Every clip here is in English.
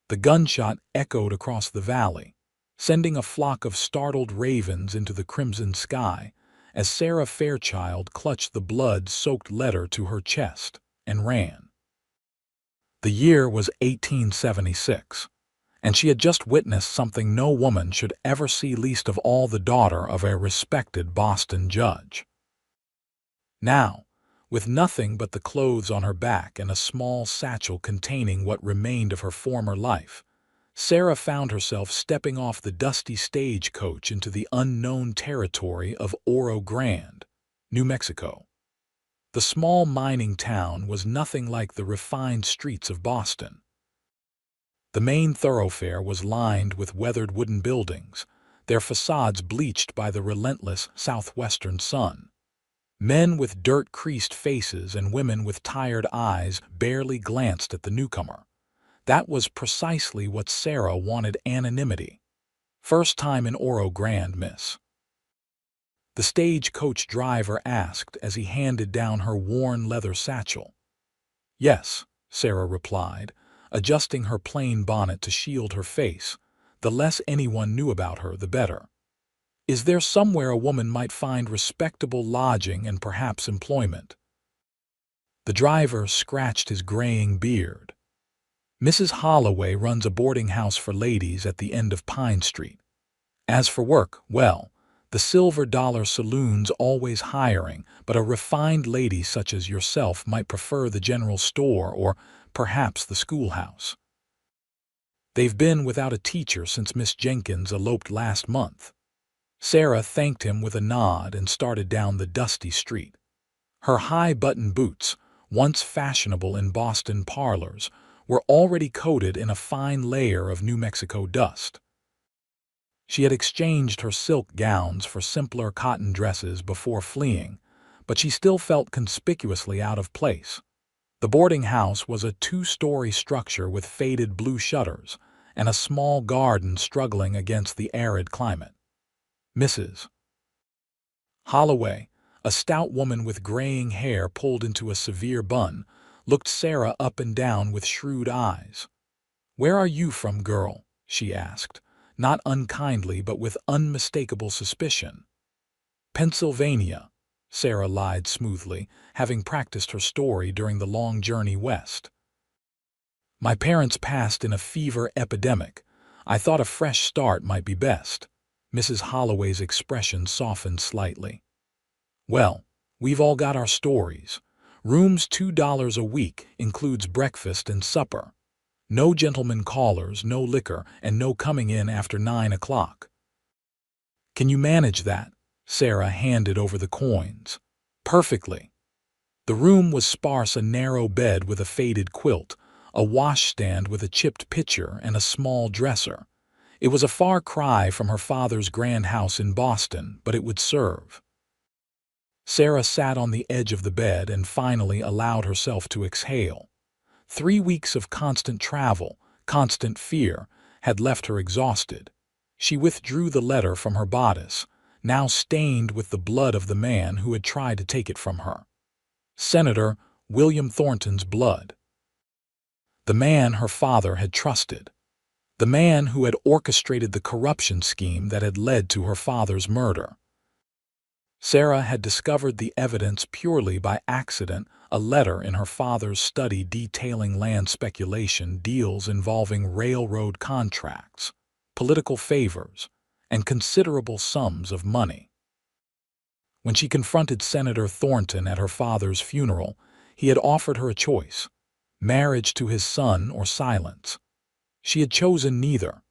The gunshot echoed across the valley, sending a flock of startled ravens into the crimson sky as Sarah Fairchild clutched the blood-soaked letter to her chest and ran. The year was 1876, and she had just witnessed something no woman should ever see, least of all the daughter of a respected Boston judge. Now, with nothing but the clothes on her back and a small satchel containing what remained of her former life, Sarah found herself stepping off the dusty stagecoach into the unknown territory of Oro Grande, New Mexico. The small mining town was nothing like the refined streets of Boston. The main thoroughfare was lined with weathered wooden buildings, their facades bleached by the relentless southwestern sun. Men with dirt-creased faces and women with tired eyes barely glanced at the newcomer. That was precisely what Sarah wanted: anonymity. "First time in Oro Grande, miss?" the stagecoach driver asked as he handed down her worn leather satchel. "Yes," Sarah replied, adjusting her plain bonnet to shield her face. The less anyone knew about her, the better. "Is there somewhere a woman might find respectable lodging and perhaps employment?" The driver scratched his graying beard. "Mrs. Holloway runs a boarding house for ladies at the end of Pine Street. As for work, well, the Silver Dollar Saloon's always hiring, but a refined lady such as yourself might prefer the general store or perhaps the schoolhouse. They've been without a teacher since Miss Jenkins eloped last month." Sarah thanked him with a nod and started down the dusty street. Her high-button boots, once fashionable in Boston parlors, were already coated in a fine layer of New Mexico dust. She had exchanged her silk gowns for simpler cotton dresses before fleeing, but she still felt conspicuously out of place. The boarding house was a two-story structure with faded blue shutters and a small garden struggling against the arid climate. Mrs. Holloway, a stout woman with graying hair pulled into a severe bun, looked Sarah up and down with shrewd eyes. "Where are you from, girl?" she asked, not unkindly but with unmistakable suspicion. "Pennsylvania," Sarah lied smoothly, having practiced her story during the long journey west. "My parents passed in a fever epidemic. I thought a fresh start might be best." Mrs. Holloway's expression softened slightly. "Well, we've all got our stories. Room's $2 a week, includes breakfast and supper. No gentlemen callers, no liquor, and no coming in after 9 o'clock. Can you manage that?" Sarah handed over the coins. "Perfectly." The room was sparse: a narrow bed with a faded quilt, a washstand with a chipped pitcher, and a small dresser. It was a far cry from her father's grand house in Boston, but it would serve. Sarah sat on the edge of the bed and finally allowed herself to exhale. 3 weeks of constant travel, constant fear, had left her exhausted. She withdrew the letter from her bodice, now stained with the blood of the man who had tried to take it from her. Senator William Thornton's blood. The man her father had trusted. The man who had orchestrated the corruption scheme that had led to her father's murder. Sarah had discovered the evidence purely by accident: a letter in her father's study detailing land speculation deals involving railroad contracts, political favors, and considerable sums of money. When she confronted Senator Thornton at her father's funeral, he had offered her a choice: marriage to his son or silence. She had chosen neither.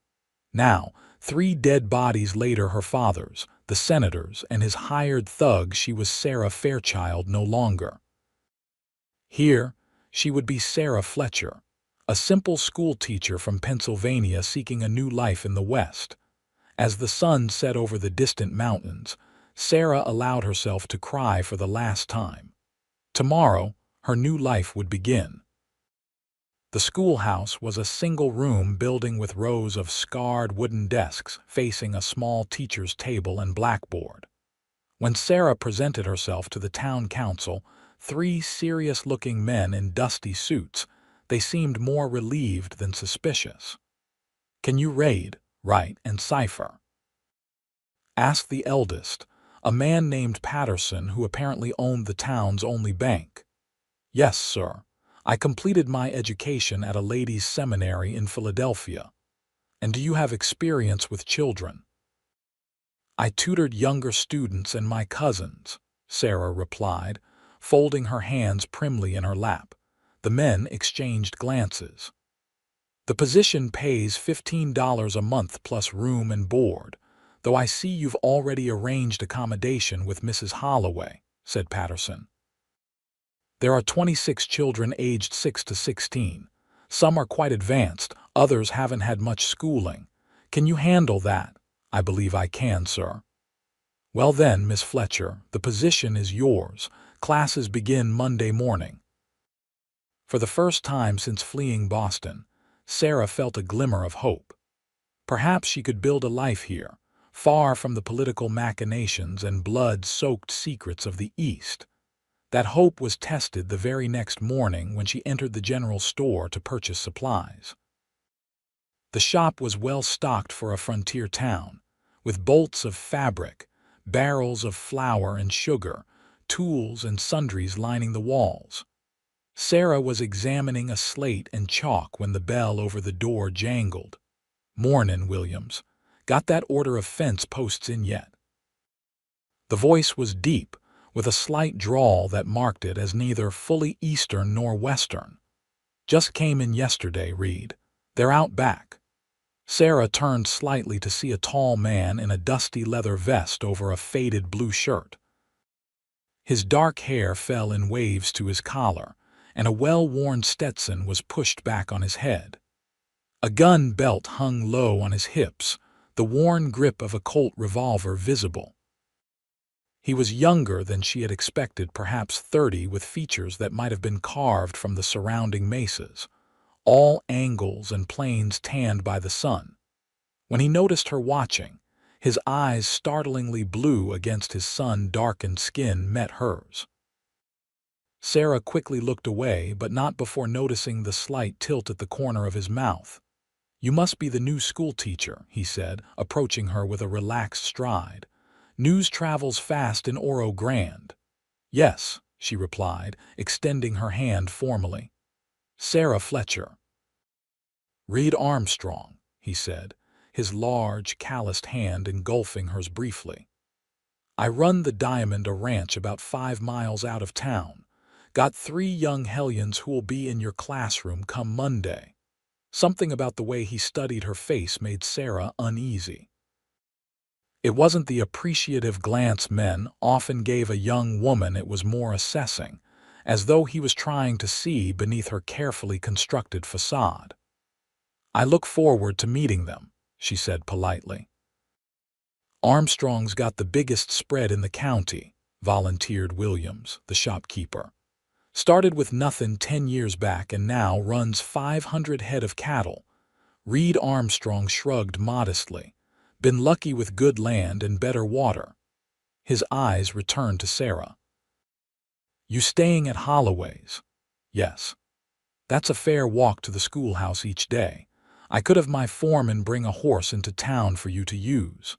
Now, 3 dead bodies later, her father's, the senator's, and his hired thug, she was Sarah Fairchild no longer. Here, she would be Sarah Fletcher, a simple schoolteacher from Pennsylvania seeking a new life in the West. As the sun set over the distant mountains, Sarah allowed herself to cry for the last time. Tomorrow, her new life would begin. The schoolhouse was a single-room building with rows of scarred wooden desks facing a small teacher's table and blackboard. When Sarah presented herself to the town council, 3 serious-looking men in dusty suits, they seemed more relieved than suspicious. Can you read, write, and cipher? Asked the eldest, a man named Patterson who apparently owned the town's only bank. Yes, sir. I completed my education at a ladies' seminary in Philadelphia. And do you have experience with children? I tutored younger students and my cousins, Sarah replied, folding her hands primly in her lap. The men exchanged glances. The position pays $15 a month plus room and board, though I see you've already arranged accommodation with Mrs. Holloway, said Patterson. There are 26 children aged 6 to 16. Some are quite advanced, others haven't had much schooling. Can you handle that? I believe I can, sir. Well then, Miss Fletcher, the position is yours. Classes begin Monday morning. For the first time since fleeing Boston, Sarah felt a glimmer of hope. Perhaps she could build a life here, far from the political machinations and blood-soaked secrets of the East. That hope was tested the very next morning when she entered the general store to purchase supplies. The shop was well stocked for a frontier town, with bolts of fabric, barrels of flour and sugar, tools and sundries lining the walls. Sarah was examining a slate and chalk when the bell over the door jangled. "Mornin', Williams. Got that order of fence posts in yet?" The voice was deep, with a slight drawl that marked it as neither fully Eastern nor Western. "Just came in yesterday, Reed. They're out back." Sarah turned slightly to see a tall man in a dusty leather vest over a faded blue shirt. His dark hair fell in waves to his collar, and a well-worn Stetson was pushed back on his head. A gun belt hung low on his hips, the worn grip of a Colt revolver visible. He was younger than she had expected, perhaps 30, with features that might have been carved from the surrounding mesas, all angles and planes tanned by the sun. When he noticed her watching, his eyes, startlingly blue against his sun-darkened skin, met hers. Sarah quickly looked away, but not before noticing the slight tilt at the corner of his mouth. "You must be the new schoolteacher," he said, approaching her with a relaxed stride. "News travels fast in Oro Grande." "Yes," she replied, extending her hand formally. "Sarah Fletcher." "Reed Armstrong," he said, his large, calloused hand engulfing hers briefly. "I run the Diamond, a ranch about 5 miles out of town. Got 3 young hellions who'll be in your classroom come Monday." Something about the way he studied her face made Sarah uneasy. It wasn't the appreciative glance men often gave a young woman, it was more assessing, as though he was trying to see beneath her carefully constructed facade. "I look forward to meeting them," she said politely. "Armstrong's got the biggest spread in the county," volunteered Williams, the shopkeeper. "Started with nothing 10 years back and now runs 500 head of cattle." Reed Armstrong shrugged modestly. "Been lucky with good land and better water." His eyes returned to Sarah. "You staying at Holloway's?" "Yes." "That's a fair walk to the schoolhouse each day. I could have my foreman bring a horse into town for you to use."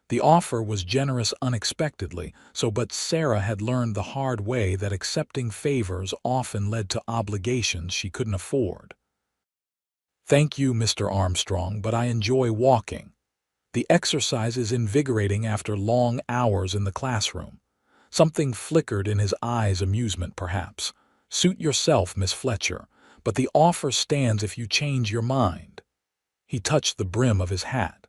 The offer was generous unexpectedly, but Sarah had learned the hard way that accepting favors often led to obligations she couldn't afford. "Thank you, Mr. Armstrong, but I enjoy walking. The exercise is invigorating after long hours in the classroom." Something flickered in his eyes, amusement perhaps. "Suit yourself, Miss Fletcher, but the offer stands if you change your mind." He touched the brim of his hat.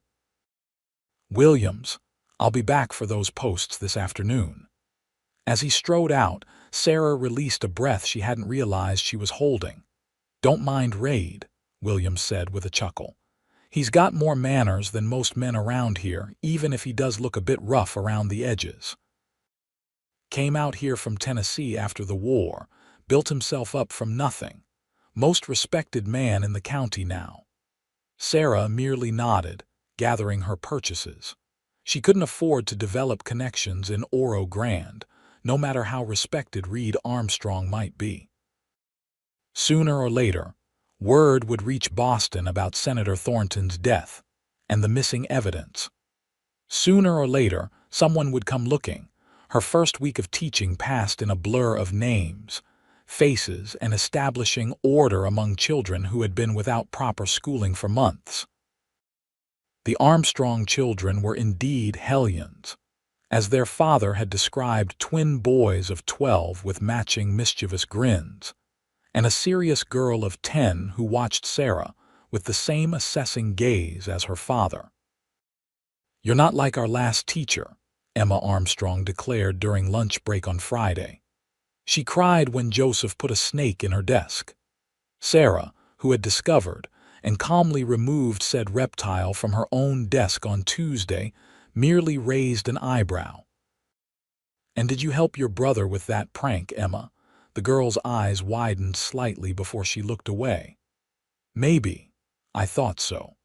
"Williams, I'll be back for those posts this afternoon." As he strode out, Sarah released a breath she hadn't realized she was holding. "Don't mind Reed," Williams said with a chuckle. "He's got more manners than most men around here, even if he does look a bit rough around the edges. Came out here from Tennessee after the war, built himself up from nothing. Most respected man in the county now." Sarah merely nodded, gathering her purchases. She couldn't afford to develop connections in Oro Grande, no matter how respected Reed Armstrong might be. Sooner or later, Word would reach Boston about Senator Thornton's death and the missing evidence. Sooner or later, someone would come looking. Her first week of teaching passed in a blur of names, faces, and establishing order among children who had been without proper schooling for months. The Armstrong children were indeed hellions, as their father had described twin boys of 12 with matching mischievous grins, and a serious girl of 10 who watched Sarah with the same assessing gaze as her father. "You're not like our last teacher," Emma Armstrong declared during lunch break on Friday. She cried when Joseph put a snake in her desk. Sarah, who had discovered and calmly removed said reptile from her own desk on Tuesday, merely raised an eyebrow. "And did you help your brother with that prank, Emma?" The girl's eyes widened slightly before she looked away. "Maybe. I thought so.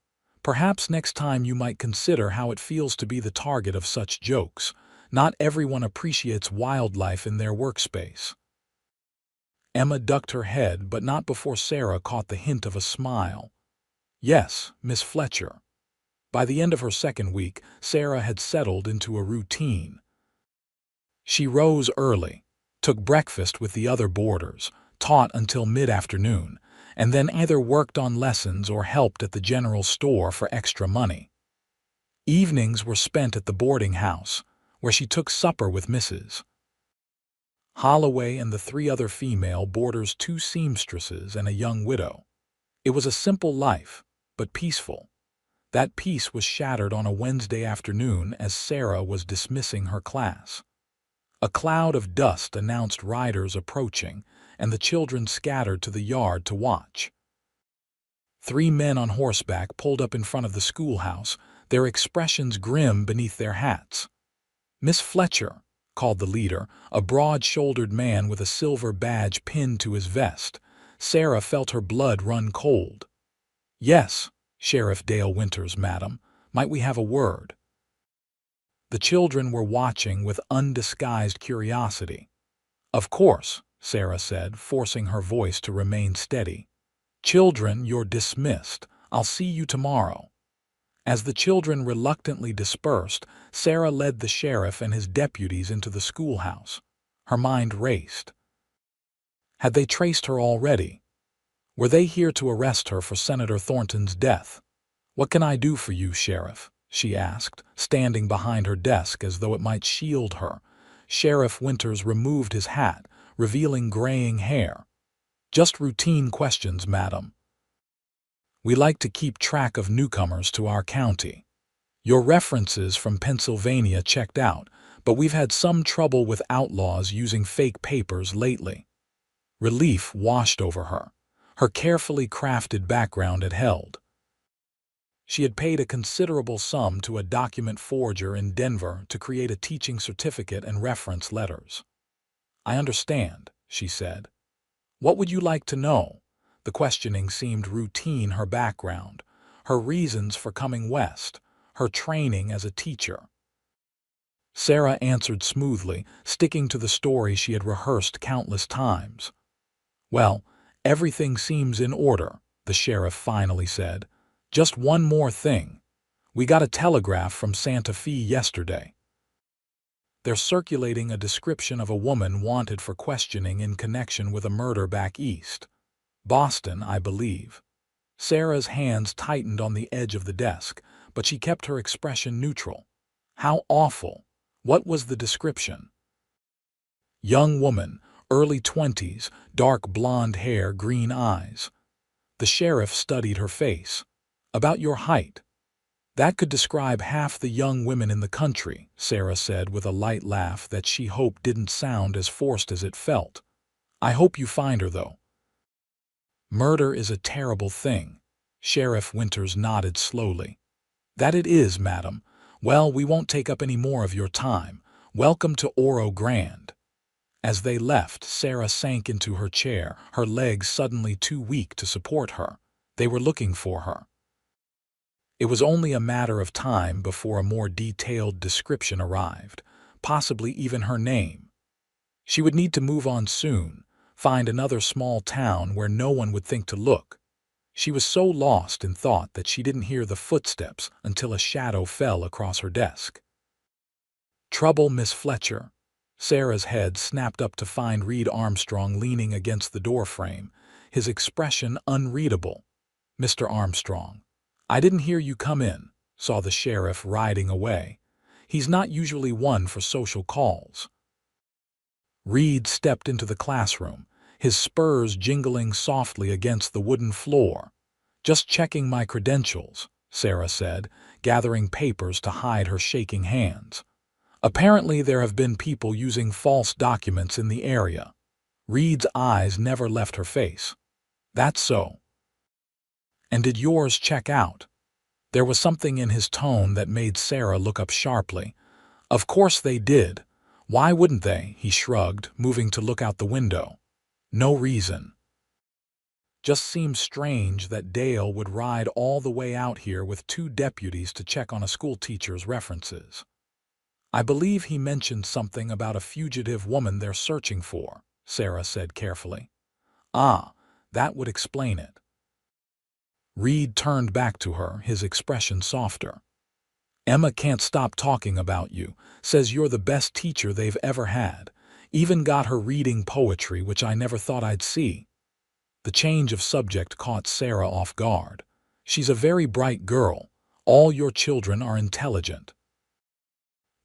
Perhaps next time you might consider how it feels to be the target of such jokes. Not everyone appreciates wildlife in their workspace." Emma ducked her head, but not before Sarah caught the hint of a smile. "Yes, Miss Fletcher." By the end of her second week, Sarah had settled into a routine. She rose early, took breakfast with the other boarders, taught until mid-afternoon, and then either worked on lessons or helped at the general store for extra money. Evenings were spent at the boarding house, where she took supper with Mrs. Holloway and the 3 other female boarders, 2 seamstresses and a young widow. It was a simple life, but peaceful. That peace was shattered on a Wednesday afternoon as Sarah was dismissing her class. A cloud of dust announced riders approaching, and the children scattered to the yard to watch. 3 men on horseback pulled up in front of the schoolhouse, their expressions grim beneath their hats. "Miss Fletcher," called the leader, a broad-shouldered man with a silver badge pinned to his vest. Sarah felt her blood run cold. "Yes, Sheriff Dale Winters, madam. Might we have a word?" The children were watching with undisguised curiosity. "Of course," Sarah said, forcing her voice to remain steady. "Children, you're dismissed. I'll see you tomorrow." As the children reluctantly dispersed, Sarah led the sheriff and his deputies into the schoolhouse. Her mind raced. Had they traced her already? Were they here to arrest her for Senator Thornton's death? "What can I do for you, Sheriff?" she asked, standing behind her desk as though it might shield her. Sheriff Winters removed his hat, revealing graying hair. "Just routine questions, madam. We like to keep track of newcomers to our county. Your references from Pennsylvania checked out, but we've had some trouble with outlaws using fake papers lately." Relief washed over her. Her carefully crafted background had held. She had paid a considerable sum to a document forger in Denver to create a teaching certificate and reference letters. "I understand," she said. "What would you like to know?" The questioning seemed routine. Her background, her reasons for coming west, her training as a teacher. Sarah answered smoothly, sticking to the story she had rehearsed countless times. "Well, everything seems in order," the sheriff finally said. "Just one more thing. We got a telegraph from Santa Fe yesterday. They're circulating a description of a woman wanted for questioning in connection with a murder back east. Boston, I believe." Sarah's hands tightened on the edge of the desk, but she kept her expression neutral. "How awful. What was the description?" "Young woman, early 20s, dark blonde hair, green eyes." The sheriff studied her face. "About your height." "That could describe half the young women in the country," Sarah said with a light laugh that she hoped didn't sound as forced as it felt. "I hope you find her, though." "Murder is a terrible thing." Sheriff Winters nodded slowly. "That it is, madam. Well, we won't take up any more of your time. Welcome to Oro Grande." As they left, Sarah sank into her chair, her legs suddenly too weak to support her. They were looking for her. It was only a matter of time before a more detailed description arrived, possibly even her name. She would need to move on soon, find another small town where no one would think to look. She was so lost in thought that she didn't hear the footsteps until a shadow fell across her desk. "Trouble, Miss Fletcher." Sarah's head snapped up to find Reed Armstrong leaning against the doorframe, his expression unreadable. "Mr. Armstrong, I didn't hear you come in," saw the sheriff riding away. "He's not usually one for social calls." Reed stepped into the classroom, his spurs jingling softly against the wooden floor. "Just checking my credentials," Sarah said, gathering papers to hide her shaking hands. "Apparently there have been people using false documents in the area." Reed's eyes never left her face. "That's so. And did yours check out?" There was something in his tone that made Sarah look up sharply. "Of course they did. Why wouldn't they?" he shrugged, moving to look out the window. "No reason. Just seems strange that Dale would ride all the way out here with 2 deputies to check on a schoolteacher's references. I believe he mentioned something about a fugitive woman they're searching for," Sarah said carefully. "Ah, that would explain it." Reed turned back to her, his expression softer. "Emma can't stop talking about you, says you're the best teacher they've ever had. Even got her reading poetry, which I never thought I'd see." The change of subject caught Sarah off guard. "She's a very bright girl. All your children are intelligent.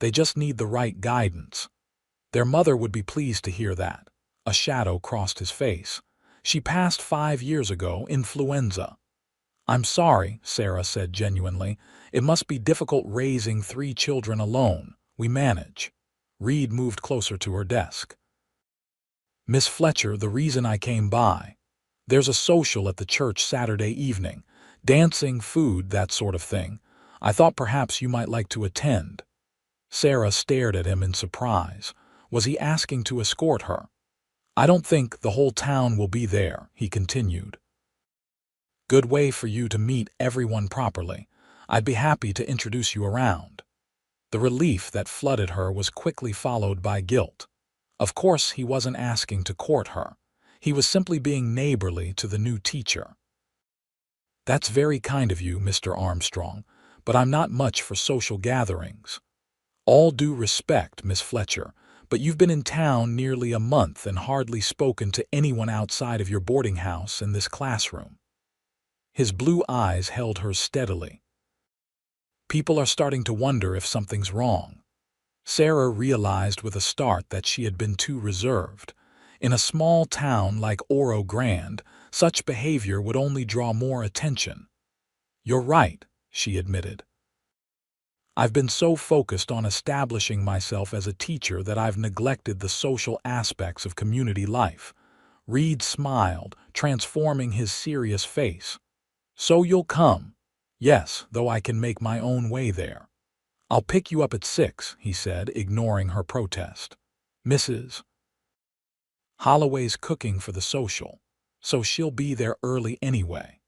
They just need the right guidance." Their mother would be pleased to hear that. A shadow crossed his face. "She passed 5 years ago, influenza." "I'm sorry," Sarah said genuinely. "It must be difficult raising 3 children alone. We manage." Reed moved closer to her desk. "Miss Fletcher, the reason I came by. There's a social at the church Saturday evening. Dancing, food, that sort of thing. I thought perhaps you might like to attend." Sarah stared at him in surprise. Was he asking to escort her? "I don't think the whole town will be there," he continued. "Good way for you to meet everyone properly. I'd be happy to introduce you around." The relief that flooded her was quickly followed by guilt. Of course he wasn't asking to court her. He was simply being neighborly to the new teacher. "That's very kind of you, Mr. Armstrong, but I'm not much for social gatherings." "All due respect, Miss Fletcher, but you've been in town nearly a month and hardly spoken to anyone outside of your boarding house and this classroom." His blue eyes held hers steadily. "People are starting to wonder if something's wrong." Sarah realized with a start that she had been too reserved. In a small town like Oro Grande, such behavior would only draw more attention. "You're right," she admitted. "I've been so focused on establishing myself as a teacher that I've neglected the social aspects of community life." Reed smiled, transforming his serious face. "So you'll come?" "Yes, though I can make my own way there." "I'll pick you up at 6, he said, ignoring her protest. "Mrs. Holloway's cooking for the social, so she'll be there early anyway."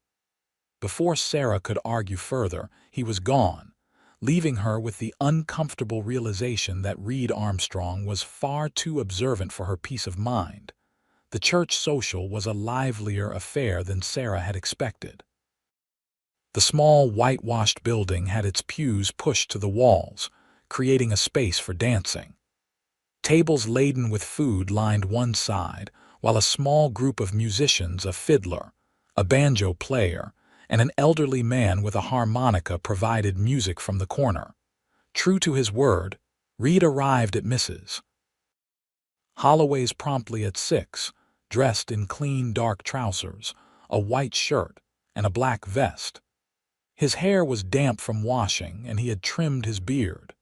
Before Sarah could argue further, he was gone, leaving her with the uncomfortable realization that Reed Armstrong was far too observant for her peace of mind. The church social was a livelier affair than Sarah had expected. The small whitewashed building had its pews pushed to the walls, creating a space for dancing. Tables laden with food lined one side, while a small group of musicians, a fiddler, a banjo player, and an elderly man with a harmonica provided music from the corner. True to his word, Reed arrived at Mrs. Holloway's promptly at 6, dressed in clean dark trousers, a white shirt, and a black vest. His hair was damp from washing, and he had trimmed his beard.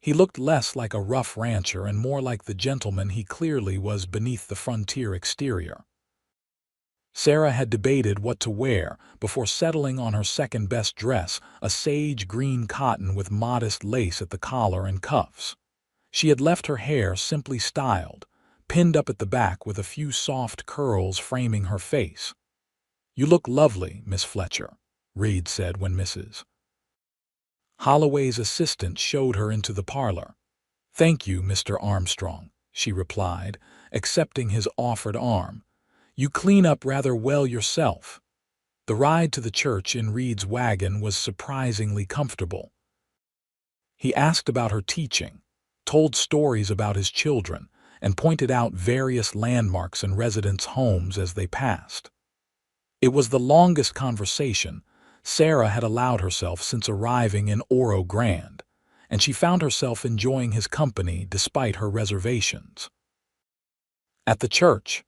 He looked less like a rough rancher and more like the gentleman he clearly was beneath the frontier exterior. Sarah had debated what to wear before settling on her second-best dress, a sage green cotton with modest lace at the collar and cuffs. She had left her hair simply styled, pinned up at the back with a few soft curls framing her face. "You look lovely, Miss Fletcher," Reed said when Mrs. Holloway's assistant showed her into the parlor. "Thank you, Mr. Armstrong," she replied, accepting his offered arm. "You clean up rather well yourself." The ride to the church in Reed's wagon was surprisingly comfortable. He asked about her teaching, told stories about his children, and pointed out various landmarks and residents' homes as they passed. It was the longest conversation Sarah had allowed herself since arriving in Oro Grande, and she found herself enjoying his company despite her reservations. At the church,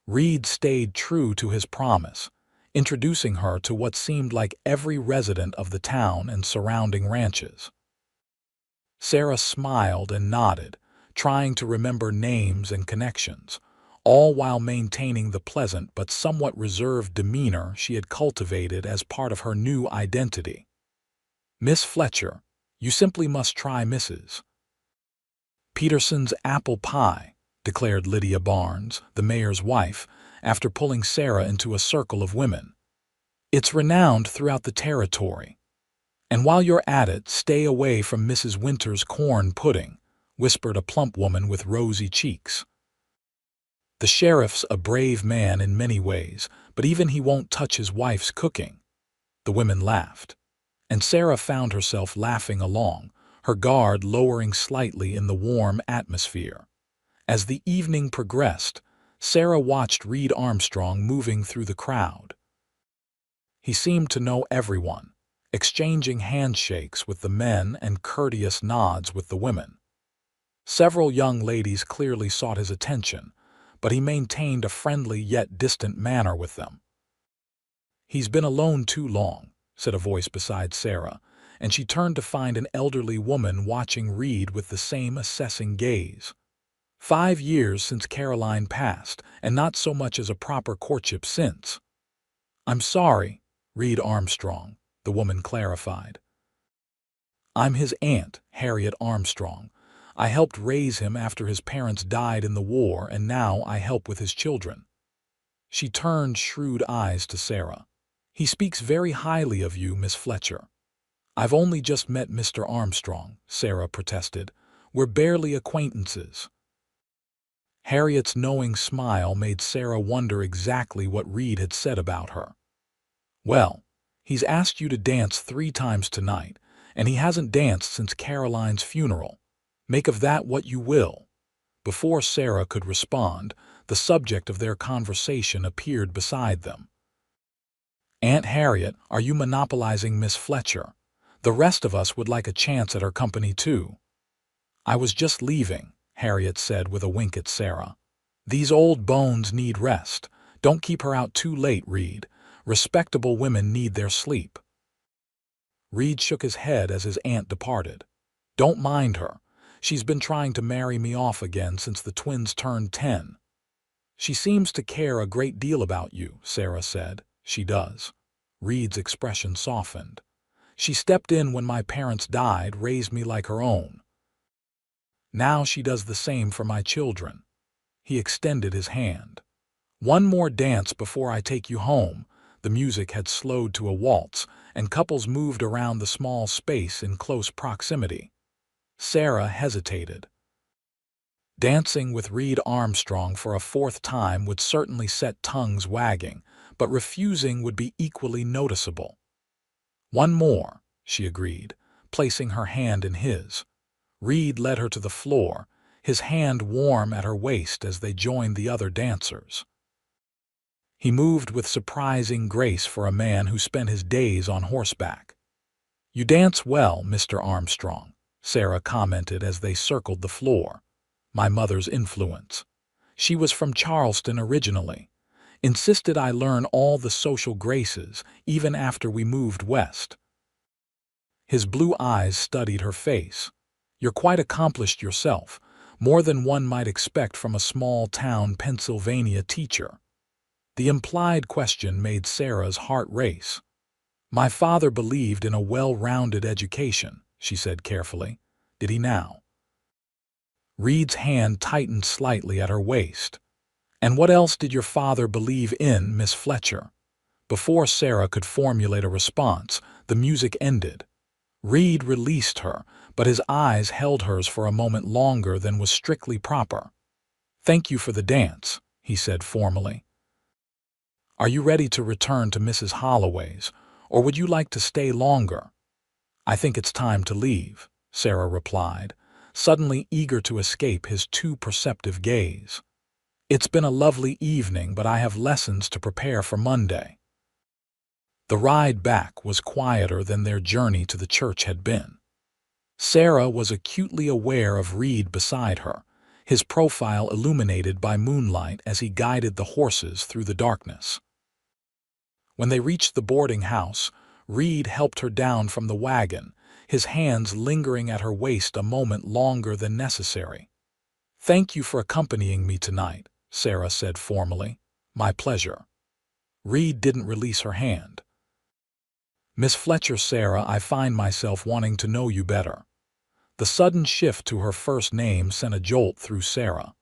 Reed stayed true to his promise, introducing her to what seemed like every resident of the town and surrounding ranches. Sarah smiled and nodded, trying to remember names and connections, all while maintaining the pleasant but somewhat reserved demeanor she had cultivated as part of her new identity. "Miss Fletcher, you simply must try Mrs. Peterson's apple pie," declared Lydia Barnes, the mayor's wife, after pulling Sarah into a circle of women. "It's renowned throughout the territory. And while you're at it, stay away from Mrs. Winter's corn pudding," whispered a plump woman with rosy cheeks. "The sheriff's a brave man in many ways, but even he won't touch his wife's cooking." The women laughed, and Sarah found herself laughing along, her guard lowering slightly in the warm atmosphere. As the evening progressed, Sarah watched Reed Armstrong moving through the crowd. He seemed to know everyone, exchanging handshakes with the men and courteous nods with the women. Several young ladies clearly sought his attention, but he maintained a friendly yet distant manner with them. "He's been alone too long," said a voice beside Sarah, and she turned to find an elderly woman watching Reed with the same assessing gaze. 5 years since Caroline passed, and not so much as a proper courtship since. "I'm sorry, Reed Armstrong," the woman clarified. "I'm his aunt, Harriet Armstrong. I helped raise him after his parents died in the war, and now I help with his children." She turned shrewd eyes to Sarah. "He speaks very highly of you, Miss Fletcher." "I've only just met Mr. Armstrong," Sarah protested. "We're barely acquaintances." Harriet's knowing smile made Sarah wonder exactly what Reed had said about her. "Well, he's asked you to dance 3 times tonight, and he hasn't danced since Caroline's funeral. Make of that what you will." Before Sarah could respond, the subject of their conversation appeared beside them. "Aunt Harriet, are you monopolizing Miss Fletcher? The rest of us would like a chance at her company too." "I was just leaving," Harriet said with a wink at Sarah. "These old bones need rest. Don't keep her out too late, Reed. Respectable women need their sleep." Reed shook his head as his aunt departed. "Don't mind her. She's been trying to marry me off again since the twins turned 10. "She seems to care a great deal about you," Sarah said. "She does." Reed's expression softened. "She stepped in when my parents died, raised me like her own. Now she does the same for my children." He extended his hand. "One more dance before I take you home." The music had slowed to a waltz, and couples moved around the small space in close proximity. Sarah hesitated. Dancing with Reed Armstrong for a 4th time would certainly set tongues wagging, but refusing would be equally noticeable. "One more," she agreed, placing her hand in his. Reed led her to the floor, his hand warm at her waist as they joined the other dancers. He moved with surprising grace for a man who spent his days on horseback. "You dance well, Mr. Armstrong," Sarah commented as they circled the floor. "My mother's influence. She was from Charleston originally. Insisted I learn all the social graces, even after we moved west." His blue eyes studied her face. "You're quite accomplished yourself, more than one might expect from a small-town Pennsylvania teacher." The implied question made Sarah's heart race. "My father believed in a well-rounded education," she said carefully. "Did he now?" Reed's hand tightened slightly at her waist. "And what else did your father believe in, Miss Fletcher?" Before Sarah could formulate a response, the music ended. Reed released her, but his eyes held hers for a moment longer than was strictly proper. "Thank you for the dance," he said formally. Are you ready to return to Mrs. Holloway's, or would you like to stay longer?" "I think it's time to leave," Sarah replied, suddenly eager to escape his too perceptive gaze. "It's been a lovely evening, but I have lessons to prepare for Monday." The ride back was quieter than their journey to the church had been. Sarah was acutely aware of Reed beside her, his profile illuminated by moonlight as he guided the horses through the darkness. When they reached the boarding house, Reed helped her down from the wagon, his hands lingering at her waist a moment longer than necessary. "Thank you for accompanying me tonight," Sarah said formally. "My pleasure." Reed didn't release her hand. "Miss Fletcher, Sarah, I find myself wanting to know you better." The sudden shift to her first name sent a jolt through Sarah.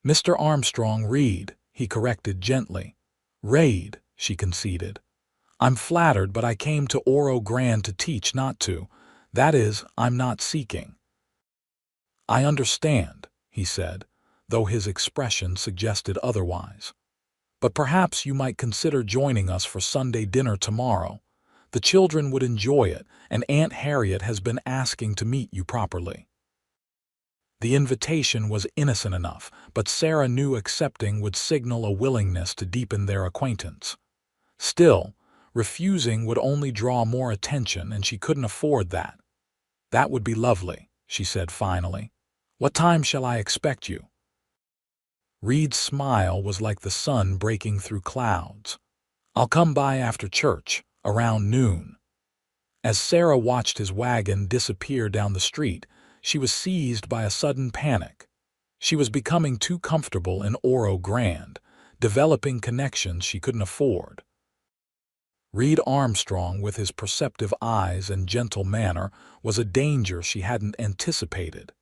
"Mr. Armstrong Reed," he corrected gently. "Raid," she conceded. "I'm flattered, but I came to Oro Grande to teach, not to. That is, I'm not seeking." "I understand," he said, though his expression suggested otherwise. "But perhaps you might consider joining us for Sunday dinner tomorrow. The children would enjoy it, and Aunt Harriet has been asking to meet you properly." The invitation was innocent enough, but Sarah knew accepting would signal a willingness to deepen their acquaintance. Still, refusing would only draw more attention, and she couldn't afford that. "That would be lovely," she said finally. "What time shall I expect you?" Reed's smile was like the sun breaking through clouds. "I'll come by after church, around noon." As Sarah watched his wagon disappear down the street, she was seized by a sudden panic. She was becoming too comfortable in Oro Grande, developing connections she couldn't afford. Reed Armstrong, with his perceptive eyes and gentle manner, was a danger she hadn't anticipated.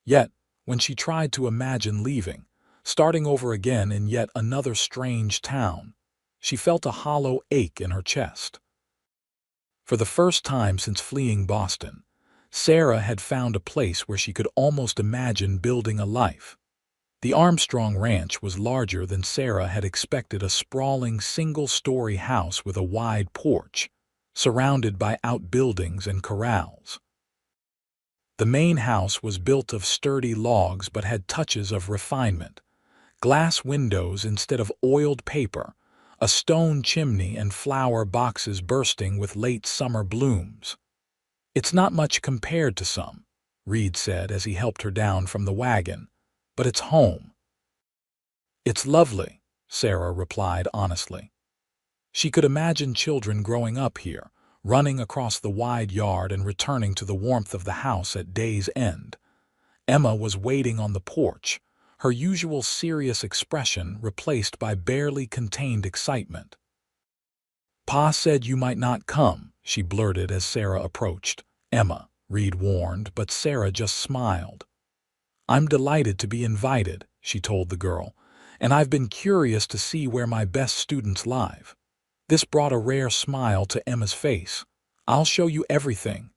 Yet, when she tried to imagine leaving, starting over again in yet another strange town, she felt a hollow ache in her chest. For the first time since fleeing Boston, Sarah had found a place where she could almost imagine building a life. The Armstrong Ranch was larger than Sarah had expected, a sprawling single-story house with a wide porch, surrounded by outbuildings and corrals. The main house was built of sturdy logs but had touches of refinement: glass windows instead of oiled paper, a stone chimney, and flower boxes bursting with late summer blooms. "It's not much compared to some," Reed said as he helped her down from the wagon, "but it's home." "It's lovely," Sarah replied honestly. She could imagine children growing up here, running across the wide yard and returning to the warmth of the house at day's end. Emma was waiting on the porch, her usual serious expression replaced by barely contained excitement. "Pa said you might not come," she blurted as Sarah approached. "Emma," Reed warned, but Sarah just smiled. "I'm delighted to be invited," she told the girl, "and I've been curious to see where my best students live." This brought a rare smile to Emma's face. "I'll show you everything.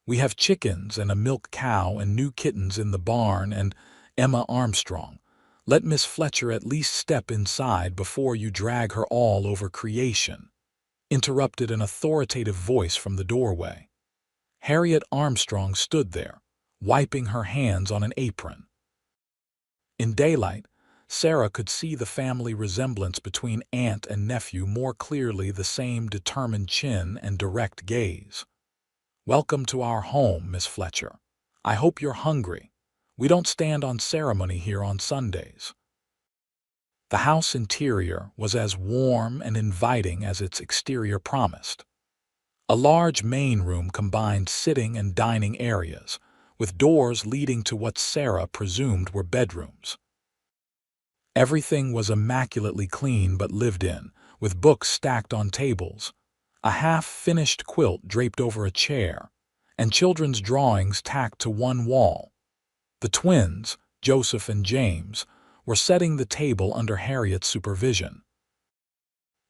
We have chickens and a milk cow and new kittens in the barn and—" "Emma Armstrong, let Miss Fletcher at least step inside before you drag her all over creation," interrupted an authoritative voice from the doorway. Harriet Armstrong stood there, wiping her hands on an apron. In daylight, Sarah could see the family resemblance between aunt and nephew more clearly, the same determined chin and direct gaze. "Welcome to our home, Miss Fletcher. I hope you're hungry. We don't stand on ceremony here on Sundays." The house interior was as warm and inviting as its exterior promised. A large main room combined sitting and dining areas, with doors leading to what Sarah presumed were bedrooms. Everything was immaculately clean but lived in, with books stacked on tables, a half-finished quilt draped over a chair, and children's drawings tacked to one wall. The twins, Joseph and James, were setting the table under Harriet's supervision.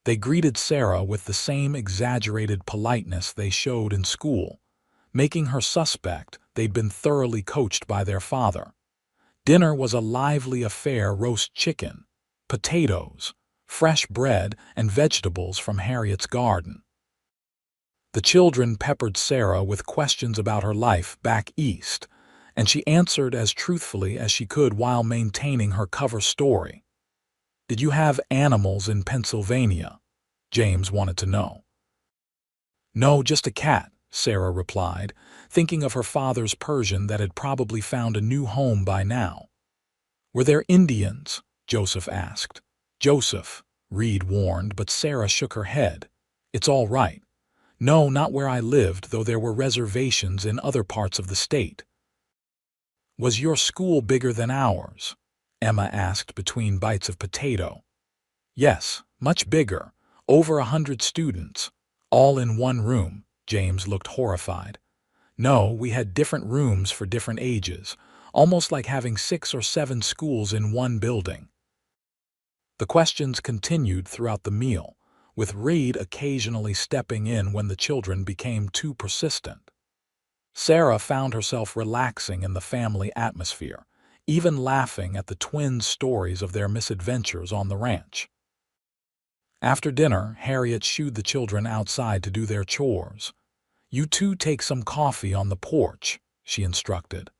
They greeted Sarah with the same exaggerated politeness they showed in school, making her suspect they'd been thoroughly coached by their father. Dinner was a lively affair: roast chicken, potatoes, fresh bread and vegetables from Harriet's garden. The children peppered Sarah with questions about her life back east, and she answered as truthfully as she could while maintaining her cover story. "Did you have animals in Pennsylvania?" James wanted to know. "No, just a cat," Sarah replied, thinking of her father's Persian that had probably found a new home by now. "Were there Indians?" Joseph asked. "Joseph," Reed warned, but Sarah shook her head. "It's all right. No, not where I lived, though there were reservations in other parts of the state." "Was your school bigger than ours?" Emma asked between bites of potato. "Yes, much bigger. Over 100 students. All in one room." James looked horrified. "No, we had different rooms for different ages, almost like having 6 or 7 schools in one building." The questions continued throughout the meal, with Reed occasionally stepping in when the children became too persistent. Sarah found herself relaxing in the family atmosphere, even laughing at the twins' stories of their misadventures on the ranch. After dinner, Harriet shooed the children outside to do their chores. "You two take some coffee on the porch," she instructed.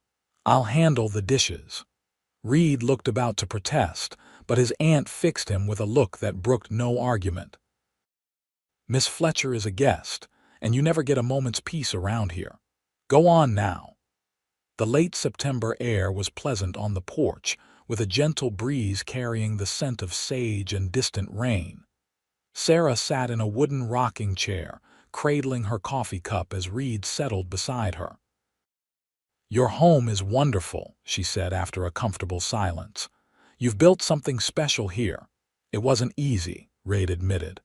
"I'll handle the dishes." Reed looked about to protest, but his aunt fixed him with a look that brooked no argument. "Miss Fletcher is a guest, and you never get a moment's peace around here. Go on now." The late September air was pleasant on the porch, with a gentle breeze carrying the scent of sage and distant rain. Sarah sat in a wooden rocking chair, cradling her coffee cup as Reed settled beside her. "Your home is wonderful," she said after a comfortable silence. "You've built something special here." "It wasn't easy," Reed admitted.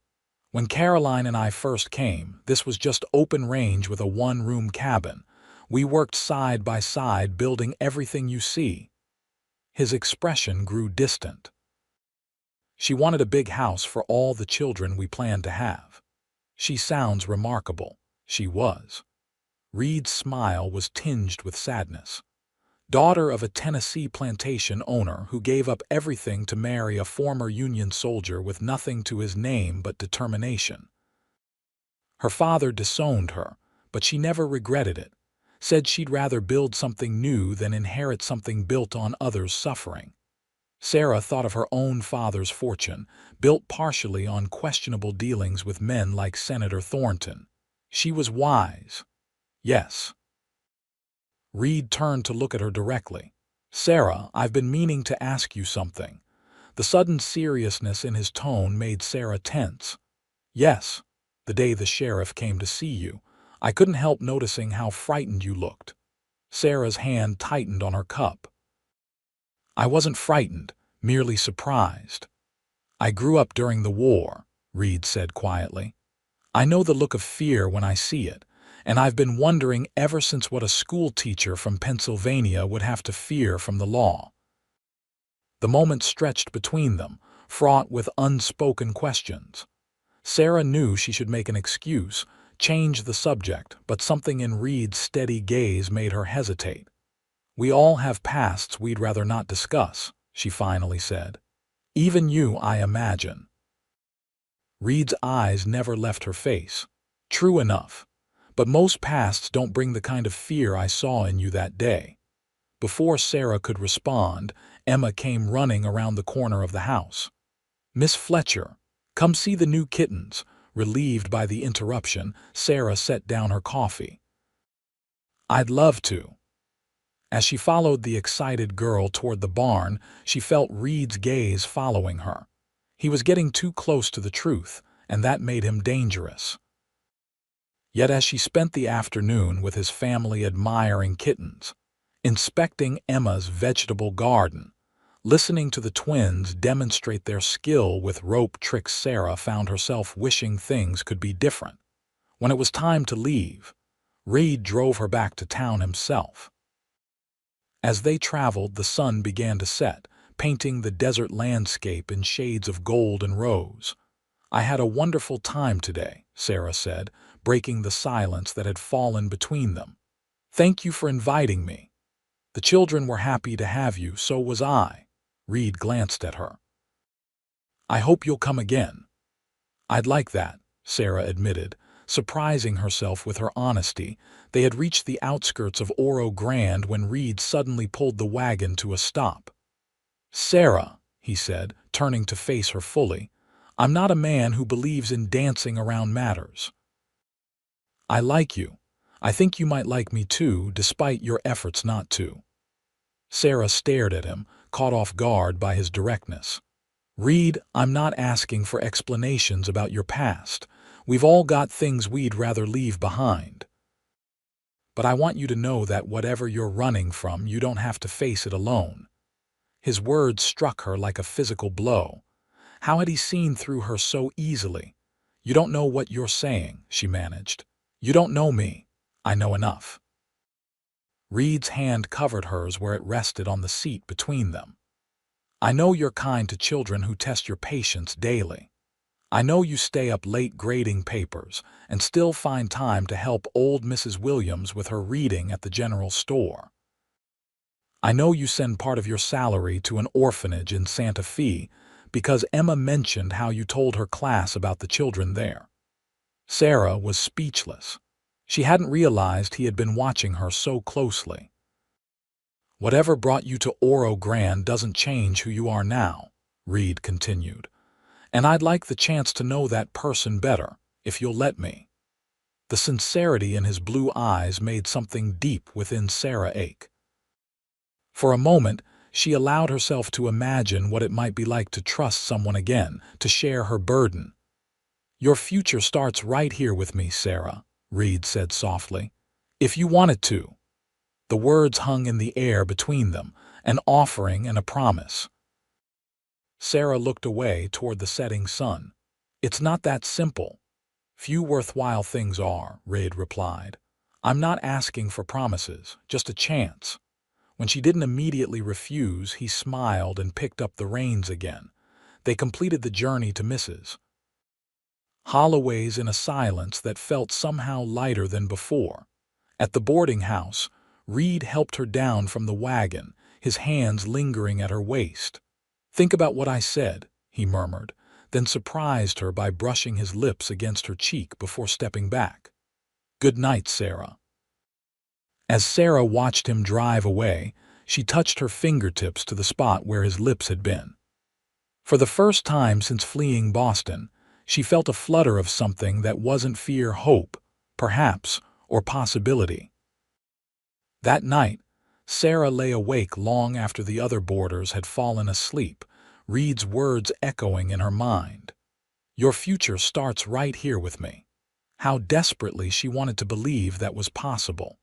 "When Caroline and I first came, this was just open range with a one-room cabin. We worked side by side building everything you see." His expression grew distant. "She wanted a big house for all the children we planned to have." "She sounds remarkable." She was. Reed's smile was tinged with sadness. Daughter of a Tennessee plantation owner who gave up everything to marry a former Union soldier with nothing to his name but determination. Her father disowned her, but she never regretted it, said she'd rather build something new than inherit something built on others' suffering. Sarah thought of her own father's fortune, built partially on questionable dealings with men like Senator Thornton. She was wise. Yes. Reed turned to look at her directly. "Sarah, I've been meaning to ask you something." The sudden seriousness in his tone made Sarah tense. "Yes, the day the sheriff came to see you, I couldn't help noticing how frightened you looked." Sarah's hand tightened on her cup. "I wasn't frightened, merely surprised. I grew up during the war," Reed said quietly. "I know the look of fear when I see it, and I've been wondering ever since what a school teacher from Pennsylvania would have to fear from the law." The moment stretched between them, fraught with unspoken questions. Sarah knew she should make an excuse, change the subject, but something in Reed's steady gaze made her hesitate. "We all have pasts we'd rather not discuss," she finally said. "Even you, I imagine." Reed's eyes never left her face. "True enough. But most pasts don't bring the kind of fear I saw in you that day." Before Sarah could respond, Emma came running around the corner of the house. "Miss Fletcher, come see the new kittens." Relieved by the interruption, Sarah set down her coffee. "I'd love to." As she followed the excited girl toward the barn, she felt Reed's gaze following her. He was getting too close to the truth, and that made him dangerous. Yet as she spent the afternoon with his family admiring kittens, inspecting Emma's vegetable garden, listening to the twins demonstrate their skill with rope tricks, Sarah found herself wishing things could be different. When it was time to leave, Reed drove her back to town himself. As they traveled, the sun began to set, painting the desert landscape in shades of gold and rose. "I had a wonderful time today," Sarah said, breaking the silence that had fallen between them. "Thank you for inviting me. The children were happy to have you, so was I." Reed glanced at her. I hope you'll come again." "I'd like that," Sarah admitted, surprising herself with her honesty. They had reached the outskirts of Oro Grande when Reed suddenly pulled the wagon to a stop. "Sarah," he said, turning to face her fully, "I'm not a man who believes in dancing around matters. I like you. I think you might like me too, despite your efforts not to." Sarah stared at him, caught off guard by his directness. "Reed, I'm not asking for explanations about your past. We've all got things we'd rather leave behind. But I want you to know that whatever you're running from, you don't have to face it alone." His words struck her like a physical blow. How had he seen through her so easily? "You don't know what you're saying," she managed. "You don't know me. I know enough." Reed's hand covered hers where it rested on the seat between them. "I know you're kind to children who test your patience daily. I know you stay up late grading papers and still find time to help old Mrs. Williams with her reading at the general store. I know you send part of your salary to an orphanage in Santa Fe because Emma mentioned how you told her class about the children there." Sarah was speechless. She hadn't realized he had been watching her so closely. "Whatever brought you to Oro Grande doesn't change who you are now," Reed continued. "And I'd like the chance to know that person better, if you'll let me." The sincerity in his blue eyes made something deep within Sarah ache. For a moment, she allowed herself to imagine what it might be like to trust someone again, to share her burden. "Your future starts right here with me, Sarah," Reed said softly. "If you want it to." The words hung in the air between them, an offering and a promise. Sarah looked away toward the setting sun. "It's not that simple." "Few worthwhile things are," Reed replied. "I'm not asking for promises, just a chance." When she didn't immediately refuse, he smiled and picked up the reins again. They completed the journey to Mrs. Holloway's in a silence that felt somehow lighter than before. At the boarding house, Reed helped her down from the wagon, his hands lingering at her waist. "Think about what I said," he murmured, then surprised her by brushing his lips against her cheek before stepping back. "Good night, Sarah." As Sarah watched him drive away, she touched her fingertips to the spot where his lips had been. For the first time since fleeing Boston, she felt a flutter of something that wasn't fear, hope, perhaps, or possibility. That night, Sarah lay awake long after the other boarders had fallen asleep, Reed's words echoing in her mind. "Your future starts right here with me." How desperately she wanted to believe that was possible.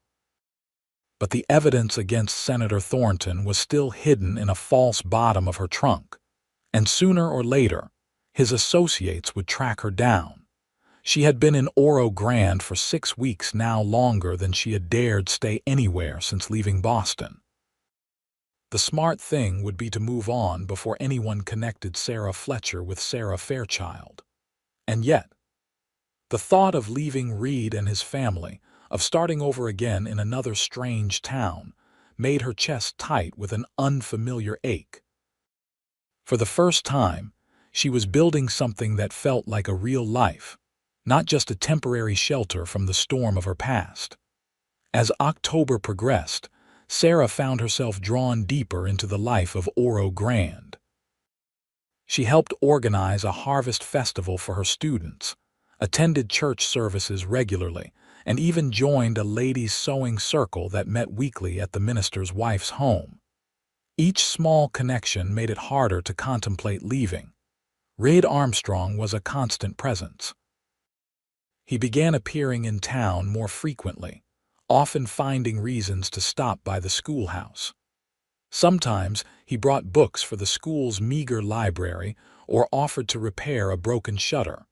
But the evidence against Senator Thornton was still hidden in a false bottom of her trunk, and sooner or later, his associates would track her down. She had been in Oro Grande for 6 weeks now, longer than she had dared stay anywhere since leaving Boston. The smart thing would be to move on before anyone connected Sarah Fletcher with Sarah Fairchild. And yet, the thought of leaving Reed and his family, of starting over again in another strange town, made her chest tight with an unfamiliar ache. For the first time, she was building something that felt like a real life, not just a temporary shelter from the storm of her past. As October progressed, Sarah found herself drawn deeper into the life of Oro Grande. She helped organize a harvest festival for her students, attended church services regularly, and even joined a ladies' sewing circle that met weekly at the minister's wife's home. Each small connection made it harder to contemplate leaving. Reed Armstrong was a constant presence. He began appearing in town more frequently, often finding reasons to stop by the schoolhouse. Sometimes he brought books for the school's meager library or offered to repair a broken shutter.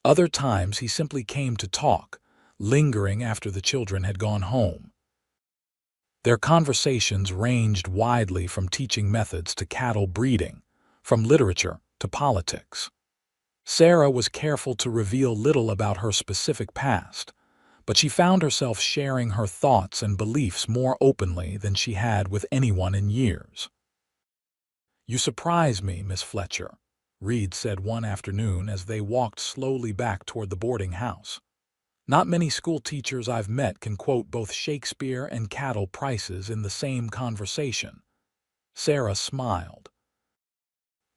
Other times he simply came to talk, lingering after the children had gone home. Their conversations ranged widely from teaching methods to cattle breeding, from literature to politics. Sarah was careful to reveal little about her specific past, but she found herself sharing her thoughts and beliefs more openly than she had with anyone in years. "You surprise me, Miss Fletcher," Reed said one afternoon as they walked slowly back toward the boarding house. Not many school teachers I've met can quote both Shakespeare and cattle prices in the same conversation. Sarah smiled.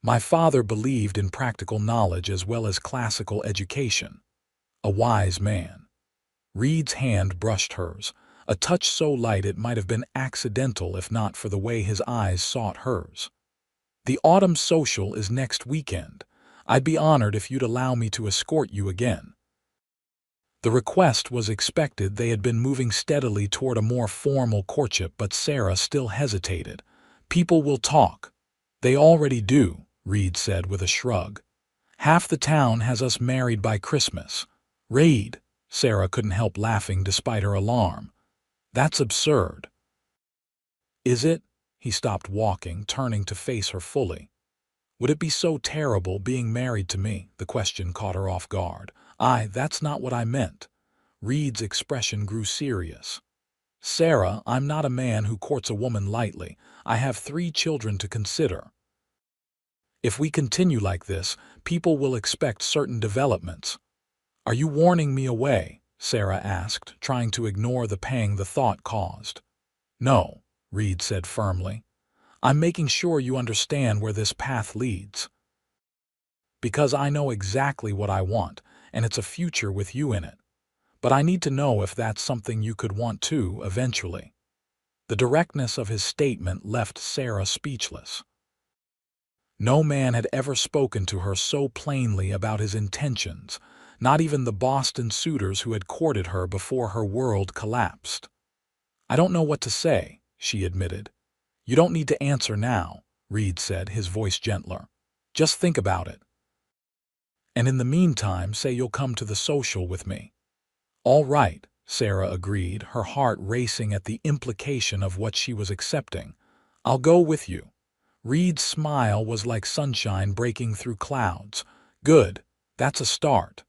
My father believed in practical knowledge as well as classical education. A wise man. Reed's hand brushed hers, a touch so light it might have been accidental if not for the way his eyes sought hers. The autumn social is next weekend. I'd be honored if you'd allow me to escort you again. The request was expected. They had been moving steadily toward a more formal courtship, but Sarah still hesitated. People will talk. They already do, Reed said with a shrug. Half the town has us married by Christmas. Reed, Sarah couldn't help laughing despite her alarm. That's absurd. Is it? He stopped walking, turning to face her fully. Would it be so terrible being married to me? The question caught her off guard. That's not what I meant. Reed's expression grew serious. Sarah, I'm not a man who courts a woman lightly. I have 3 children to consider. If we continue like this, people will expect certain developments. Are you warning me away? Sarah asked, trying to ignore the pang the thought caused. No, Reed said firmly. I'm making sure you understand where this path leads. Because I know exactly what I want, and it's a future with you in it. But I need to know if that's something you could want too, eventually. The directness of his statement left Sarah speechless. No man had ever spoken to her so plainly about his intentions, not even the Boston suitors who had courted her before her world collapsed. I don't know what to say, she admitted. You don't need to answer now, Reed said, his voice gentler. Just think about it. And in the meantime, say you'll come to the social with me. All right, Sarah agreed, her heart racing at the implication of what she was accepting. I'll go with you. Reed's smile was like sunshine breaking through clouds. Good, that's a start.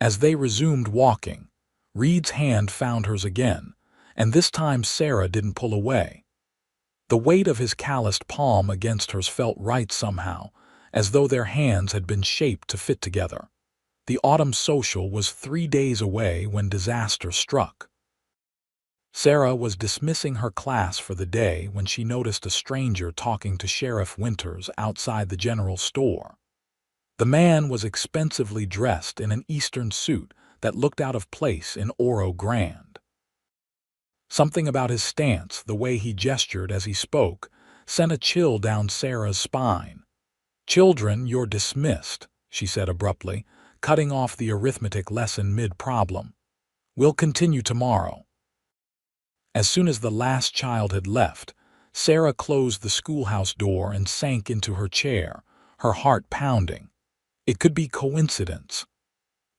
As they resumed walking, Reed's hand found hers again, and this time Sarah didn't pull away. The weight of his calloused palm against hers felt right somehow, as though their hands had been shaped to fit together. The autumn social was 3 days away when disaster struck. Sarah was dismissing her class for the day when she noticed a stranger talking to Sheriff Winters outside the general store. The man was expensively dressed in an Eastern suit that looked out of place in Oro Grande. Something about his stance, the way he gestured as he spoke, sent a chill down Sarah's spine. Children, you're dismissed, she said abruptly, cutting off the arithmetic lesson mid-problem. We'll continue tomorrow. As soon as the last child had left, Sarah closed the schoolhouse door and sank into her chair, her heart pounding. It could be coincidence.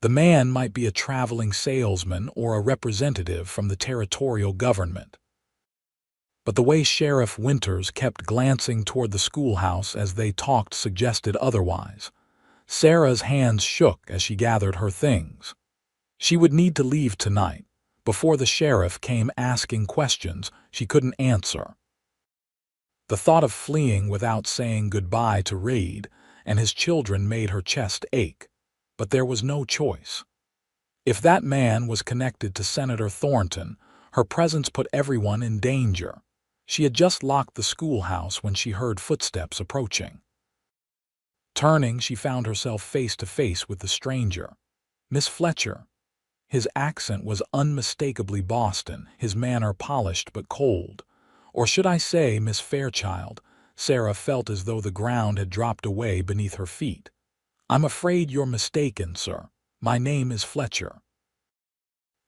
The man might be a traveling salesman or a representative from the territorial government. But the way Sheriff Winters kept glancing toward the schoolhouse as they talked suggested otherwise. Sarah's hands shook as she gathered her things. She would need to leave tonight, before the sheriff came asking questions she couldn't answer. The thought of fleeing without saying goodbye to Reed and his children made her chest ache, but there was no choice. If that man was connected to Senator Thornton, her presence put everyone in danger. She had just locked the schoolhouse when she heard footsteps approaching. Turning, she found herself face to face with the stranger. Miss Fletcher. His accent was unmistakably Boston, his manner polished but cold. Or should I say, Miss Fairchild? Sarah felt as though the ground had dropped away beneath her feet. I'm afraid you're mistaken, sir. My name is Fletcher.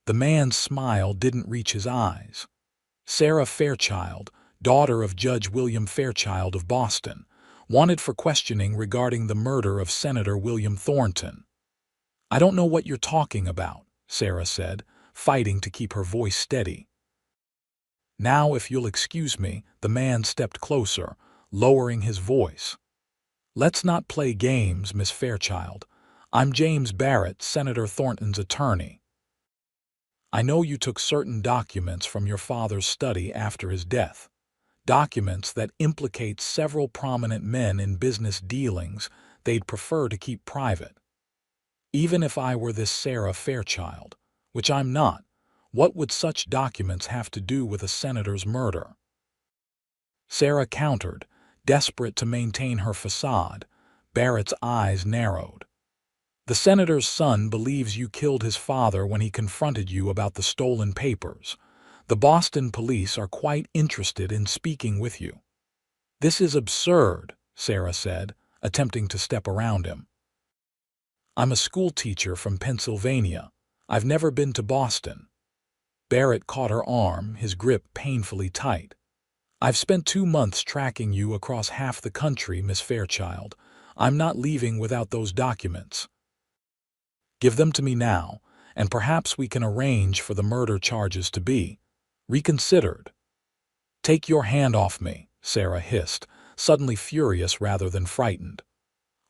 The man's smile didn't reach his eyes. Sarah Fairchild, daughter of Judge William Fairchild of Boston, wanted for questioning regarding the murder of Senator William Thornton. I don't know what you're talking about, Sarah said, fighting to keep her voice steady. Now, if you'll excuse me, the man stepped closer, lowering his voice. Let's not play games, Miss Fairchild. I'm James Barrett, Senator Thornton's attorney. I know you took certain documents from your father's study after his death. documents that implicate several prominent men in business dealings they'd prefer to keep private. Even if I were this Sarah Fairchild, which I'm not, what would such documents have to do with a senator's murder? Sarah countered, desperate to maintain her facade. Barrett's eyes narrowed. The senator's son believes you killed his father when he confronted you about the stolen papers. The Boston police are quite interested in speaking with you. This is absurd, Sarah said, attempting to step around him. I'm a schoolteacher from Pennsylvania. I've never been to Boston. Barrett caught her arm, his grip painfully tight. I've spent 2 months tracking you across half the country, Miss Fairchild. I'm not leaving without those documents. Give them to me now, and perhaps we can arrange for the murder charges to be reconsidered. Take your hand off me, Sarah hissed, suddenly furious rather than frightened.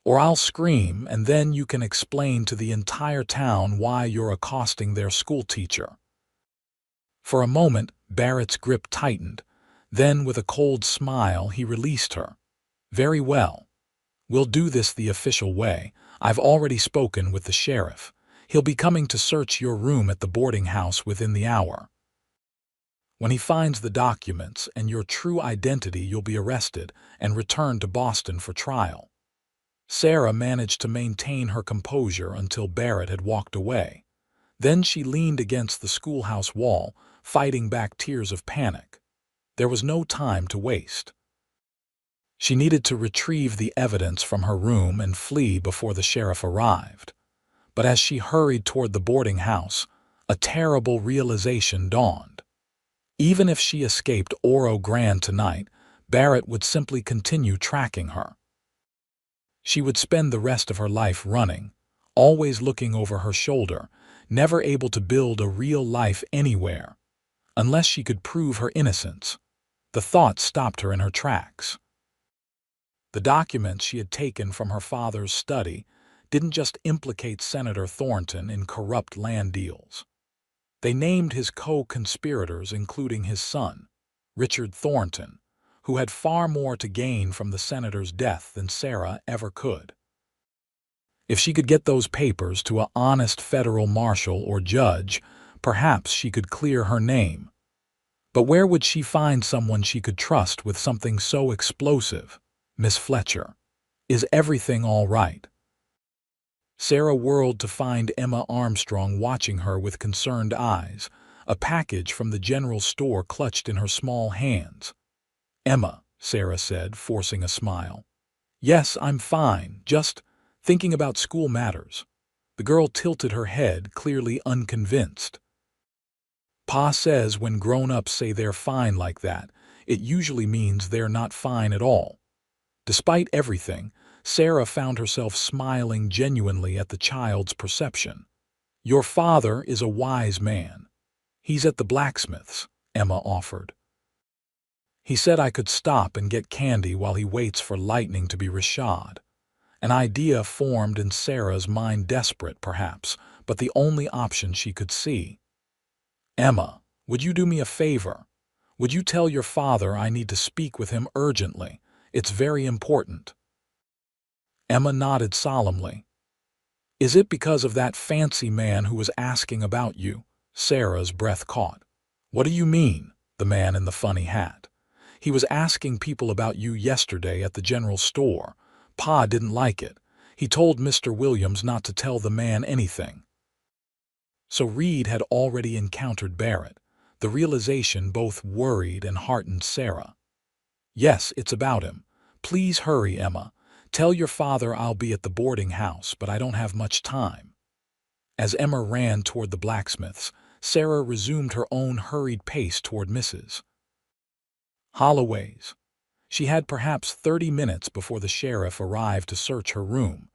Or I'll scream, and then you can explain to the entire town why you're accosting their schoolteacher. For a moment, Barrett's grip tightened. Then, with a cold smile, he released her. Very well. We'll do this the official way. I've already spoken with the sheriff. He'll be coming to search your room at the boarding house within the hour. When he finds the documents and your true identity, you'll be arrested and returned to Boston for trial. Sarah managed to maintain her composure until Barrett had walked away. Then she leaned against the schoolhouse wall, fighting back tears of panic. There was no time to waste. She needed to retrieve the evidence from her room and flee before the sheriff arrived. But as she hurried toward the boarding house, a terrible realization dawned. Even if she escaped Oro Grande tonight, Barrett would simply continue tracking her. She would spend the rest of her life running, always looking over her shoulder, never able to build a real life anywhere, unless she could prove her innocence. The thought stopped her in her tracks. The documents she had taken from her father's study didn't just implicate Senator Thornton in corrupt land deals. They named his co-conspirators, including his son, Richard Thornton, who had far more to gain from the senator's death than Sarah ever could. If she could get those papers to an honest federal marshal or judge, perhaps she could clear her name. But where would she find someone she could trust with something so explosive? Miss Fletcher, is everything all right? Sarah whirled to find Emma Armstrong watching her with concerned eyes, a package from the general store clutched in her small hands. Emma, Sarah said, forcing a smile. Yes, I'm fine, just thinking about school matters. The girl tilted her head, clearly unconvinced. Pa says when grown-ups say they're fine like that, it usually means they're not fine at all. Despite everything, Sarah found herself smiling genuinely at the child's perception. Your father is a wise man. He's at the blacksmith's, Emma offered. He said I could stop and get candy while he waits for lightning to be reshod. An idea formed in Sarah's mind, desperate perhaps, but the only option she could see. Emma, would you do me a favor? Would you tell your father I need to speak with him urgently? It's very important. Emma nodded solemnly. Is it because of that fancy man who was asking about you? Sarah's breath caught. What do you mean, the man in the funny hat? He was asking people about you yesterday at the general store. Pa didn't like it. He told Mr. Williams not to tell the man anything. So Reed had already encountered Barrett. The realization both worried and heartened Sarah. Yes, it's about him. Please hurry, Emma. Tell your father I'll be at the boarding house, but I don't have much time. As Emma ran toward the blacksmith's, Sarah resumed her own hurried pace toward Mrs. Holloway's. She had perhaps 30 minutes before the sheriff arrived to search her room,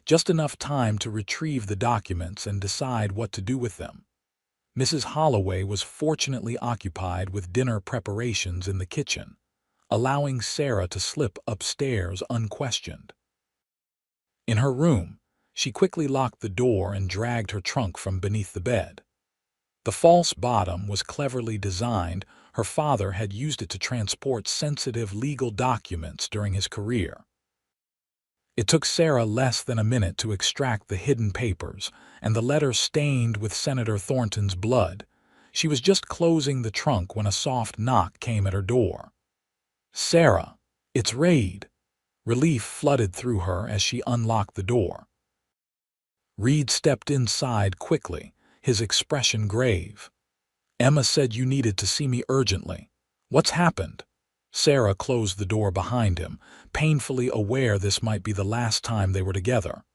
just enough time to retrieve the documents and decide what to do with them. Mrs. Holloway was fortunately occupied with dinner preparations in the kitchen, allowing Sarah to slip upstairs unquestioned. In her room, she quickly locked the door and dragged her trunk from beneath the bed. The false bottom was cleverly designed, Her father had used it to transport sensitive legal documents during his career. It took Sarah less than a minute to extract the hidden papers, and the letter stained with Senator Thornton's blood. She was just closing the trunk when a soft knock came at her door. "Sarah, it's Reed." Relief flooded through her as she unlocked the door. Reed stepped inside quickly, his expression grave. "Emma said you needed to see me urgently. What's happened?" Sarah closed the door behind him, painfully aware this might be the last time they were together.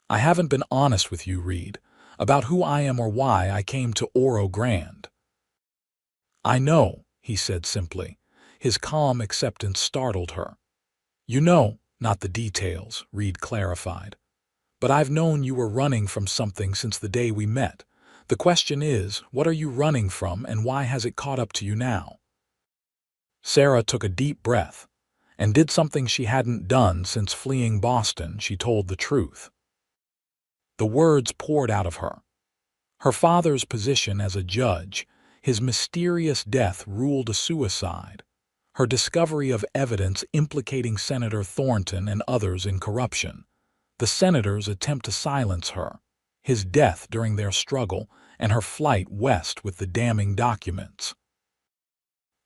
"I haven't been honest with you, Reed, about who I am or why I came to Oro Grande." "I know," he said simply. His calm acceptance startled her. "You know, not the details," Reed clarified. "But I've known you were running from something since the day we met. The question is, what are you running from and why has it caught up to you now?" Sarah took a deep breath and did something she hadn't done since fleeing Boston. She told the truth. The words poured out of her. Her father's position as a judge, his mysterious death ruled a suicide, her discovery of evidence implicating Senator Thornton and others in corruption, the senator's attempt to silence her, his death during their struggle, and her flight west with the damning documents.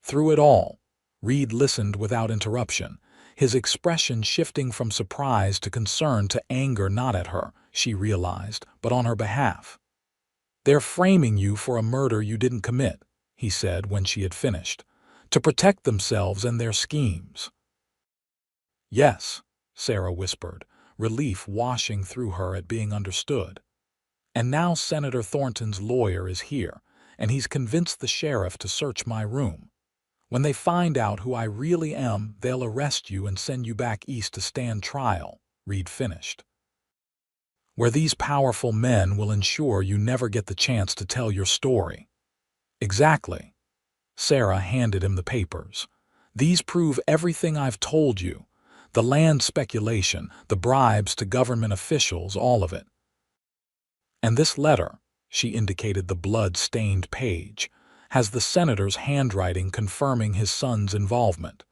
Through it all, Reed listened without interruption, his expression shifting from surprise to concern to anger, not at her, she realized, but on her behalf. "They're framing you for a murder you didn't commit," he said when she had finished, "to protect themselves and their schemes." "Yes," Sarah whispered, relief washing through her at being understood. "And now Senator Thornton's lawyer is here, and he's convinced the sheriff to search my room. When they find out who I really am, they'll arrest you and send you back east to stand trial," Reed finished. "Where these powerful men will ensure you never get the chance to tell your story." "Exactly." Sarah handed him the papers. "These prove everything I've told you. The land speculation, the bribes to government officials, all of it. And this letter," she indicated the blood-stained page, "has the senator's handwriting confirming his son's involvement.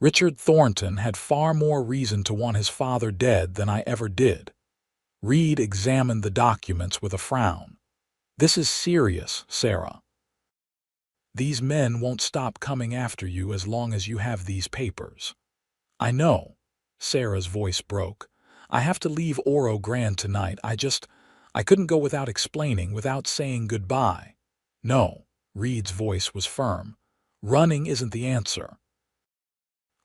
Richard Thornton had far more reason to want his father dead than I ever did." Reed examined the documents with a frown. "This is serious, Sarah. These men won't stop coming after you as long as you have these papers." "I know." Sarah's voice broke. "I have to leave Oro Grande tonight. I couldn't go without explaining, without saying goodbye." "No." Reed's voice was firm. "Running isn't the answer.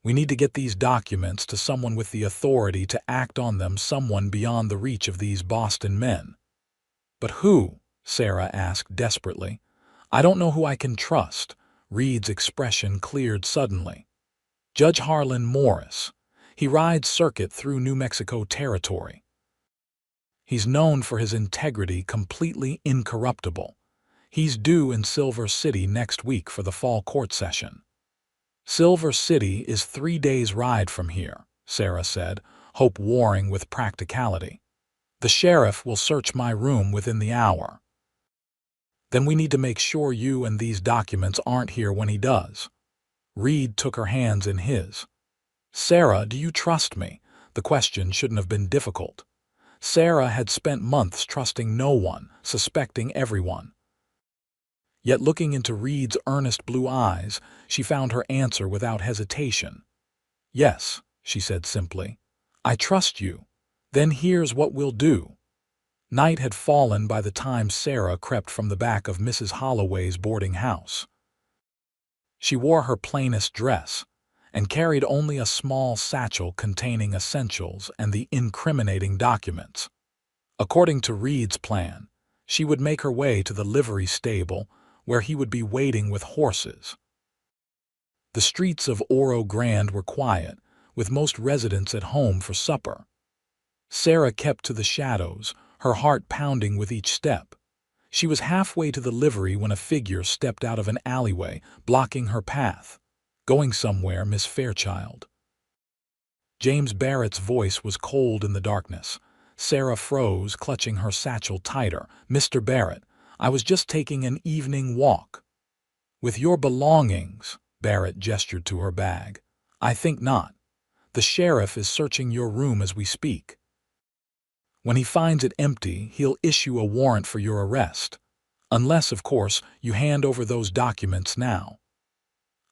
We need to get these documents to someone with the authority to act on them, someone beyond the reach of these Boston men." "But who?" Sarah asked desperately. "I don't know who I can trust." Reed's expression cleared suddenly. "Judge Harlan Morris. He rides circuit through New Mexico territory. He's known for his integrity, completely incorruptible. He's due in Silver City next week for the fall court session." "Silver City is 3 days' ride from here," Sarah said, hope warring with practicality. "The sheriff will search my room within the hour." "Then we need to make sure you and these documents aren't here when he does." Reed took her hands in his. "Sarah, do you trust me?" The question shouldn't have been difficult. Sarah had spent months trusting no one, suspecting everyone. Yet looking into Reed's earnest blue eyes, she found her answer without hesitation. "Yes," she said simply. "I trust you. Then here's what we'll do." Night had fallen by the time Sarah crept from the back of Mrs. Holloway's boarding house. She wore her plainest dress and carried only a small satchel containing essentials and the incriminating documents. According to Reed's plan, she would make her way to the livery stable where he would be waiting with horses. The streets of Oro Grande were quiet, with most residents at home for supper. Sarah kept to the shadows, her heart pounding with each step. She was halfway to the livery when a figure stepped out of an alleyway, blocking her path. "Going somewhere, Miss Fairchild?" James Barrett's voice was cold in the darkness. Sarah froze, clutching her satchel tighter. "Mr. Barrett, I was just taking an evening walk." With your belongings, Barrett gestured to her bag. I think not. The sheriff is searching your room as we speak. When he finds it empty, he'll issue a warrant for your arrest. Unless, of course, you hand over those documents now.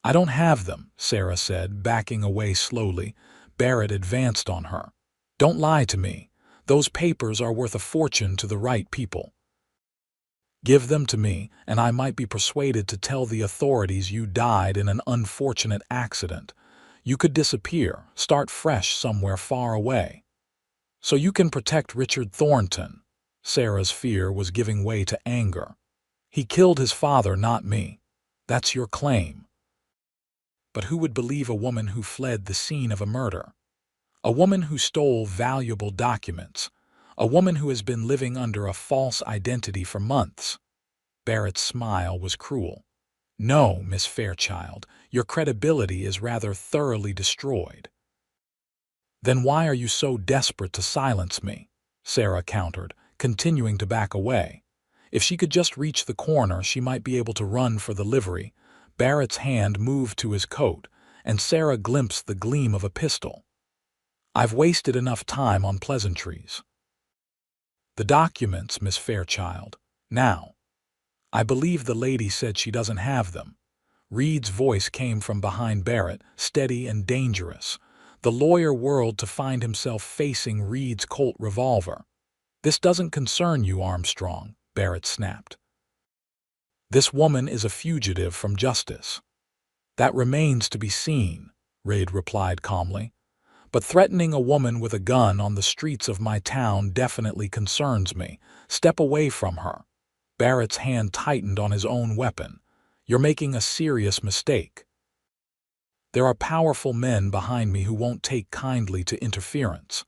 I don't have them, Sarah said, backing away slowly. Barrett advanced on her. Don't lie to me. Those papers are worth a fortune to the right people. Give them to me, and I might be persuaded to tell the authorities you died in an unfortunate accident. You could disappear, start fresh somewhere far away. So you can protect Richard Thornton. Sarah's fear was giving way to anger. He killed his father, not me. That's your claim. But who would believe a woman who fled the scene of a murder? A woman who stole valuable documents. A woman who has been living under a false identity for months. Barrett's smile was cruel. No, Miss Fairchild, your credibility is rather thoroughly destroyed. Then why are you so desperate to silence me? Sarah countered, continuing to back away. If she could just reach the corner, she might be able to run for the livery. Barrett's hand moved to his coat, and Sarah glimpsed the gleam of a pistol. I've wasted enough time on pleasantries. The documents, Miss Fairchild. Now. I believe the lady said she doesn't have them. Reed's voice came from behind Barrett, steady and dangerous. The lawyer whirled to find himself facing Reed's Colt revolver. This doesn't concern you, Armstrong, Barrett snapped. This woman is a fugitive from justice. That remains to be seen, Reed replied calmly. But threatening a woman with a gun on the streets of my town definitely concerns me. Step away from her. Barrett's hand tightened on his own weapon. You're making a serious mistake. There are powerful men behind me who won't take kindly to interference.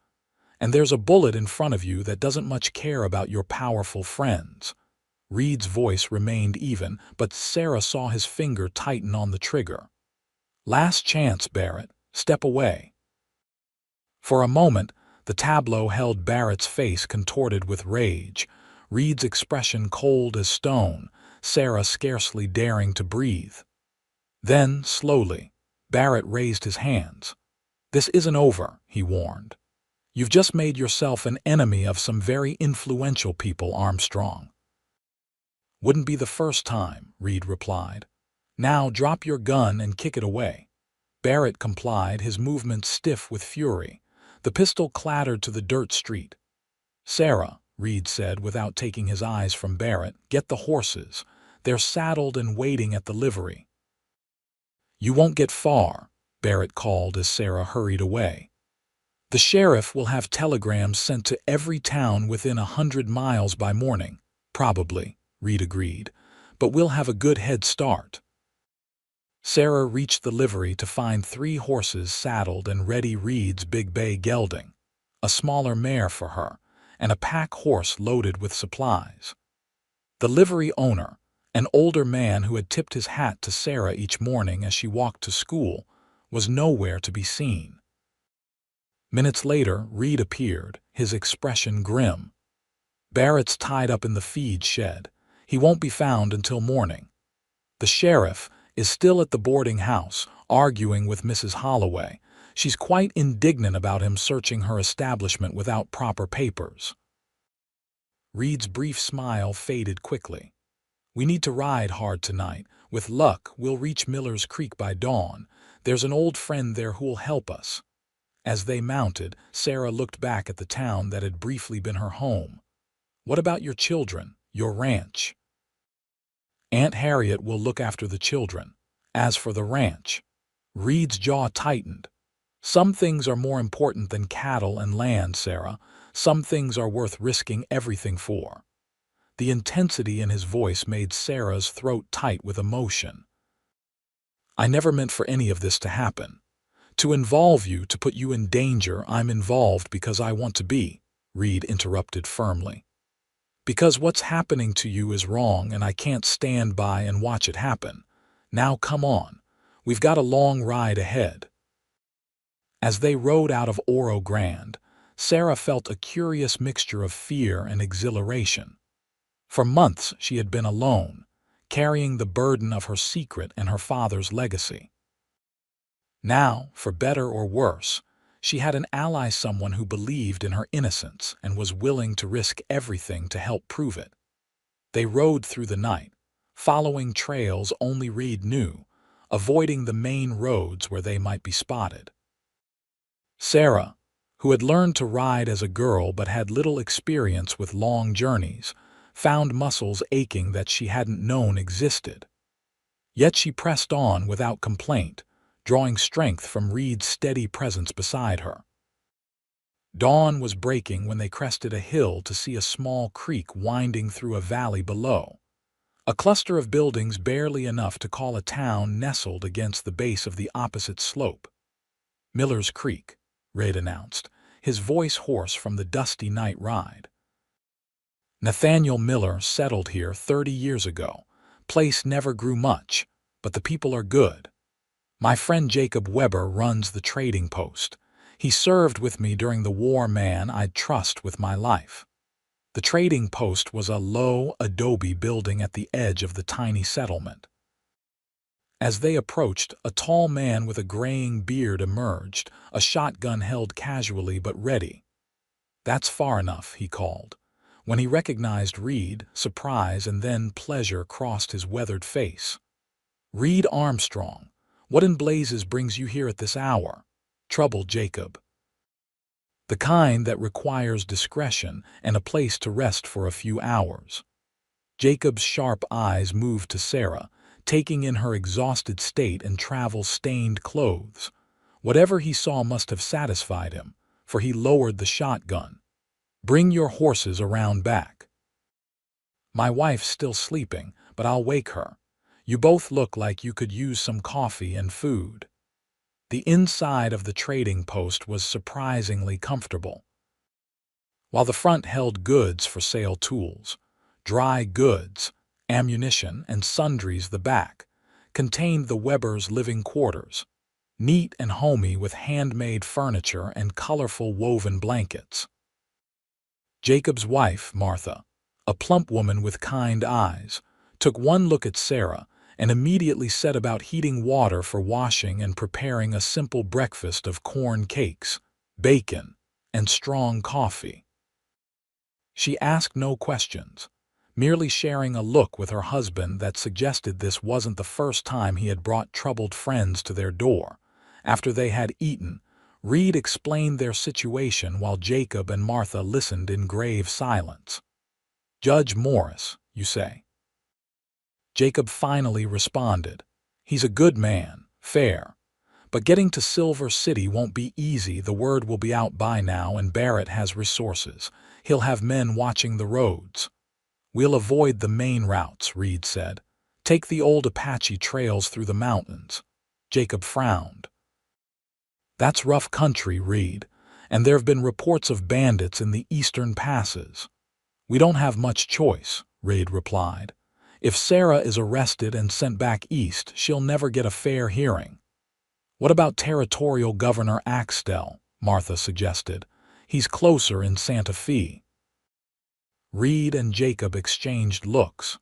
And there's a bullet in front of you that doesn't much care about your powerful friends. Reed's voice remained even, but Sarah saw his finger tighten on the trigger. Last chance, Barrett. Step away. For a moment, the tableau held Barrett's face contorted with rage, Reed's expression cold as stone, Sarah scarcely daring to breathe. Then, slowly, Barrett raised his hands. This isn't over, he warned. You've just made yourself an enemy of some very influential people, Armstrong. Wouldn't be the first time, Reed replied. Now drop your gun and kick it away. Barrett complied, his movements stiff with fury. The pistol clattered to the dirt street. Sarah, Reed said without taking his eyes from Barrett, get the horses. They're saddled and waiting at the livery. You won't get far, Barrett called as Sarah hurried away. The sheriff will have telegrams sent to every town within 100 miles by morning. Probably, Reed agreed, but we'll have a good head start. Sarah reached the livery to find 3 horses saddled and ready, Reed's big bay gelding, a smaller mare for her, and a pack horse loaded with supplies. The livery owner, an older man who had tipped his hat to Sarah each morning as she walked to school, was nowhere to be seen. Minutes later, Reed appeared, his expression grim. Barrett's tied up in the feed shed. He won't be found until morning. The sheriff is still at the boarding house, arguing with Mrs. Holloway. She's quite indignant about him searching her establishment without proper papers. Reed's brief smile faded quickly. We need to ride hard tonight. With luck, we'll reach Miller's Creek by dawn. There's an old friend there who'll help us. As they mounted, Sarah looked back at the town that had briefly been her home. What about your children, your ranch? Aunt Harriet will look after the children. As for the ranch, Reed's jaw tightened. Some things are more important than cattle and land, Sarah. Some things are worth risking everything for. The intensity in his voice made Sarah's throat tight with emotion. I never meant for any of this to happen. To involve you, to put you in danger, I'm involved because I want to be, Reed interrupted firmly. Because what's happening to you is wrong and I can't stand by and watch it happen. Now come on. We've got a long ride ahead. As they rode out of Oro Grande, Sarah felt a curious mixture of fear and exhilaration. For months she had been alone, carrying the burden of her secret and her father's legacy. Now, for better or worse, she had an ally, someone who believed in her innocence and was willing to risk everything to help prove it. They rode through the night, following trails only Reed knew, avoiding the main roads where they might be spotted. Sarah, who had learned to ride as a girl but had little experience with long journeys, found muscles aching that she hadn't known existed. Yet she pressed on without complaint, drawing strength from Reed's steady presence beside her. Dawn was breaking when they crested a hill to see a small creek winding through a valley below. A cluster of buildings barely enough to call a town nestled against the base of the opposite slope. "Miller's Creek," Reed announced, his voice hoarse from the dusty night ride. "Nathaniel Miller settled here 30 years ago. Place never grew much, but the people are good. My friend Jacob Weber runs the trading post. He served with me during the war, man I'd trust with my life." The trading post was a low adobe building at the edge of the tiny settlement. As they approached, a tall man with a graying beard emerged, a shotgun held casually but ready. "That's far enough," he called. When he recognized Reed, surprise and then pleasure crossed his weathered face. "Reed Armstrong, what in blazes brings you here at this hour?" troubled Jacob. "The kind that requires discretion and a place to rest for a few hours." Jacob's sharp eyes moved to Sarah, taking in her exhausted state and travel-stained clothes. Whatever he saw must have satisfied him, for he lowered the shotgun. "Bring your horses around back." "My wife's still sleeping, but I'll wake her. You both look like you could use some coffee and food." The inside of the trading post was surprisingly comfortable. While the front held goods for sale, tools, dry goods, ammunition, and sundries, the back contained the Webers' living quarters, neat and homey with handmade furniture and colorful woven blankets. Jacob's wife, Martha, a plump woman with kind eyes, took one look at Sarah and immediately set about heating water for washing and preparing a simple breakfast of corn cakes, bacon, and strong coffee. She asked no questions, merely sharing a look with her husband that suggested this wasn't the first time he had brought troubled friends to their door. After they had eaten, Reed explained their situation while Jacob and Martha listened in grave silence. "Judge Morris, you say?" Jacob finally responded. "He's a good man, fair. But getting to Silver City won't be easy. The word will be out by now, and Barrett has resources. He'll have men watching the roads." "We'll avoid the main routes," Reed said. "Take the old Apache trails through the mountains." Jacob frowned. "That's rough country, Reed, and there have been reports of bandits in the eastern passes." "We don't have much choice," Reed replied. "If Sarah is arrested and sent back east, she'll never get a fair hearing." "What about Territorial Governor Axtell?" Martha suggested. "He's closer in Santa Fe." Reed and Jacob exchanged looks.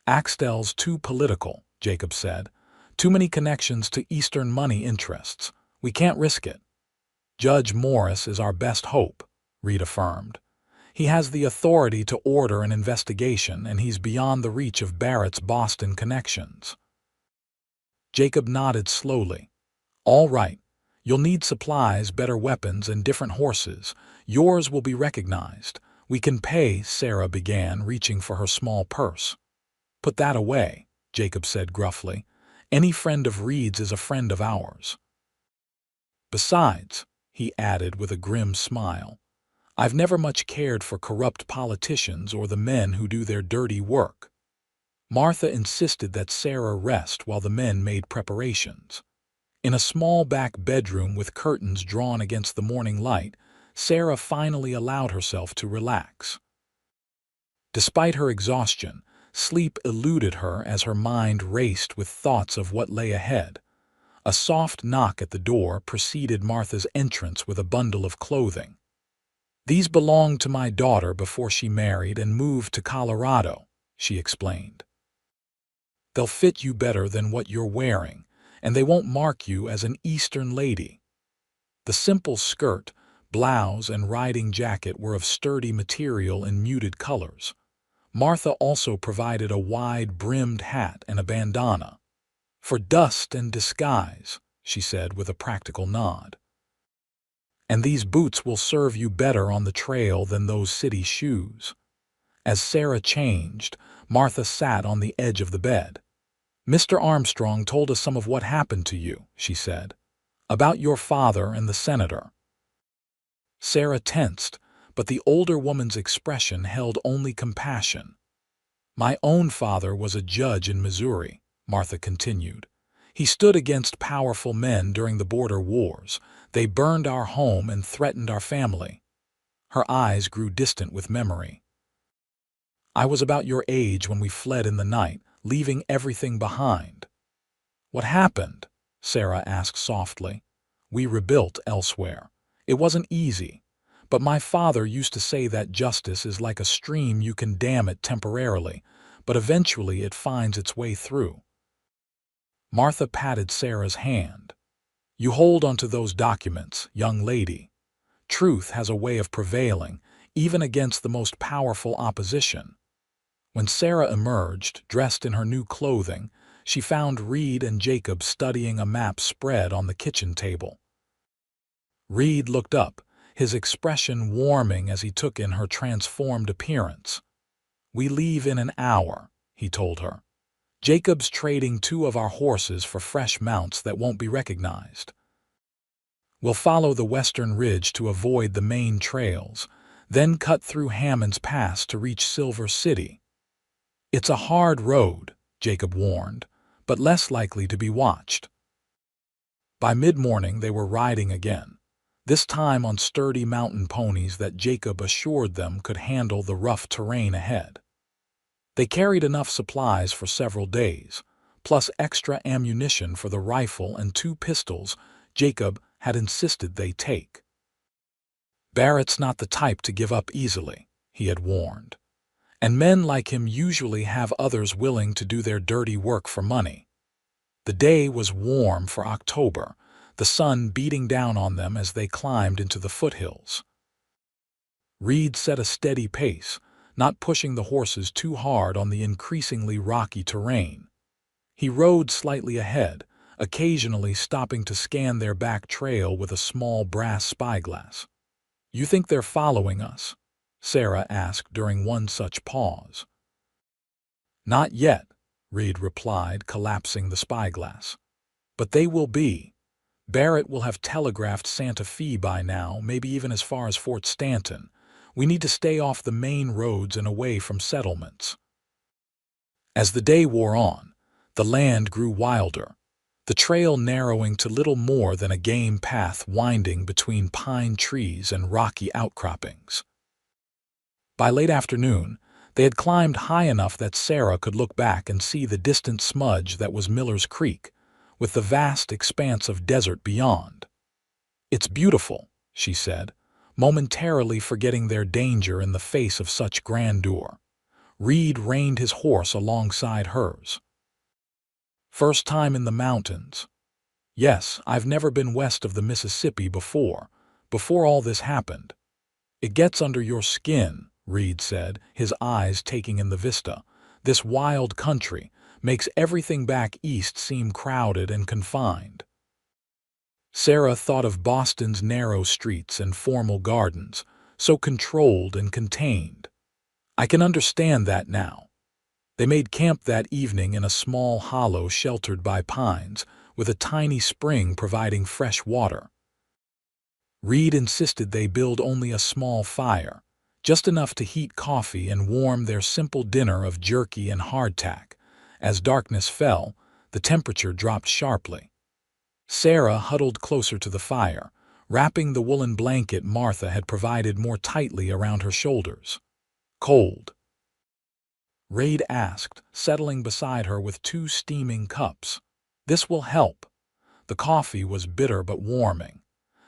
"Axtell's too political," Jacob said. "Too many connections to Eastern money interests. We can't risk it." "Judge Morris is our best hope," Reed affirmed. "He has the authority to order an investigation, and he's beyond the reach of Barrett's Boston connections." Jacob nodded slowly. "All right. You'll need supplies, better weapons, and different horses. Yours will be recognized. We can pay," Sarah began, reaching for her small purse. "Put that away," Jacob said gruffly. "Any friend of Reed's is a friend of ours." "Besides," he added with a grim smile, "I've never much cared for corrupt politicians or the men who do their dirty work." Martha insisted that Sarah rest while the men made preparations. In a small back bedroom with curtains drawn against the morning light, Sarah finally allowed herself to relax. Despite her exhaustion, sleep eluded her as her mind raced with thoughts of what lay ahead. A soft knock at the door preceded Martha's entrance with a bundle of clothing. "These belonged to my daughter before she married and moved to Colorado," she explained. They'll fit you better than what you're wearing, and they won't mark you as an Eastern lady." The simple skirt, blouse, and riding jacket were of sturdy material in muted colors. Martha also provided a wide-brimmed hat and a bandana. "For dust and disguise," she said with a practical nod. "And these boots will serve you better on the trail than those city shoes." As Sarah changed, Martha sat on the edge of the bed. "Mr. Armstrong told us some of what happened to you," she said. "About your father and the senator." Sarah tensed, but the older woman's expression held only compassion. "My own father was a judge in Missouri," Martha continued. "He stood against powerful men during the border wars. They burned our home and threatened our family." Her eyes grew distant with memory. "I was about your age when we fled in the night, leaving everything behind." "What happened?" Sarah asked softly. "We rebuilt elsewhere. It wasn't easy, but my father used to say that justice is like a stream. You can dam it temporarily, but eventually it finds its way through." Martha patted Sarah's hand. "You hold onto those documents, young lady. Truth has a way of prevailing, even against the most powerful opposition." When Sarah emerged, dressed in her new clothing, she found Reed and Jacob studying a map spread on the kitchen table. Reed looked up, his expression warming as he took in her transformed appearance. "We leave in an hour," he told her. "Jacob's trading 2 of our horses for fresh mounts that won't be recognized. We'll follow the western ridge to avoid the main trails, then cut through Hammond's Pass to reach Silver City. It's a hard road," Jacob warned, "but less likely to be watched." By mid-morning they were riding again, this time on sturdy mountain ponies that Jacob assured them could handle the rough terrain ahead. They carried enough supplies for several days, plus extra ammunition for the rifle and 2 pistols Jacob had insisted they take. "Barrett's not the type to give up easily," he had warned. "And men like him usually have others willing to do their dirty work for money." The day was warm for October, the sun beating down on them as they climbed into the foothills. Reed set a steady pace, not pushing the horses too hard on the increasingly rocky terrain. He rode slightly ahead, occasionally stopping to scan their back trail with a small brass spyglass. "You think they're following us?" Sarah asked during one such pause. "Not yet," Reed replied, collapsing the spyglass. "But they will be. Barrett will have telegraphed Santa Fe by now, maybe even as far as Fort Stanton. We need to stay off the main roads and away from settlements." As the day wore on, the land grew wilder, the trail narrowing to little more than a game path winding between pine trees and rocky outcroppings. By late afternoon, they had climbed high enough that Sarah could look back and see the distant smudge that was Miller's Creek, with the vast expanse of desert beyond. "It's beautiful," she said, momentarily forgetting their danger in the face of such grandeur. Reed reined his horse alongside hers. "First time in the mountains?" "Yes, I've never been west of the Mississippi before all this happened." "It gets under your skin," Reed said, his eyes taking in the vista. "This wild country makes everything back east seem crowded and confined." Sarah thought of Boston's narrow streets and formal gardens, so controlled and contained. "I can understand that now." They made camp that evening in a small hollow sheltered by pines, with a tiny spring providing fresh water. Reed insisted they build only a small fire, just enough to heat coffee and warm their simple dinner of jerky and hardtack. As darkness fell, the temperature dropped sharply. Sarah huddled closer to the fire, wrapping the woolen blanket Martha had provided more tightly around her shoulders. "Cold?" Reed asked, settling beside her with 2 steaming cups. "This will help." The coffee was bitter but warming.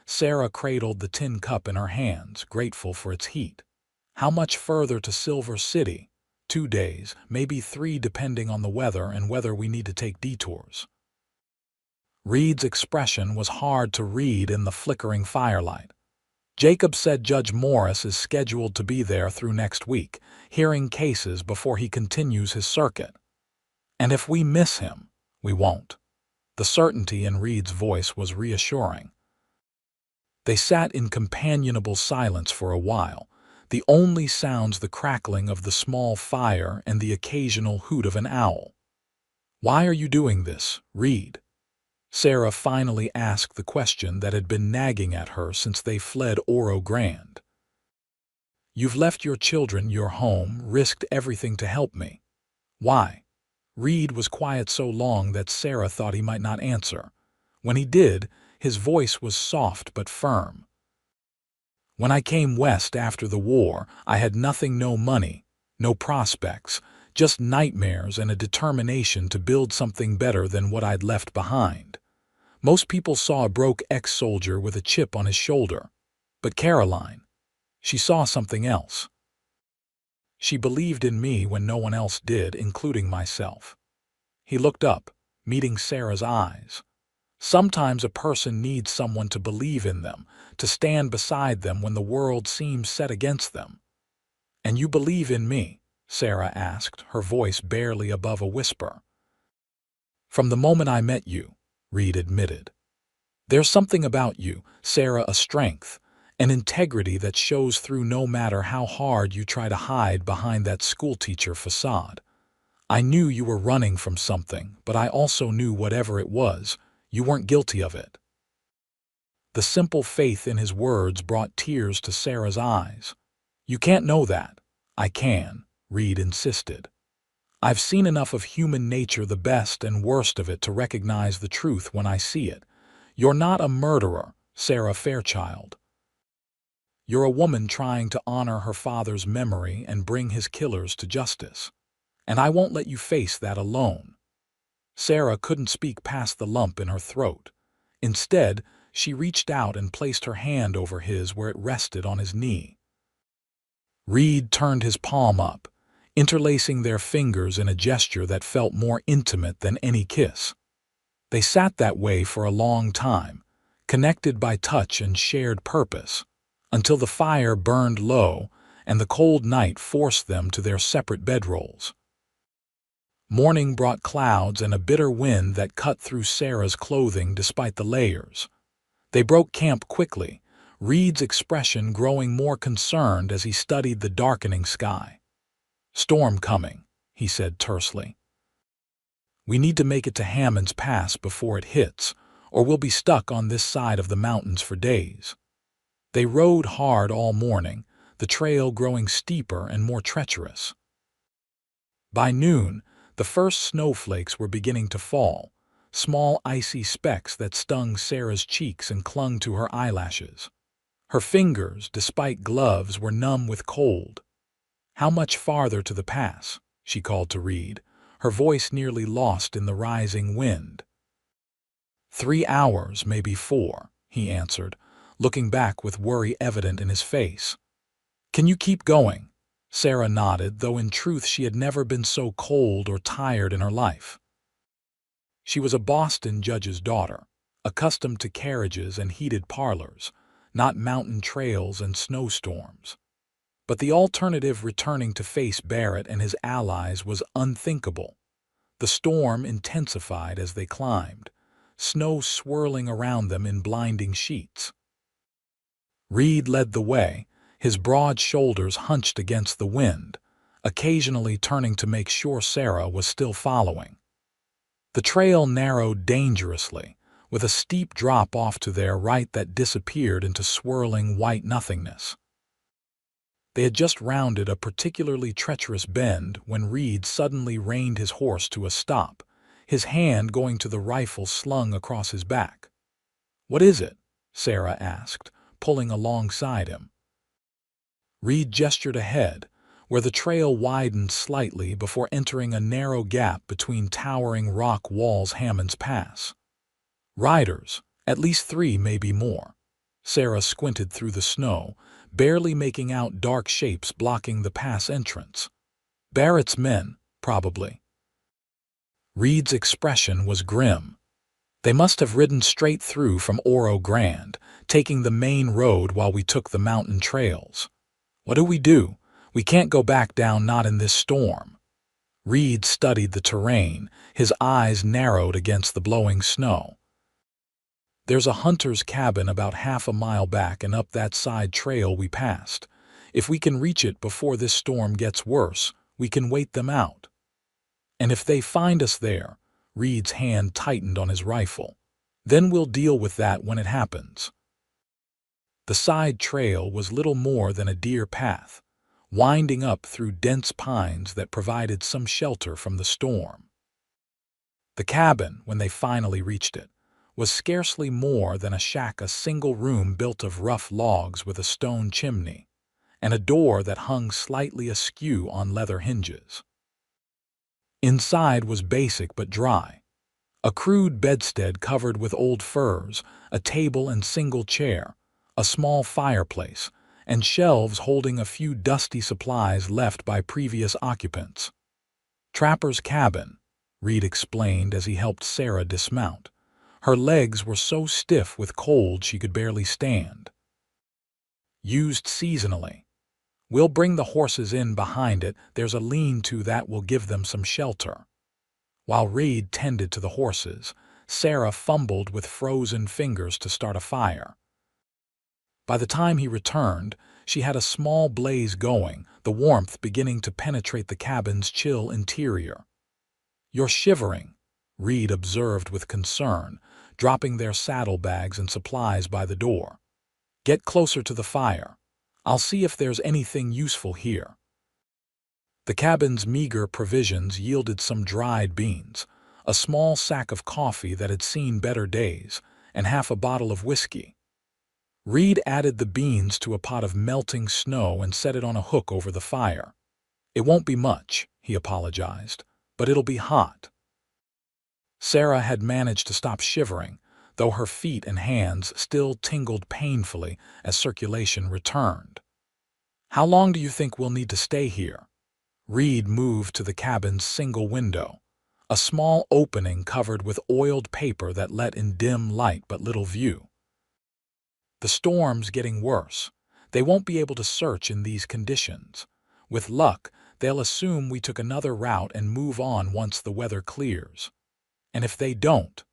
Sarah cradled the tin cup in her hands, grateful for its heat. "How much further to Silver City?" 2 days, maybe 3 depending on the weather and whether we need to take detours. Reed's expression was hard to read in the flickering firelight. Jacob said Judge Morris is scheduled to be there through next week, hearing cases before he continues his circuit. And if we miss him, we won't. The certainty in Reed's voice was reassuring. They sat in companionable silence for a while, the only sounds the crackling of the small fire and the occasional hoot of an owl. "Why are you doing this, Reed?" Sarah finally asked the question that had been nagging at her since they fled Oro Grande. "You've left your children, your home, risked everything to help me. Why?" Reed was quiet so long that Sarah thought he might not answer. When he did, his voice was soft but firm. "When I came west after the war, I had nothing, no money, no prospects, just nightmares and a determination to build something better than what I'd left behind. Most people saw a broke ex-soldier with a chip on his shoulder. But Caroline, she saw something else. She believed in me when no one else did, including myself." He looked up, meeting Sarah's eyes. Sometimes a person needs someone to believe in them, to stand beside them when the world seems set against them. "And you believe in me?" Sarah asked, her voice barely above a whisper. "From the moment I met you," Reed admitted. "There's something about you, Sarah, a strength, an integrity that shows through no matter how hard you try to hide behind that schoolteacher facade. I knew you were running from something, but I also knew whatever it was, you weren't guilty of it." The simple faith in his words brought tears to Sarah's eyes. "You can't know that." "I can," Reed insisted. "I've seen enough of human nature, the best and worst of it, to recognize the truth when I see it. You're not a murderer, Sarah Fairchild. You're a woman trying to honor her father's memory and bring his killers to justice. And I won't let you face that alone." Sarah couldn't speak past the lump in her throat. Instead, she reached out and placed her hand over his where it rested on his knee. Reed turned his palm up, interlacing their fingers in a gesture that felt more intimate than any kiss. They sat that way for a long time, connected by touch and shared purpose, until the fire burned low and the cold night forced them to their separate bedrolls. Morning brought clouds and a bitter wind that cut through Sarah's clothing despite the layers. They broke camp quickly, Reed's expression growing more concerned as he studied the darkening sky. "Storm coming," he said tersely. "We need to make it to Hammond's Pass before it hits, or we'll be stuck on this side of the mountains for days." They rode hard all morning, the trail growing steeper and more treacherous. By noon, the first snowflakes were beginning to fall, small icy specks that stung Sarah's cheeks and clung to her eyelashes. Her fingers, despite gloves, were numb with cold. "How much farther to the pass?" she called to Reed, her voice nearly lost in the rising wind. 3 hours, maybe 4, he answered, looking back with worry evident in his face. "Can you keep going?" Sarah nodded, though in truth she had never been so cold or tired in her life. She was a Boston judge's daughter, accustomed to carriages and heated parlors, not mountain trails and snowstorms. But the alternative, returning to face Barrett and his allies, was unthinkable. The storm intensified as they climbed, snow swirling around them in blinding sheets. Reed led the way, his broad shoulders hunched against the wind, occasionally turning to make sure Sarah was still following. The trail narrowed dangerously, with a steep drop off to their right that disappeared into swirling white nothingness. They had just rounded a particularly treacherous bend when Reed suddenly reined his horse to a stop, his hand going to the rifle slung across his back. "What is it?" Sarah asked, pulling alongside him. Reed gestured ahead, where the trail widened slightly before entering a narrow gap between towering rock walls. "Hammond's Pass." "Riders, at least 3, maybe more." Sarah squinted through the snow, barely making out dark shapes blocking the pass entrance. Barrett's men, probably. Reed's expression was grim. They must have ridden straight through from Oro Grande, taking the main road while we took the mountain trails. What do? We can't go back down, not in this storm. Reed studied the terrain, his eyes narrowed against the blowing snow. There's a hunter's cabin about half a mile back and up that side trail we passed. If we can reach it before this storm gets worse, we can wait them out. And if they find us there, Reed's hand tightened on his rifle, then we'll deal with that when it happens. The side trail was little more than a deer path, winding up through dense pines that provided some shelter from the storm. The cabin, when they finally reached it, was scarcely more than a shack, a single room built of rough logs with a stone chimney, and a door that hung slightly askew on leather hinges. Inside was basic but dry. A crude bedstead covered with old furs, a table and single chair, a small fireplace, and shelves holding a few dusty supplies left by previous occupants. Trapper's cabin, Reed explained as he helped Sarah dismount. Her legs were so stiff with cold she could barely stand. Used seasonally. We'll bring the horses in behind it. There's a lean-to that will give them some shelter. While Reed tended to the horses, Sarah fumbled with frozen fingers to start a fire. By the time he returned, she had a small blaze going, the warmth beginning to penetrate the cabin's chill interior. "You're shivering," Reed observed with concern, dropping their saddlebags and supplies by the door. "Get closer to the fire. I'll see if there's anything useful here." The cabin's meager provisions yielded some dried beans, a small sack of coffee that had seen better days, and half a bottle of whiskey. Reed added the beans to a pot of melting snow and set it on a hook over the fire. "It won't be much," he apologized, "but it'll be hot." Sarah had managed to stop shivering, though her feet and hands still tingled painfully as circulation returned. "How long do you think we'll need to stay here?" Reed moved to the cabin's single window, a small opening covered with oiled paper that let in dim light but little view. "The storm's getting worse. They won't be able to search in these conditions. With luck, they'll assume we took another route and move on once the weather clears. And if they don't,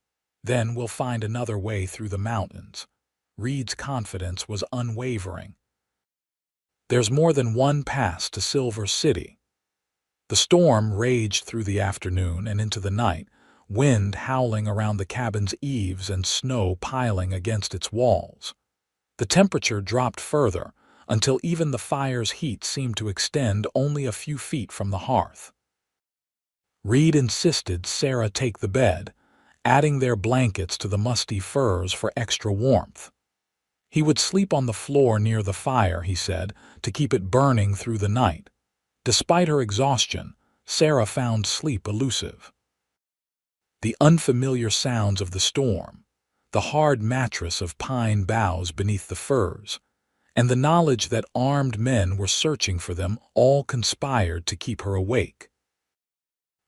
then we'll find another way through the mountains." Reed's confidence was unwavering. "There's more than one pass to Silver City." The storm raged through the afternoon and into the night, wind howling around the cabin's eaves and snow piling against its walls. The temperature dropped further, until even the fire's heat seemed to extend only a few feet from the hearth. Reed insisted Sarah take the bed, adding their blankets to the musty furs for extra warmth. He would sleep on the floor near the fire, he said, to keep it burning through the night. Despite her exhaustion, Sarah found sleep elusive. The unfamiliar sounds of the storm, the hard mattress of pine boughs beneath the furs, and the knowledge that armed men were searching for them all conspired to keep her awake.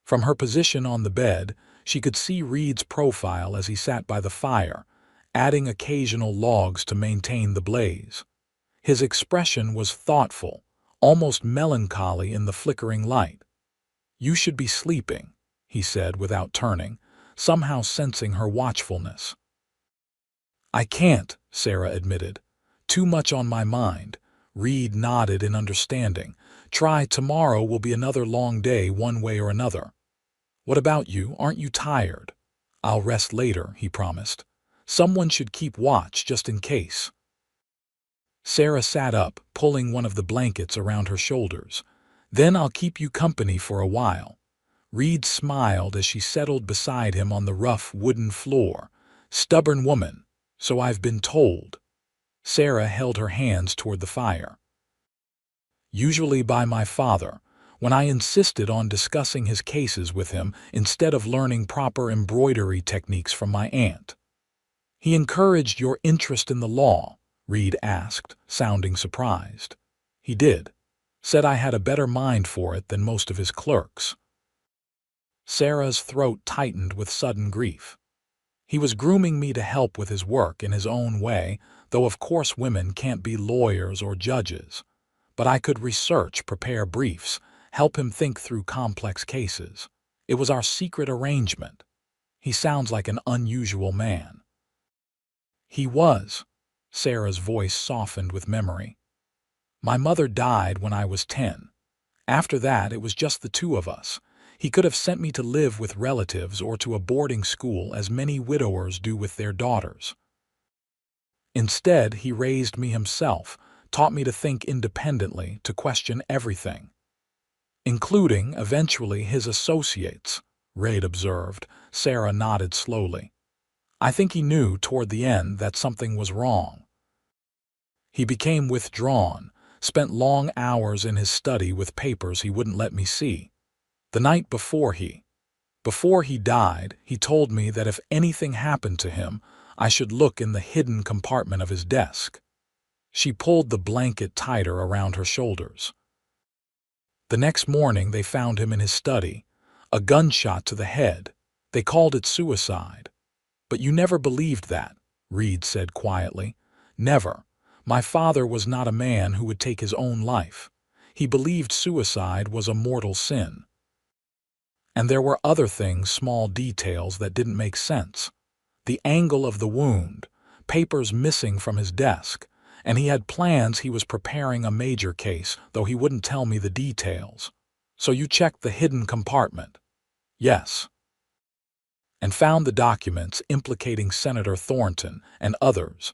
From her position on the bed, she could see Reed's profile as he sat by the fire, adding occasional logs to maintain the blaze. His expression was thoughtful, almost melancholy in the flickering light. "You should be sleeping," he said without turning, somehow sensing her watchfulness. "I can't," Sarah admitted. "Too much on my mind." Reed nodded in understanding. "Try tomorrow will be another long day one way or another." "What about you? Aren't you tired?" "I'll rest later," he promised. "Someone should keep watch just in case." Sarah sat up, pulling one of the blankets around her shoulders. "Then I'll keep you company for a while." Reed smiled as she settled beside him on the rough wooden floor. "Stubborn woman, so I've been told." Sarah held her hands toward the fire. "Usually by my father, when I insisted on discussing his cases with him instead of learning proper embroidery techniques from my aunt." "He encouraged your interest in the law?" Reed asked, sounding surprised. "He did. Said I had a better mind for it than most of his clerks. Sarah's throat tightened with sudden grief. He was grooming me to help with his work in his own way, though of course women can't be lawyers or judges. But I could research, prepare briefs, help him think through complex cases. It was our secret arrangement. He sounds like an unusual man. He was. Sarah's voice softened with memory. My mother died when I was 10. After that, it was just the two of us. He could have sent me to live with relatives or to a boarding school as many widowers do with their daughters. Instead, he raised me himself, taught me to think independently, to question everything. Including, eventually, his associates, Reid observed. Sarah nodded slowly. I think he knew toward the end that something was wrong. He became withdrawn, spent long hours in his study with papers he wouldn't let me see. The night before he died, he told me that if anything happened to him, I should look in the hidden compartment of his desk. She pulled the blanket tighter around her shoulders. The next morning they found him in his study, a gunshot to the head. They called it suicide. But you never believed that, Reid said quietly. Never. My father was not a man who would take his own life. He believed suicide was a mortal sin. And there were other things, small details that didn't make sense. The angle of the wound, papers missing from his desk, and he had plans he was preparing a major case, though he wouldn't tell me the details. So you checked the hidden compartment? Yes. And found the documents implicating Senator Thornton and others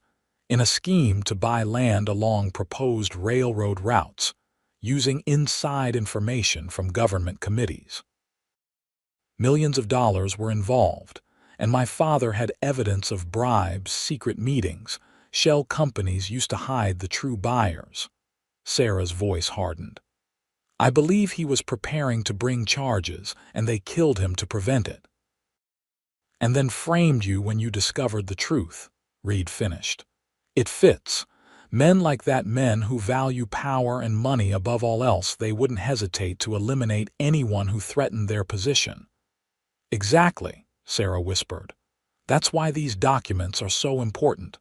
in a scheme to buy land along proposed railroad routes, using inside information from government committees. Millions of dollars were involved, and my father had evidence of bribes, secret meetings. Shell companies used to hide the true buyers. Sarah's voice hardened. I believe he was preparing to bring charges, and they killed him to prevent it. And then framed you when you discovered the truth, Reid finished. It fits. Men like that, men who value power and money above all else, they wouldn't hesitate to eliminate anyone who threatened their position. Exactly, Sarah whispered. That's why these documents are so important.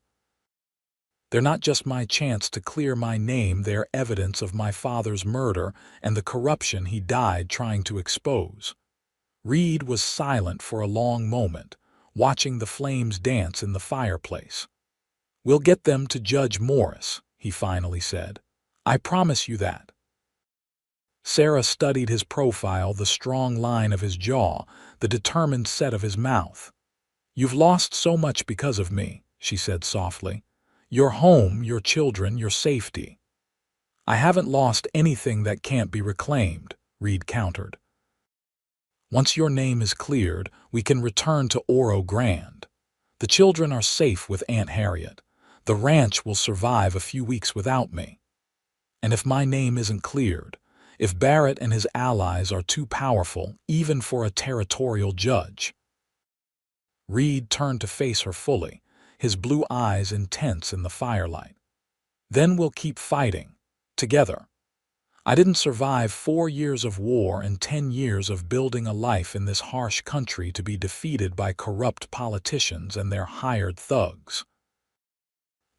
They're not just my chance to clear my name, they're evidence of my father's murder and the corruption he died trying to expose. Reid was silent for a long moment, watching the flames dance in the fireplace. We'll get them to Judge Morris, he finally said. I promise you that. Sarah studied his profile, the strong line of his jaw, the determined set of his mouth. You've lost so much because of me, she said softly. Your home, your children, your safety. I haven't lost anything that can't be reclaimed, Reid countered. Once your name is cleared, we can return to Oro Grande. The children are safe with Aunt Harriet. The ranch will survive a few weeks without me. And if my name isn't cleared, if Barrett and his allies are too powerful, even for a territorial judge. Reid turned to face her fully, his blue eyes intense in the firelight. Then we'll keep fighting, together. I didn't survive 4 years of war and 10 years of building a life in this harsh country to be defeated by corrupt politicians and their hired thugs.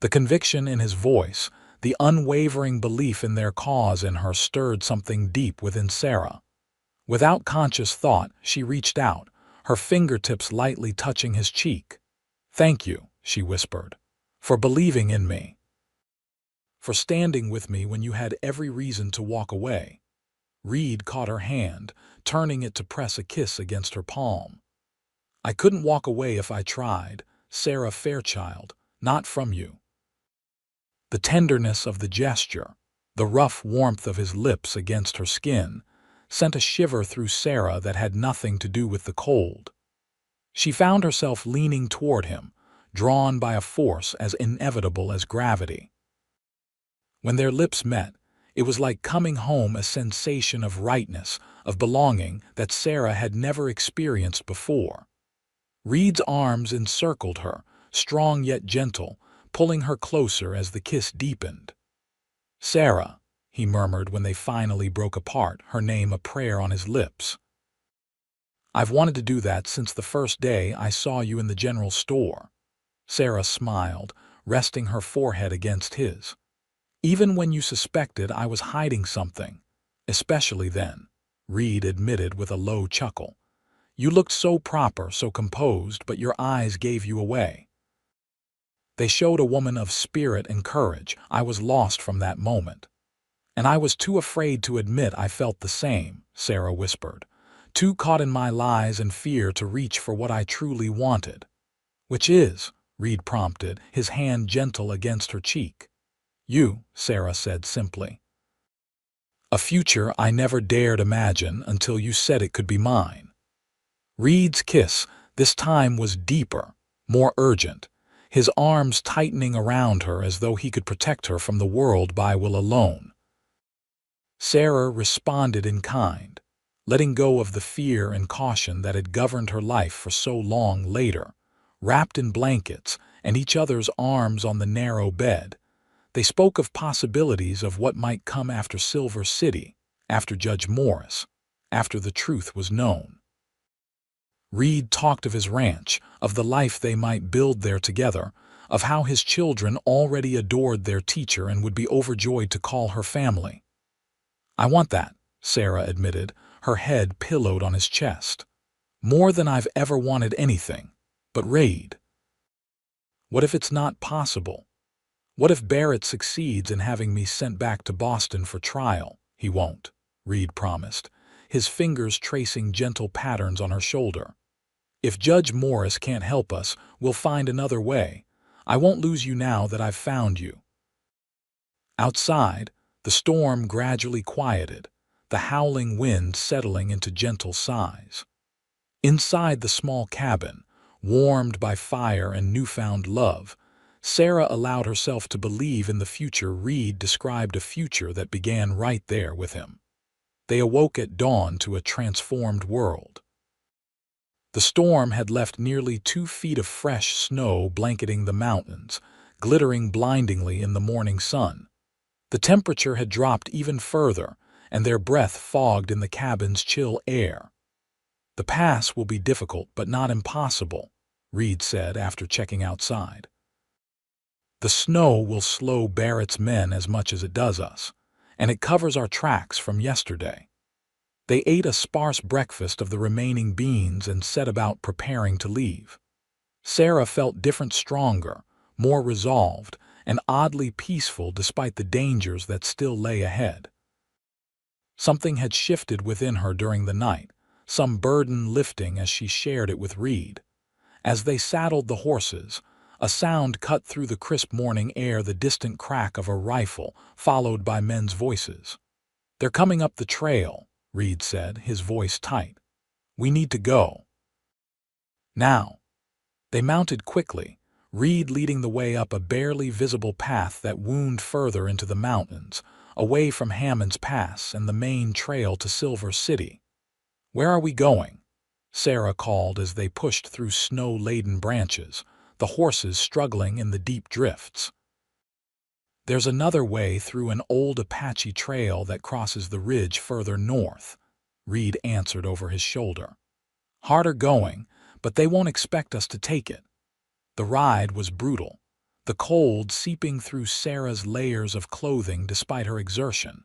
The conviction in his voice, the unwavering belief in their cause in her, stirred something deep within Sarah. Without conscious thought, she reached out, her fingertips lightly touching his cheek. Thank you, she whispered, for believing in me. For standing with me when you had every reason to walk away. Reid caught her hand, turning it to press a kiss against her palm. I couldn't walk away if I tried, Sarah Fairchild, not from you. The tenderness of the gesture, the rough warmth of his lips against her skin, sent a shiver through Sarah that had nothing to do with the cold. She found herself leaning toward him, drawn by a force as inevitable as gravity. When their lips met, it was like coming home, a sensation of rightness, of belonging that Sarah had never experienced before. Reid's arms encircled her, strong yet gentle, pulling her closer as the kiss deepened. Sarah, he murmured when they finally broke apart, her name a prayer on his lips. "I've wanted to do that since the first day I saw you in the general store." Sarah smiled, resting her forehead against his. "Even when you suspected I was hiding something, especially then," Reed admitted with a low chuckle. "You looked so proper, so composed, but your eyes gave you away." "They showed a woman of spirit and courage. I was lost from that moment. And I was too afraid to admit I felt the same," Sarah whispered. "Too caught in my lies and fear to reach for what I truly wanted." "Which is?" Reed prompted, his hand gentle against her cheek. "You," Sarah said simply. "A future I never dared imagine until you said it could be mine." Reed's kiss, this time, was deeper, more urgent, his arms tightening around her as though he could protect her from the world by will alone. Sarah responded in kind, letting go of the fear and caution that had governed her life for so long. Later, wrapped in blankets and each other's arms on the narrow bed, they spoke of possibilities of what might come after Silver City, after Judge Morris, after the truth was known. Reed talked of his ranch, of the life they might build there together, of how his children already adored their teacher and would be overjoyed to call her family. "I want that," Sarah admitted, her head pillowed on his chest. "More than I've ever wanted anything. But Reed, what if it's not possible? What if Barrett succeeds in having me sent back to Boston for trial?" "He won't," Reed promised, his fingers tracing gentle patterns on her shoulder. "If Judge Morris can't help us, we'll find another way. I won't lose you now that I've found you." Outside, the storm gradually quieted, the howling wind settling into gentle sighs. Inside the small cabin, warmed by fire and newfound love, Sarah allowed herself to believe in the future Reed described, a future that began right there with him. They awoke at dawn to a transformed world. The storm had left nearly 2 feet of fresh snow blanketing the mountains, glittering blindingly in the morning sun. The temperature had dropped even further, and their breath fogged in the cabin's chill air. "The pass will be difficult but not impossible," Reed said after checking outside. "The snow will slow Barrett's men as much as it does us, and it covers our tracks from yesterday." They ate a sparse breakfast of the remaining beans and set about preparing to leave. Sarah felt different, stronger, more resolved, and oddly peaceful despite the dangers that still lay ahead. Something had shifted within her during the night, some burden lifting as she shared it with Reed. As they saddled the horses, a sound cut through the crisp morning air, the distant crack of a rifle, followed by men's voices. "They're coming up the trail," Reed said, his voice tight. "We need to go now." They mounted quickly, Reed leading the way up a barely visible path that wound further into the mountains, away from Hammond's Pass and the main trail to Silver City. "Where are we going?" Sarah called as they pushed through snow-laden branches, the horses struggling in the deep drifts. "There's another way through an old Apache trail that crosses the ridge further north," Reed answered over his shoulder. "Harder going, but they won't expect us to take it." The ride was brutal, the cold seeping through Sarah's layers of clothing despite her exertion.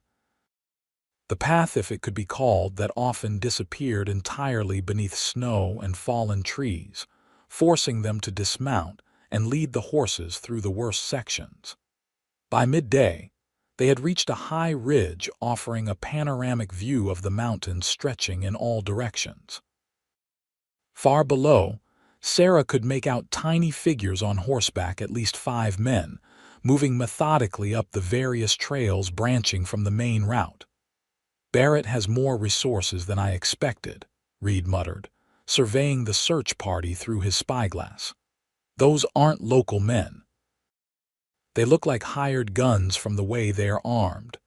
The path, if it could be called that, often disappeared entirely beneath snow and fallen trees, forcing them to dismount and lead the horses through the worst sections. By midday, they had reached a high ridge offering a panoramic view of the mountains stretching in all directions. Far below, Sarah could make out tiny figures on horseback, at least 5 men, moving methodically up the various trails branching from the main route. "Barrett has more resources than I expected," Reed muttered, surveying the search party through his spyglass. "Those aren't local men. They look like hired guns from the way they're armed."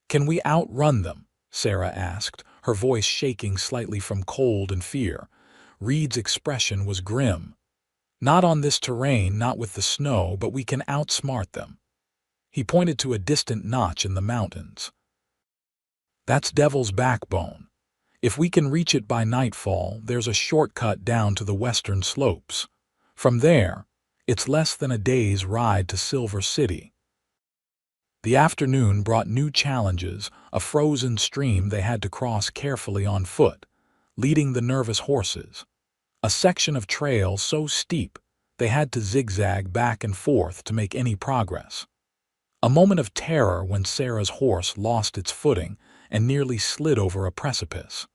"Can we outrun them?" Sarah asked, her voice shaking slightly from cold and fear. Reed's expression was grim. "Not on this terrain, not with the snow, but we can outsmart them." He pointed to a distant notch in the mountains. That's Devil's Backbone. If we can reach it by nightfall, there's a shortcut down to the western slopes. From there, it's less than a day's ride to Silver City. The afternoon brought new challenges, a frozen stream they had to cross carefully on foot, leading the nervous horses. A section of trail so steep they had to zigzag back and forth to make any progress. A moment of terror when Sarah's horse lost its footing and nearly slid over a precipice.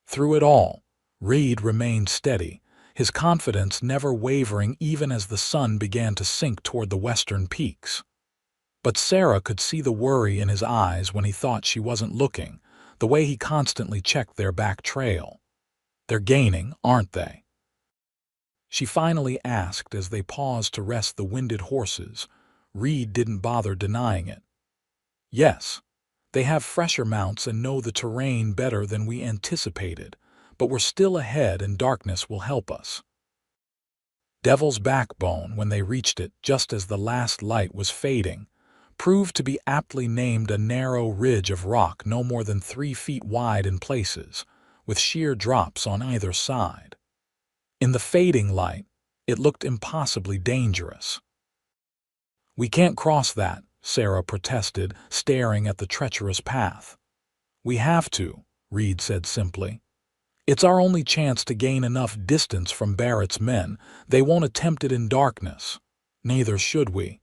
Through it all, Reed remained steady, his confidence never wavering even as the sun began to sink toward the western peaks. But Sarah could see the worry in his eyes when he thought she wasn't looking, the way he constantly checked their back trail. "They're gaining, aren't they?" she finally asked as they paused to rest the winded horses. Reed didn't bother denying it. "Yes, they have fresher mounts and know the terrain better than we anticipated, but we're still ahead and darkness will help us." Devil's Backbone, when they reached it just as the last light was fading, proved to be aptly named a narrow ridge of rock no more than 3 feet wide in places, with sheer drops on either side. In the fading light, it looked impossibly dangerous. "We can't cross that," Sarah protested, staring at the treacherous path. "We have to," Reed said simply. "It's our only chance to gain enough distance from Barrett's men. They won't attempt it in darkness. Neither should we."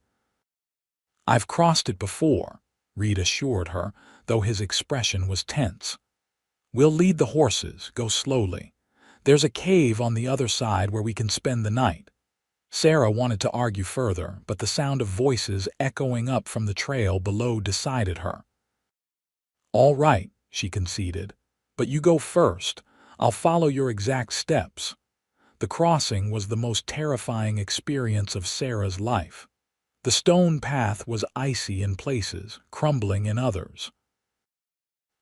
"I've crossed it before," Reed assured her, though his expression was tense. "We'll lead the horses, go slowly. There's a cave on the other side where we can spend the night." Sarah wanted to argue further, but the sound of voices echoing up from the trail below decided her. "All right," she conceded, "but you go first. I'll follow your exact steps." The crossing was the most terrifying experience of Sarah's life. The stone path was icy in places, crumbling in others.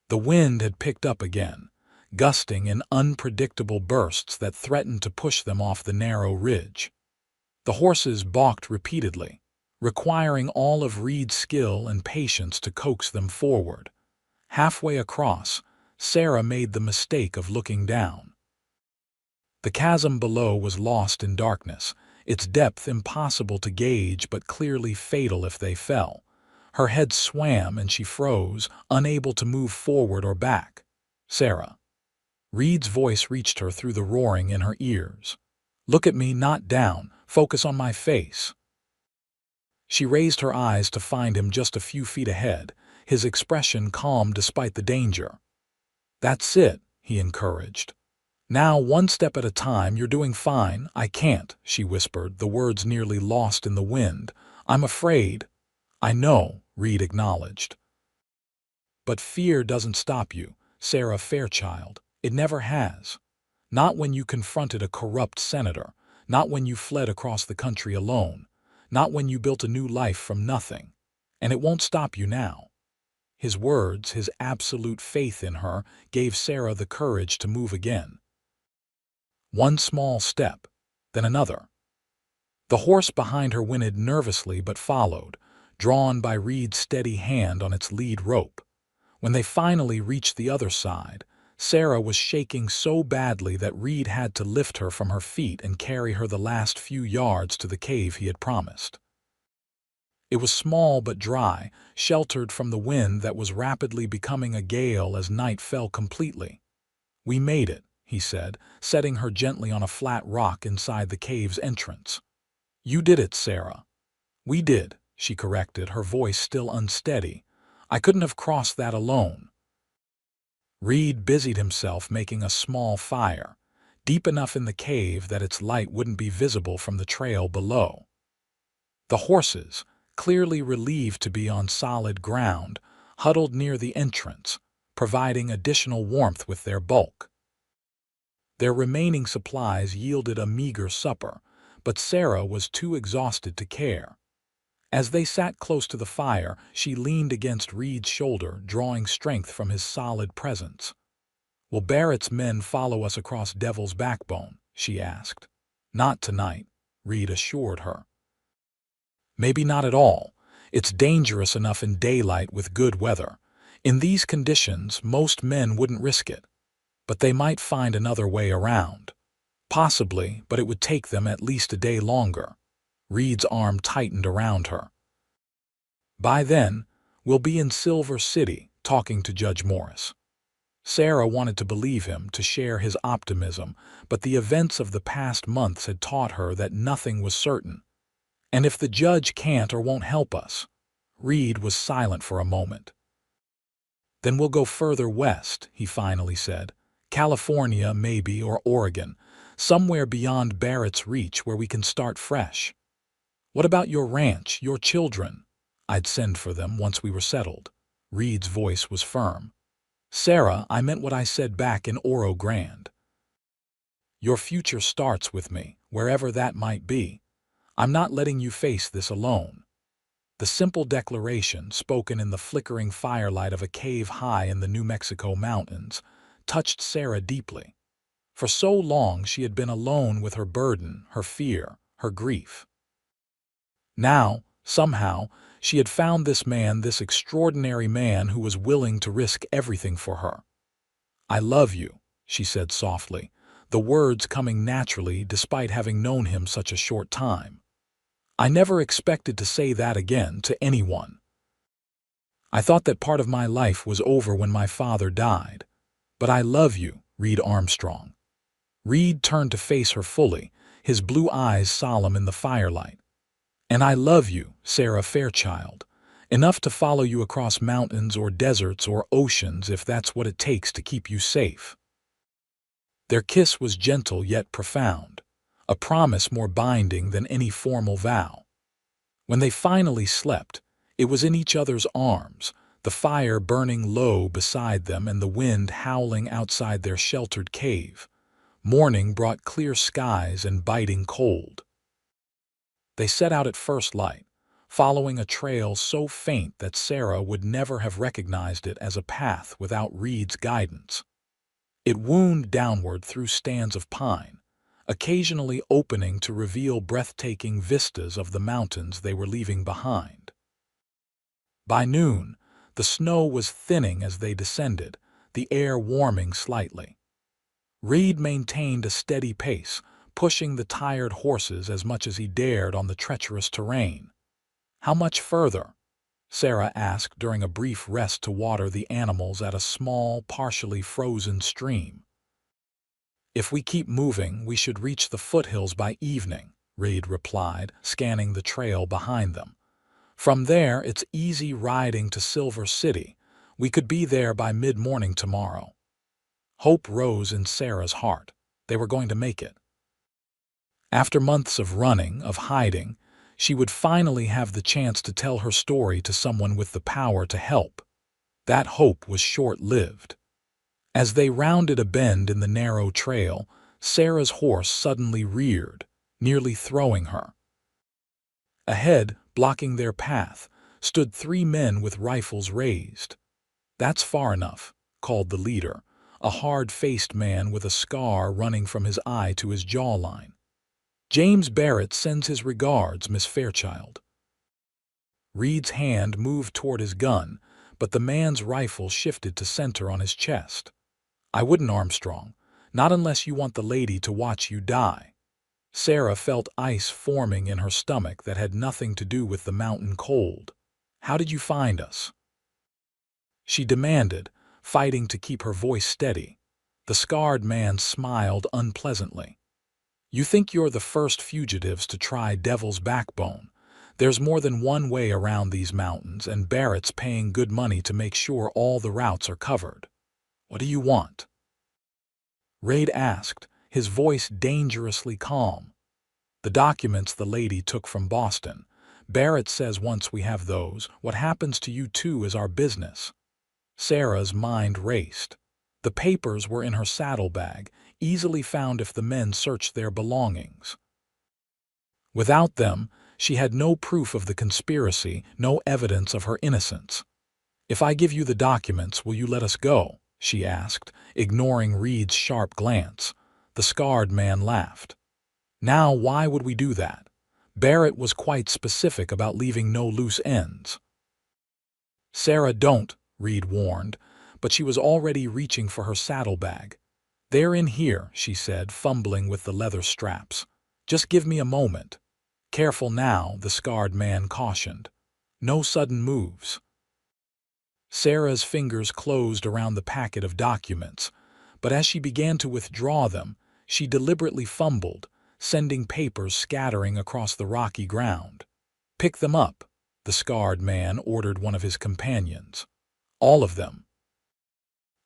The wind had picked up again, gusting in unpredictable bursts that threatened to push them off the narrow ridge. The horses balked repeatedly, requiring all of Reed's skill and patience to coax them forward. Halfway across, Sarah made the mistake of looking down. The chasm below was lost in darkness, its depth impossible to gauge but clearly fatal if they fell. Her head swam and she froze, unable to move forward or back. "Sarah." Reed's voice reached her through the roaring in her ears. "Look at me, not down. Focus on my face." She raised her eyes to find him just a few feet ahead, his expression calm despite the danger. "That's it," he encouraged. "Now, one step at a time. You're doing fine." "I can't," she whispered, the words nearly lost in the wind. "I'm afraid." "I know," Reed acknowledged. "But fear doesn't stop you, Sarah Fairchild. It never has. Not when you confronted a corrupt senator, not when you fled across the country alone, not when you built a new life from nothing. And it won't stop you now." His words, his absolute faith in her, gave Sarah the courage to move again. One small step, then another. The horse behind her whinnied nervously but followed, drawn by Reed's steady hand on its lead rope. When they finally reached the other side, Sarah was shaking so badly that Reed had to lift her from her feet and carry her the last few yards to the cave he had promised. It was small but dry, sheltered from the wind that was rapidly becoming a gale as night fell completely. "We made it," he said, setting her gently on a flat rock inside the cave's entrance. "You did it, Sarah." "We did," she corrected, her voice still unsteady. "I couldn't have crossed that alone." Reed busied himself making a small fire, deep enough in the cave that its light wouldn't be visible from the trail below. The horses, clearly relieved to be on solid ground, huddled near the entrance, providing additional warmth with their bulk. Their remaining supplies yielded a meager supper, but Sarah was too exhausted to care. As they sat close to the fire, she leaned against Reed's shoulder, drawing strength from his solid presence. "Will Barrett's men follow us across Devil's Backbone?" she asked. "Not tonight," Reed assured her. "Maybe not at all. It's dangerous enough in daylight with good weather. In these conditions, most men wouldn't risk it, but they might find another way around. Possibly, but it would take them at least a day longer. Reed's arm tightened around her. By then, we'll be in Silver City, talking to Judge Morris. Sarah wanted to believe him, to share his optimism, but the events of the past months had taught her that nothing was certain. And if the judge can't or won't help us? Reed was silent for a moment. Then we'll go further west, he finally said. California, maybe, or Oregon. Somewhere beyond Barrett's reach where we can start fresh. What about your ranch, your children? I'd send for them once we were settled. Reed's voice was firm. Sarah, I meant what I said back in Oro Grande. Your future starts with me, wherever that might be. I'm not letting you face this alone. The simple declaration, spoken in the flickering firelight of a cave high in the New Mexico mountains, touched Sarah deeply. For so long she had been alone with her burden, her fear, her grief. Now, somehow, she had found this man, this extraordinary man who was willing to risk everything for her. I love you, she said softly, the words coming naturally despite having known him such a short time. I never expected to say that again to anyone. I thought that part of my life was over when my father died. But I love you, Reed Armstrong. Reed turned to face her fully, his blue eyes solemn in the firelight. And I love you, Sarah Fairchild, enough to follow you across mountains or deserts or oceans if that's what it takes to keep you safe. Their kiss was gentle yet profound, a promise more binding than any formal vow. When they finally slept, it was in each other's arms, the fire burning low beside them and the wind howling outside their sheltered cave. Morning brought clear skies and biting cold. They set out at first light, following a trail so faint that Sarah would never have recognized it as a path without Reed's guidance. It wound downward through stands of pine, occasionally opening to reveal breathtaking vistas of the mountains they were leaving behind. By noon, the snow was thinning as they descended, the air warming slightly. Reed maintained a steady pace, pushing the tired horses as much as he dared on the treacherous terrain. How much further? Sarah asked during a brief rest to water the animals at a small, partially frozen stream. If we keep moving, we should reach the foothills by evening, Reed replied, scanning the trail behind them. From there, it's easy riding to Silver City. We could be there by mid-morning tomorrow. Hope rose in Sarah's heart. They were going to make it. After months of running, of hiding, she would finally have the chance to tell her story to someone with the power to help. That hope was short-lived. As they rounded a bend in the narrow trail, Sarah's horse suddenly reared, nearly throwing her. Ahead, blocking their path, stood 3 men with rifles raised. That's far enough, called the leader, a hard-faced man with a scar running from his eye to his jawline. James Barrett sends his regards, Miss Fairchild. Reed's hand moved toward his gun, but the man's rifle shifted to center on his chest. I wouldn't, Armstrong, not unless you want the lady to watch you die. Sarah felt ice forming in her stomach that had nothing to do with the mountain cold. How did you find us? She demanded, fighting to keep her voice steady. The scarred man smiled unpleasantly. You think you're the first fugitives to try Devil's Backbone. There's more than one way around these mountains, and Barrett's paying good money to make sure all the routes are covered. What do you want? Reed asked, his voice dangerously calm. The documents the lady took from Boston. Barrett says once we have those, what happens to you two is our business. Sarah's mind raced. The papers were in her saddlebag, easily found if the men searched their belongings. Without them, she had no proof of the conspiracy, no evidence of her innocence. If I give you the documents, will you let us go? She asked, ignoring Reed's sharp glance. The scarred man laughed. Now, why would we do that? Barrett was quite specific about leaving no loose ends. Sarah, don't, Reed warned, but she was already reaching for her saddlebag. "They're in here," she said, fumbling with the leather straps. "Just give me a moment." "Careful now," the scarred man cautioned. "No sudden moves." Sarah's fingers closed around the packet of documents, but as she began to withdraw them, she deliberately fumbled, sending papers scattering across the rocky ground. "Pick them up," the scarred man ordered one of his companions. "All of them."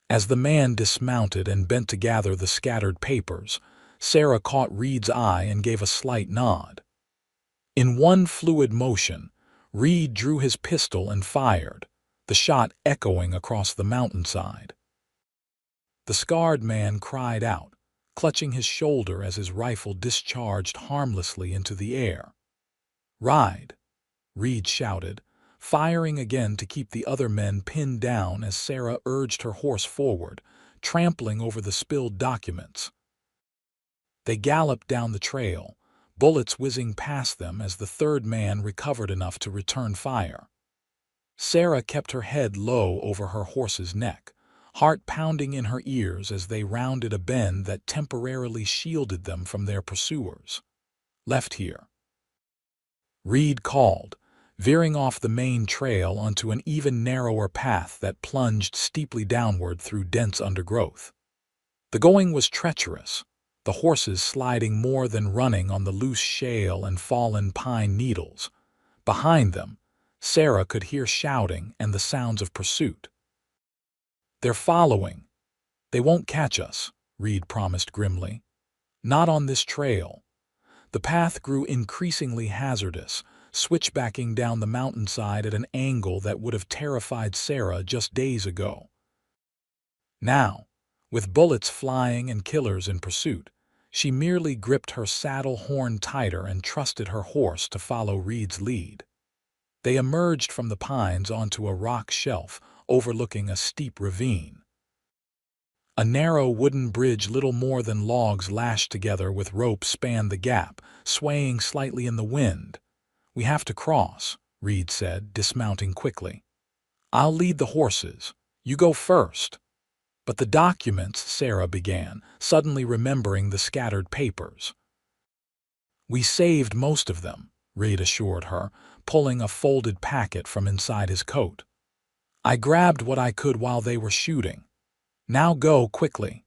As the man dismounted and bent to gather the scattered papers, Sarah caught Reed's eye and gave a slight nod. In one fluid motion, Reed drew his pistol and fired, the shot echoing across the mountainside. The scarred man cried out, clutching his shoulder as his rifle discharged harmlessly into the air. "Ride!" Reed shouted, firing again to keep the other men pinned down as Sarah urged her horse forward, trampling over the spilled documents. They galloped down the trail, bullets whizzing past them as the third man recovered enough to return fire. Sarah kept her head low over her horse's neck, heart pounding in her ears as they rounded a bend that temporarily shielded them from their pursuers. "Left here," Reed called, veering off the main trail onto an even narrower path that plunged steeply downward through dense undergrowth. The going was treacherous, the horses sliding more than running on the loose shale and fallen pine needles. Behind them, Sarah could hear shouting and the sounds of pursuit. "They're following. They won't catch us," Reed promised grimly. "Not on this trail." The path grew increasingly hazardous, switchbacking down the mountainside at an angle that would have terrified Sarah just days ago. Now, with bullets flying and killers in pursuit, she merely gripped her saddle horn tighter and trusted her horse to follow Reed's lead. They emerged from the pines onto a rock shelf overlooking a steep ravine. A narrow wooden bridge little more than logs lashed together with rope spanned the gap, swaying slightly in the wind. "We have to cross," Reed said, dismounting quickly. "I'll lead the horses. You go first." "But the documents," Sarah began, suddenly remembering the scattered papers. "We saved most of them," Reed assured her, pulling a folded packet from inside his coat. "I grabbed what I could while they were shooting. Now go quickly."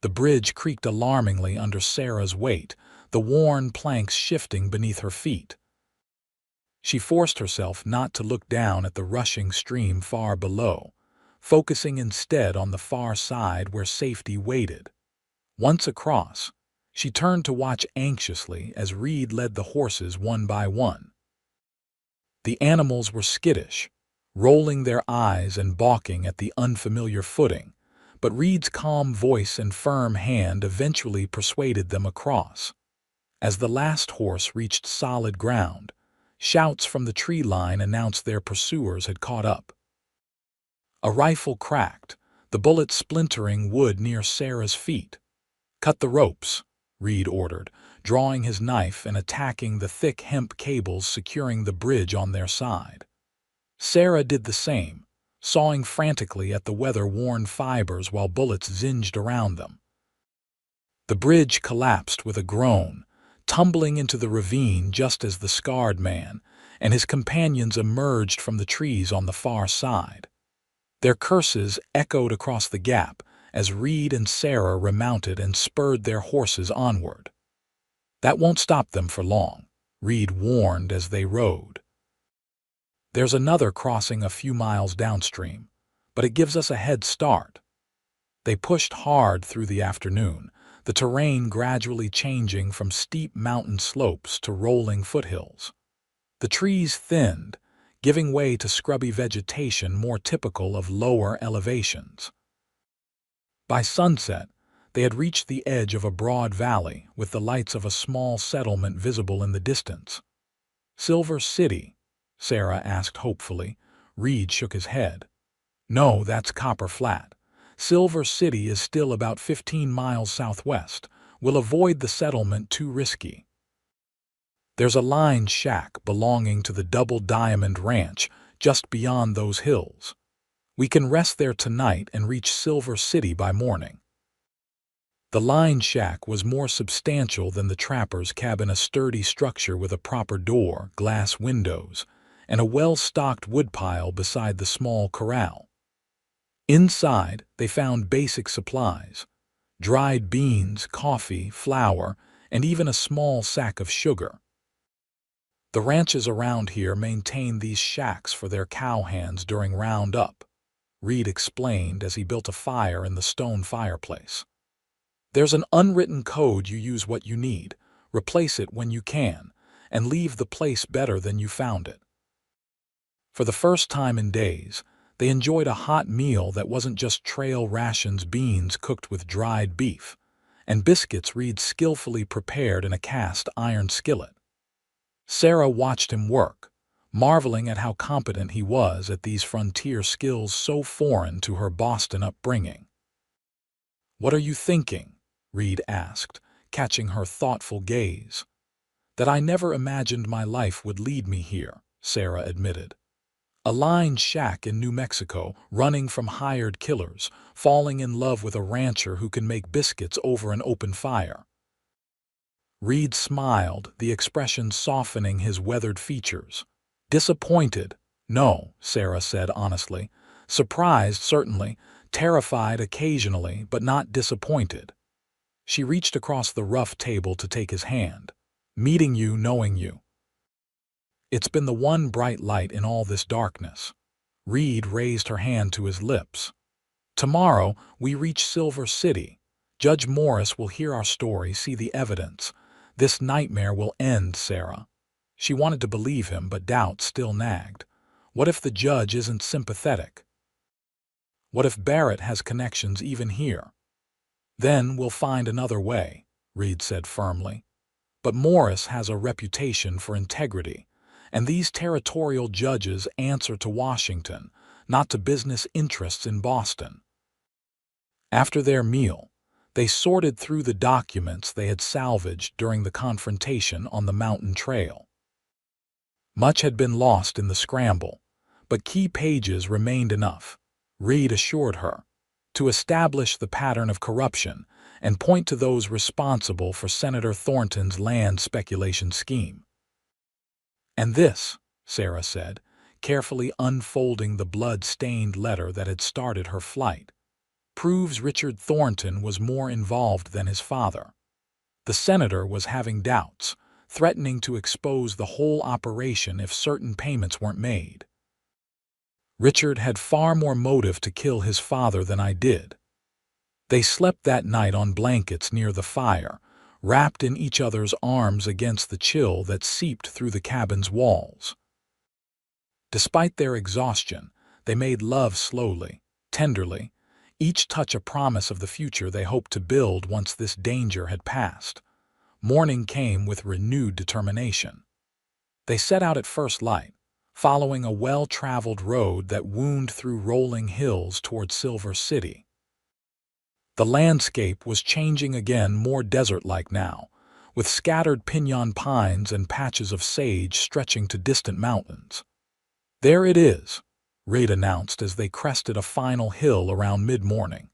The bridge creaked alarmingly under Sarah's weight, the worn planks shifting beneath her feet. She forced herself not to look down at the rushing stream far below, focusing instead on the far side where safety waited. Once across, she turned to watch anxiously as Reed led the horses one by one. The animals were skittish, rolling their eyes and balking at the unfamiliar footing, but Reed's calm voice and firm hand eventually persuaded them across. As the last horse reached solid ground, shouts from the tree line announced their pursuers had caught up. A rifle cracked, the bullet splintering wood near Sarah's feet. "Cut the ropes," Reed ordered, drawing his knife and attacking the thick hemp cables securing the bridge on their side. Sarah did the same, sawing frantically at the weather-worn fibers while bullets zinged around them. The bridge collapsed with a groan, tumbling into the ravine just as the scarred man and his companions emerged from the trees on the far side. Their curses echoed across the gap as Reed and Sarah remounted and spurred their horses onward. "That won't stop them for long," Reed warned as they rode. "There's another crossing a few miles downstream, but it gives us a head start." They pushed hard through the afternoon, the terrain gradually changing from steep mountain slopes to rolling foothills. The trees thinned, giving way to scrubby vegetation more typical of lower elevations. By sunset, they had reached the edge of a broad valley with the lights of a small settlement visible in the distance. "Silver City?" Sarah asked hopefully. Reed shook his head. "No, that's Copper Flat. Silver City is still about 15 miles southwest. We'll avoid the settlement, too risky. There's a lined shack belonging to the Double Diamond Ranch just beyond those hills." We can rest there tonight and reach Silver City by morning." The line shack was more substantial than the trapper's cabin, a sturdy structure with a proper door, glass windows, and a well-stocked woodpile beside the small corral. Inside, they found basic supplies: dried beans, coffee, flour, and even a small sack of sugar. The ranches around here maintain these shacks for their cowhands during roundup, Reed explained as he built a fire in the stone fireplace. "There's an unwritten code: you use what you need, replace it when you can, and leave the place better than you found it." For the first time in days, they enjoyed a hot meal that wasn't just trail rations, beans cooked with dried beef, and biscuits Reed skillfully prepared in a cast iron skillet. Sarah watched him work, marveling at how competent he was at these frontier skills so foreign to her Boston upbringing. "What are you thinking?" Reed asked, catching her thoughtful gaze. "That I never imagined my life would lead me here," Sarah admitted. "A line shack in New Mexico, running from hired killers, falling in love with a rancher who can make biscuits over an open fire." Reed smiled, the expression softening his weathered features. "Disappointed? No," Sarah said honestly. "Surprised, certainly, terrified occasionally, but not disappointed." She reached across the rough table to take his hand. "Meeting you, knowing you. It's been the one bright light in all this darkness." Reed raised her hand to his lips. "Tomorrow, we reach Silver City. Judge Morris will hear our story, see the evidence. This nightmare will end, Sarah." She wanted to believe him, but doubt still nagged. What if the judge isn't sympathetic? What if Barrett has connections even here? "Then we'll find another way," Reed said firmly. "But Morris has a reputation for integrity, and these territorial judges answer to Washington, not to business interests in Boston." After their meal, they sorted through the documents they had salvaged during the confrontation on the mountain trail. Much had been lost in the scramble, but key pages remained enough, Reed assured her, to establish the pattern of corruption and point to those responsible for Senator Thornton's land speculation scheme. "And this," Sarah said, carefully unfolding the blood-stained letter that had started her flight, "proves Richard Thornton was more involved than his father." The senator was having doubts, threatening to expose the whole operation if certain payments weren't made. "Richard had far more motive to kill his father than I did." They slept that night on blankets near the fire, wrapped in each other's arms against the chill that seeped through the cabin's walls. Despite their exhaustion, they made love slowly, tenderly, each touch a promise of the future they hoped to build once this danger had passed. Morning came with renewed determination. They set out at first light, following a well-traveled road that wound through rolling hills toward Silver City. The landscape was changing again, more desert-like now, with scattered pinyon pines and patches of sage stretching to distant mountains. "There it is," Reed announced as they crested a final hill around mid-morning.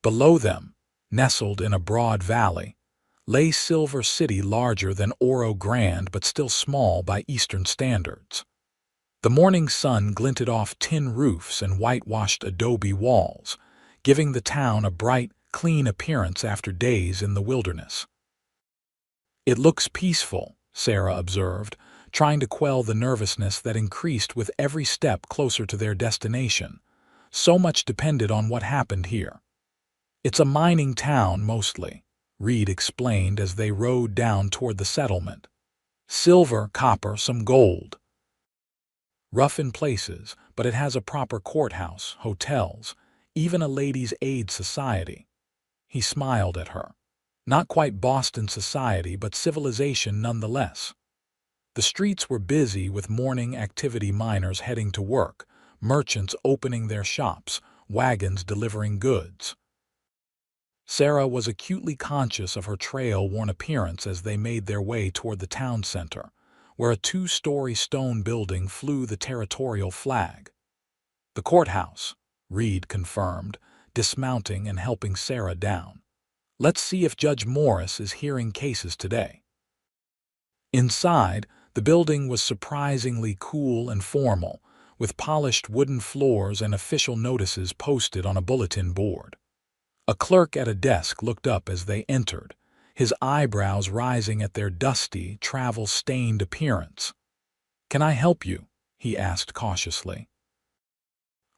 Below them, nestled in a broad valley, lay Silver City, larger than Oro Grande but still small by Eastern standards. The morning sun glinted off tin roofs and whitewashed adobe walls, giving the town a bright, clean appearance after days in the wilderness. "It looks peaceful," Sarah observed, trying to quell the nervousness that increased with every step closer to their destination. So much depended on what happened here. "It's a mining town, mostly," Reed explained as they rode down toward the settlement. "Silver, copper, some gold. Rough in places, but it has a proper courthouse, hotels, even a ladies' aid society." He smiled at her. Not quite Boston society, but civilization nonetheless. The streets were busy with morning activity, miners heading to work, merchants opening their shops, wagons delivering goods. Sarah was acutely conscious of her trail-worn appearance as they made their way toward the town center, where a two-story stone building flew the territorial flag. The courthouse, Reed confirmed, dismounting and helping Sarah down. Let's see if Judge Morris is hearing cases today. Inside, the building was surprisingly cool and formal, with polished wooden floors and official notices posted on a bulletin board. A clerk at a desk looked up as they entered, his eyebrows rising at their dusty, travel-stained appearance. "Can I help you?" he asked cautiously.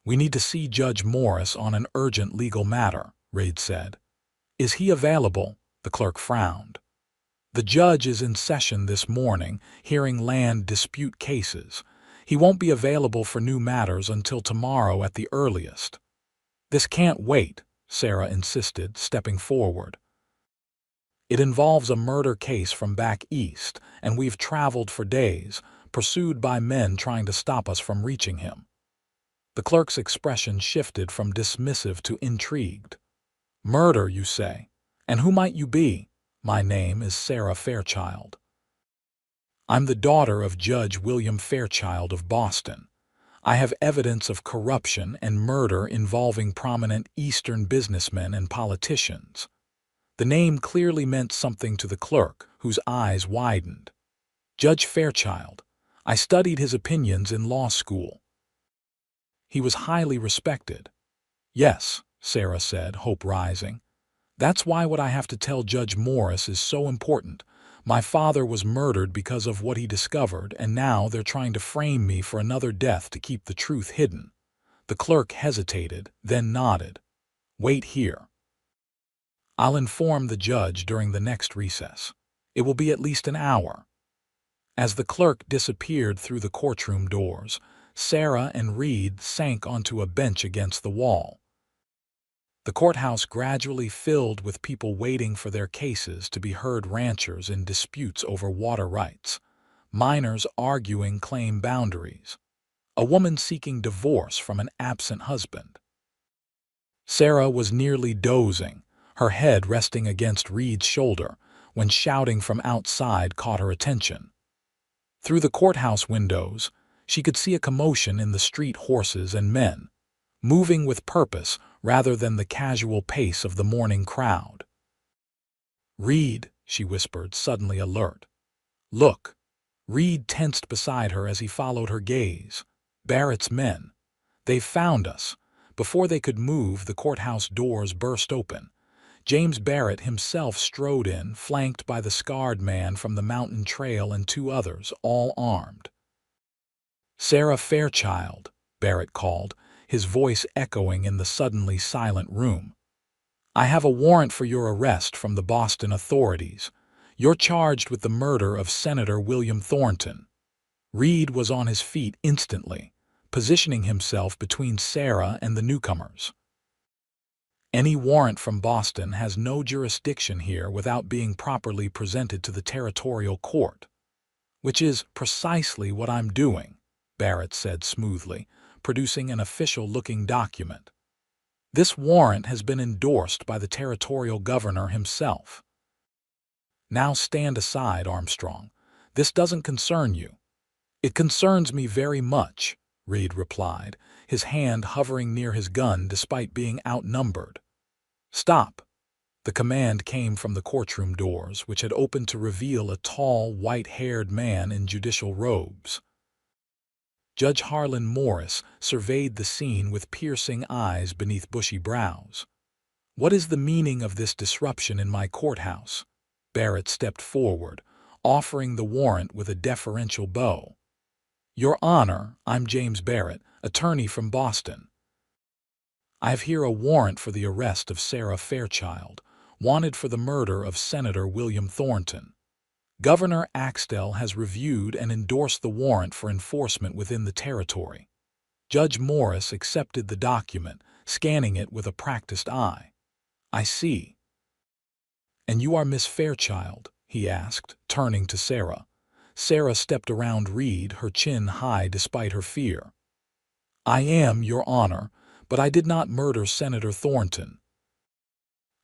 "We need to see Judge Morris on an urgent legal matter," Reed said. "Is he available?" The clerk frowned. "The judge is in session this morning, hearing land dispute cases. He won't be available for new matters until tomorrow at the earliest." "This can't wait," Sarah insisted, stepping forward. "It involves a murder case from back east, and we've traveled for days, pursued by men trying to stop us from reaching him." The clerk's expression shifted from dismissive to intrigued. "Murder, you say? And who might you be?" "My name is Sarah Fairchild. I'm the daughter of Judge William Fairchild of Boston. I have evidence of corruption and murder involving prominent Eastern businessmen and politicians." The name clearly meant something to the clerk, whose eyes widened. "Judge Fairchild. I studied his opinions in law school. He was highly respected." "Yes," Sarah said, hope rising. "That's why what I have to tell Judge Morris is so important. My father was murdered because of what he discovered, and now they're trying to frame me for another death to keep the truth hidden." The clerk hesitated, then nodded. "Wait here. I'll inform the judge during the next recess. It will be at least an hour." As the clerk disappeared through the courtroom doors, Sarah and Reed sank onto a bench against the wall. The courthouse gradually filled with people waiting for their cases to be heard: ranchers in disputes over water rights, minors arguing claim boundaries, a woman seeking divorce from an absent husband. Sarah was nearly dozing, her head resting against Reed's shoulder, when shouting from outside caught her attention. Through the courthouse windows, she could see a commotion in the street: horses and men, moving with purpose rather than the casual pace of the morning crowd. "Reed," she whispered, suddenly alert. "Look." Reed tensed beside her as he followed her gaze. "Barrett's men. They've found us." Before they could move, the courthouse doors burst open. James Barrett himself strode in, flanked by the scarred man from the mountain trail and two others, all armed. "Sarah Fairchild," Barrett called, his voice echoing in the suddenly silent room. "I have a warrant for your arrest from the Boston authorities. You're charged with the murder of Senator William Thornton." Reed was on his feet instantly, positioning himself between Sarah and the newcomers. "Any warrant from Boston has no jurisdiction here without being properly presented to the territorial court." "Which is precisely what I'm doing," Barrett said smoothly, producing an official-looking document. "This warrant has been endorsed by the territorial governor himself." "Now stand aside, Armstrong. This doesn't concern you." "It concerns me very much," Reed replied, his hand hovering near his gun despite being outnumbered. "Stop." The command came from the courtroom doors, which had opened to reveal a tall, white-haired man in judicial robes. Judge Harlan Morris surveyed the scene with piercing eyes beneath bushy brows. "What is the meaning of this disruption in my courthouse?" Barrett stepped forward, offering the warrant with a deferential bow. "Your Honor, I'm James Barrett, attorney from Boston. I have here a warrant for the arrest of Sarah Fairchild, wanted for the murder of Senator William Thornton. Governor Axtell has reviewed and endorsed the warrant for enforcement within the territory." Judge Morris accepted the document, scanning it with a practiced eye. "I see." "And you are Miss Fairchild?" he asked, turning to Sarah. Sarah stepped around Reed, her chin high despite her fear. "I am, Your Honor, but I did not murder Senator Thornton.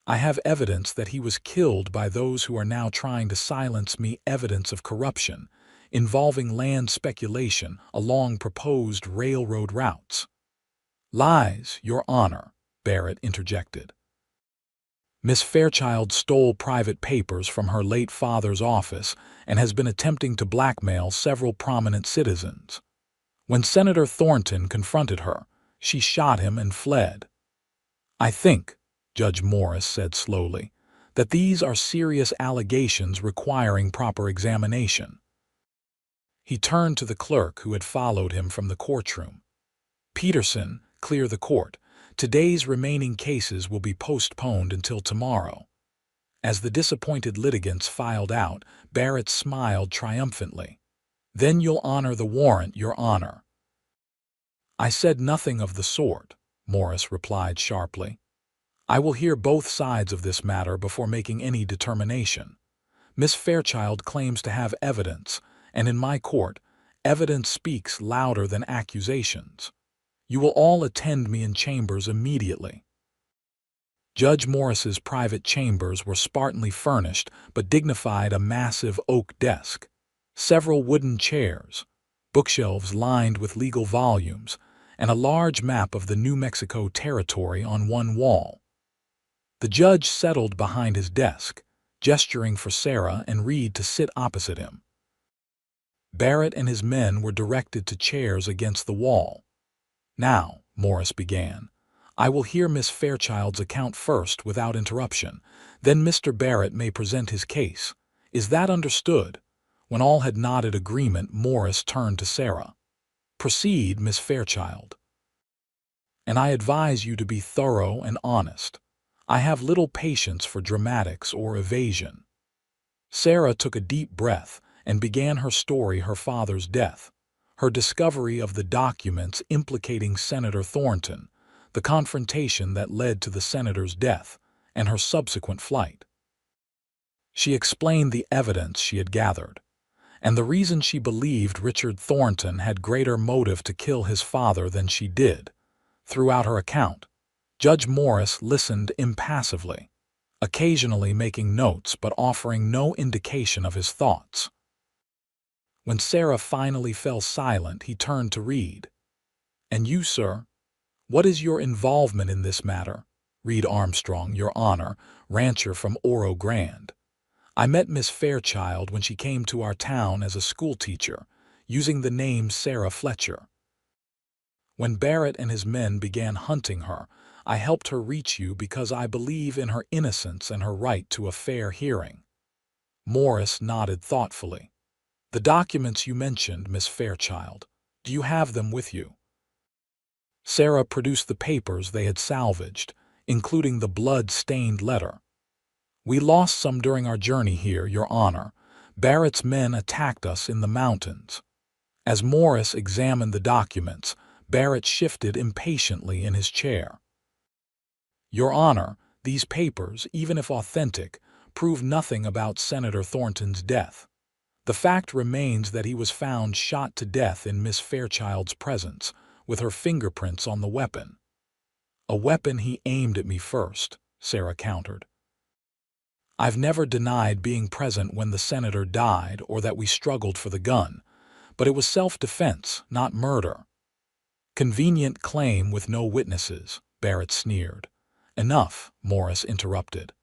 I have evidence that he was killed by those who are now trying to silence me, evidence of corruption involving land speculation along proposed railroad routes." Lies, Your Honor, Barrett interjected. Miss Fairchild stole private papers from her late father's office and has been attempting to blackmail several prominent citizens. When Senator Thornton confronted her, she shot him and fled. I think, Judge Morris said slowly, that these are serious allegations requiring proper examination. He turned to the clerk who had followed him from the courtroom. Peterson, clear the court. Today's remaining cases will be postponed until tomorrow. As the disappointed litigants filed out, Barrett smiled triumphantly. Then you'll honor the warrant, Your Honor. I said nothing of the sort, Morris replied sharply. I will hear both sides of this matter before making any determination. Miss Fairchild claims to have evidence, and in my court, evidence speaks louder than accusations. You will all attend me in chambers immediately. Judge Morris's private chambers were spartanly furnished but dignified a massive oak desk, several wooden chairs, bookshelves lined with legal volumes, and a large map of the New Mexico Territory on one wall. The judge settled behind his desk, gesturing for Sarah and Reed to sit opposite him. Barrett and his men were directed to chairs against the wall. Now, Morris began, I will hear Miss Fairchild's account first without interruption. Then Mr. Barrett may present his case. Is that understood? When all had nodded agreement, Morris turned to Sarah. Proceed, Miss Fairchild. And I advise you to be thorough and honest. I have little patience for dramatics or evasion. Sarah took a deep breath and began her story: her father's death, her discovery of the documents implicating Senator Thornton, the confrontation that led to the senator's death, and her subsequent flight. She explained the evidence she had gathered, and the reason she believed Richard Thornton had greater motive to kill his father than she did. Throughout her account, Judge Morris listened impassively, occasionally making notes but offering no indication of his thoughts. When Sarah finally fell silent, he turned to Reed. And you, sir? What is your involvement in this matter? Reed Armstrong, Your Honor, rancher from Oro Grande. I met Miss Fairchild when she came to our town as a schoolteacher, using the name Sarah Fletcher. When Barrett and his men began hunting her, I helped her reach you because I believe in her innocence and her right to a fair hearing. Morris nodded thoughtfully. The documents you mentioned, Miss Fairchild, do you have them with you? Sarah produced the papers they had salvaged, including the blood-stained letter. We lost some during our journey here, Your Honor. Barrett's men attacked us in the mountains. As Morris examined the documents, Barrett shifted impatiently in his chair. Your Honor, these papers, even if authentic, prove nothing about Senator Thornton's death. The fact remains that he was found shot to death in Miss Fairchild's presence, with her fingerprints on the weapon. A weapon he aimed at me first, Sarah countered. I've never denied being present when the senator died or that we struggled for the gun, but it was self-defense, not murder. Convenient claim with no witnesses, Barrett sneered. Enough, Morris interrupted.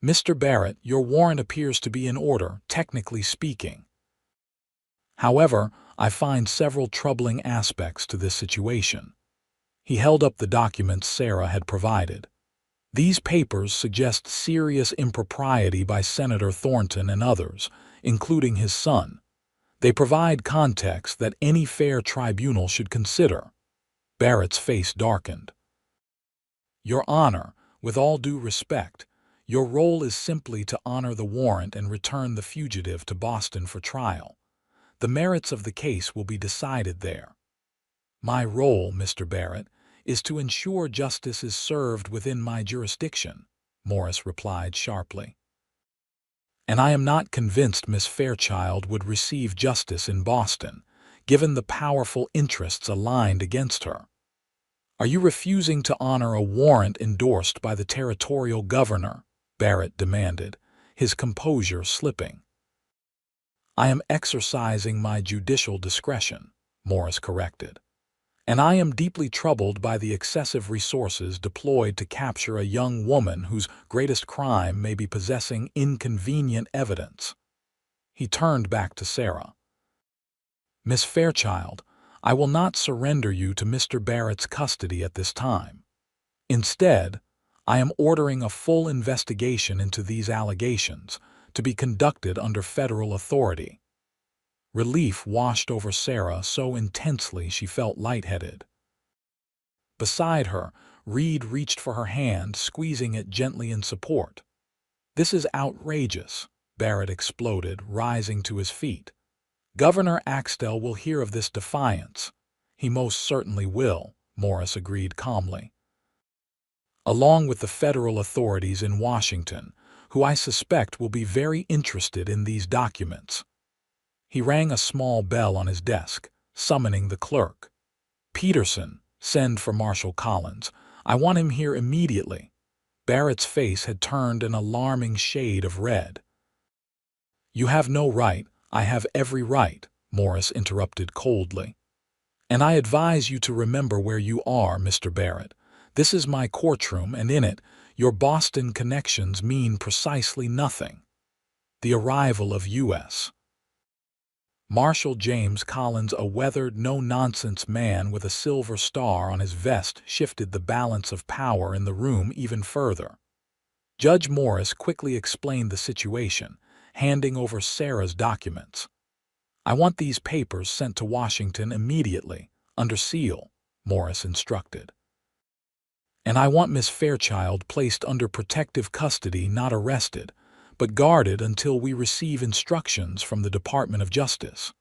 Mr. Barrett, your warrant appears to be in order, technically speaking. However, I find several troubling aspects to this situation. He held up the documents Sarah had provided. These papers suggest serious impropriety by Senator Thornton and others, including his son. They provide context that any fair tribunal should consider. Barrett's face darkened. Your Honor, with all due respect, your role is simply to honor the warrant and return the fugitive to Boston for trial. The merits of the case will be decided there. My role, Mr. Barrett, is to ensure justice is served within my jurisdiction, Morris replied sharply. And I am not convinced Miss Fairchild would receive justice in Boston, given the powerful interests aligned against her. Are you refusing to honor a warrant endorsed by the territorial governor? Barrett demanded, his composure slipping. I am exercising my judicial discretion, Morris corrected. and I am deeply troubled by the excessive resources deployed to capture a young woman whose greatest crime may be possessing inconvenient evidence." He turned back to Sarah. "Miss Fairchild, I will not surrender you to Mr. Barrett's custody at this time. Instead, I am ordering a full investigation into these allegations to be conducted under federal authority." Relief washed over Sarah so intensely she felt lightheaded. Beside her, Reed reached for her hand, squeezing it gently in support. "This is outrageous," Barrett exploded, rising to his feet. "Governor Axtell will hear of this defiance." "He most certainly will," Morris agreed calmly. "Along with the federal authorities in Washington, who I suspect will be very interested in these documents." He rang a small bell on his desk, summoning the clerk. "Peterson, send for Marshal Collins. I want him here immediately." Barrett's face had turned an alarming shade of red. "You have no right." "I have every right," Morris interrupted coldly. "And I advise you to remember where you are, Mr. Barrett. This is my courtroom, and in it, your Boston connections mean precisely nothing." The arrival of U.S. Marshal James Collins, a weathered, no-nonsense man with a silver star on his vest, shifted the balance of power in the room even further. Judge Morris quickly explained the situation, handing over Sarah's documents. "I want these papers sent to Washington immediately, under seal," Morris instructed. "And I want Miss Fairchild placed under protective custody, not arrested, but guarded until we receive instructions from the Department of Justice."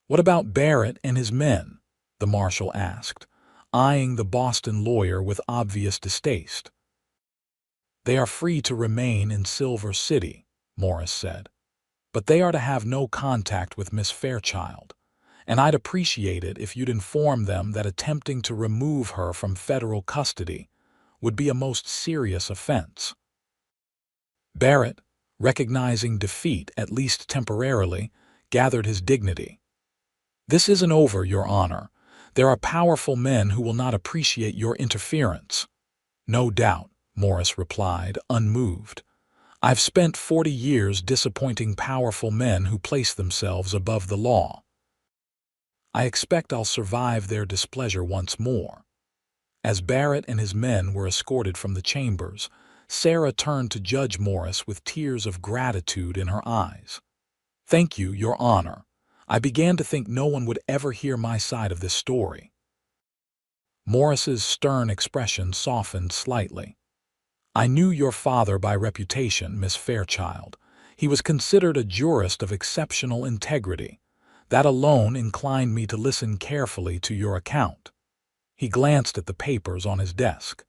"What about Barrett and his men?" the marshal asked, eyeing the Boston lawyer with obvious distaste. "They are free to remain in Silver City," Morris said. "But they are to have no contact with Miss Fairchild, and I'd appreciate it if you'd inform them that attempting to remove her from federal custody would be a most serious offense." Barrett, recognizing defeat, at least temporarily, gathered his dignity. "This isn't over, Your Honor. There are powerful men who will not appreciate your interference." "No doubt," Morris replied, unmoved. "I've spent 40 years disappointing powerful men who place themselves above the law. I expect I'll survive their displeasure once more." As Barrett and his men were escorted from the chambers, Sarah turned to Judge Morris with tears of gratitude in her eyes. "Thank you, Your Honor. I began to think no one would ever hear my side of this story." Morris's stern expression softened slightly. "I knew your father by reputation, Miss Fairchild. He was considered a jurist of exceptional integrity. That alone inclined me to listen carefully to your account." He glanced at the papers on his desk.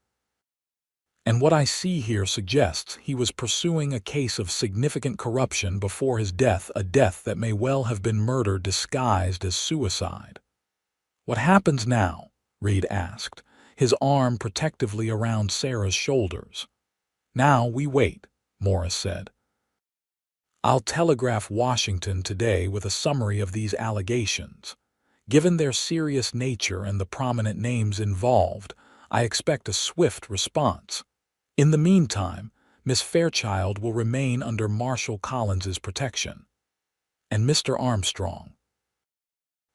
"And what I see here suggests he was pursuing a case of significant corruption before his death, a death that may well have been murder disguised as suicide." "What happens now?" Reed asked, his arm protectively around Sarah's shoulders. "Now we wait," Morris said. "I'll telegraph Washington today with a summary of these allegations. Given their serious nature and the prominent names involved, I expect a swift response. In the meantime, Miss Fairchild will remain under Marshal Collins's protection." "And Mr. Armstrong?"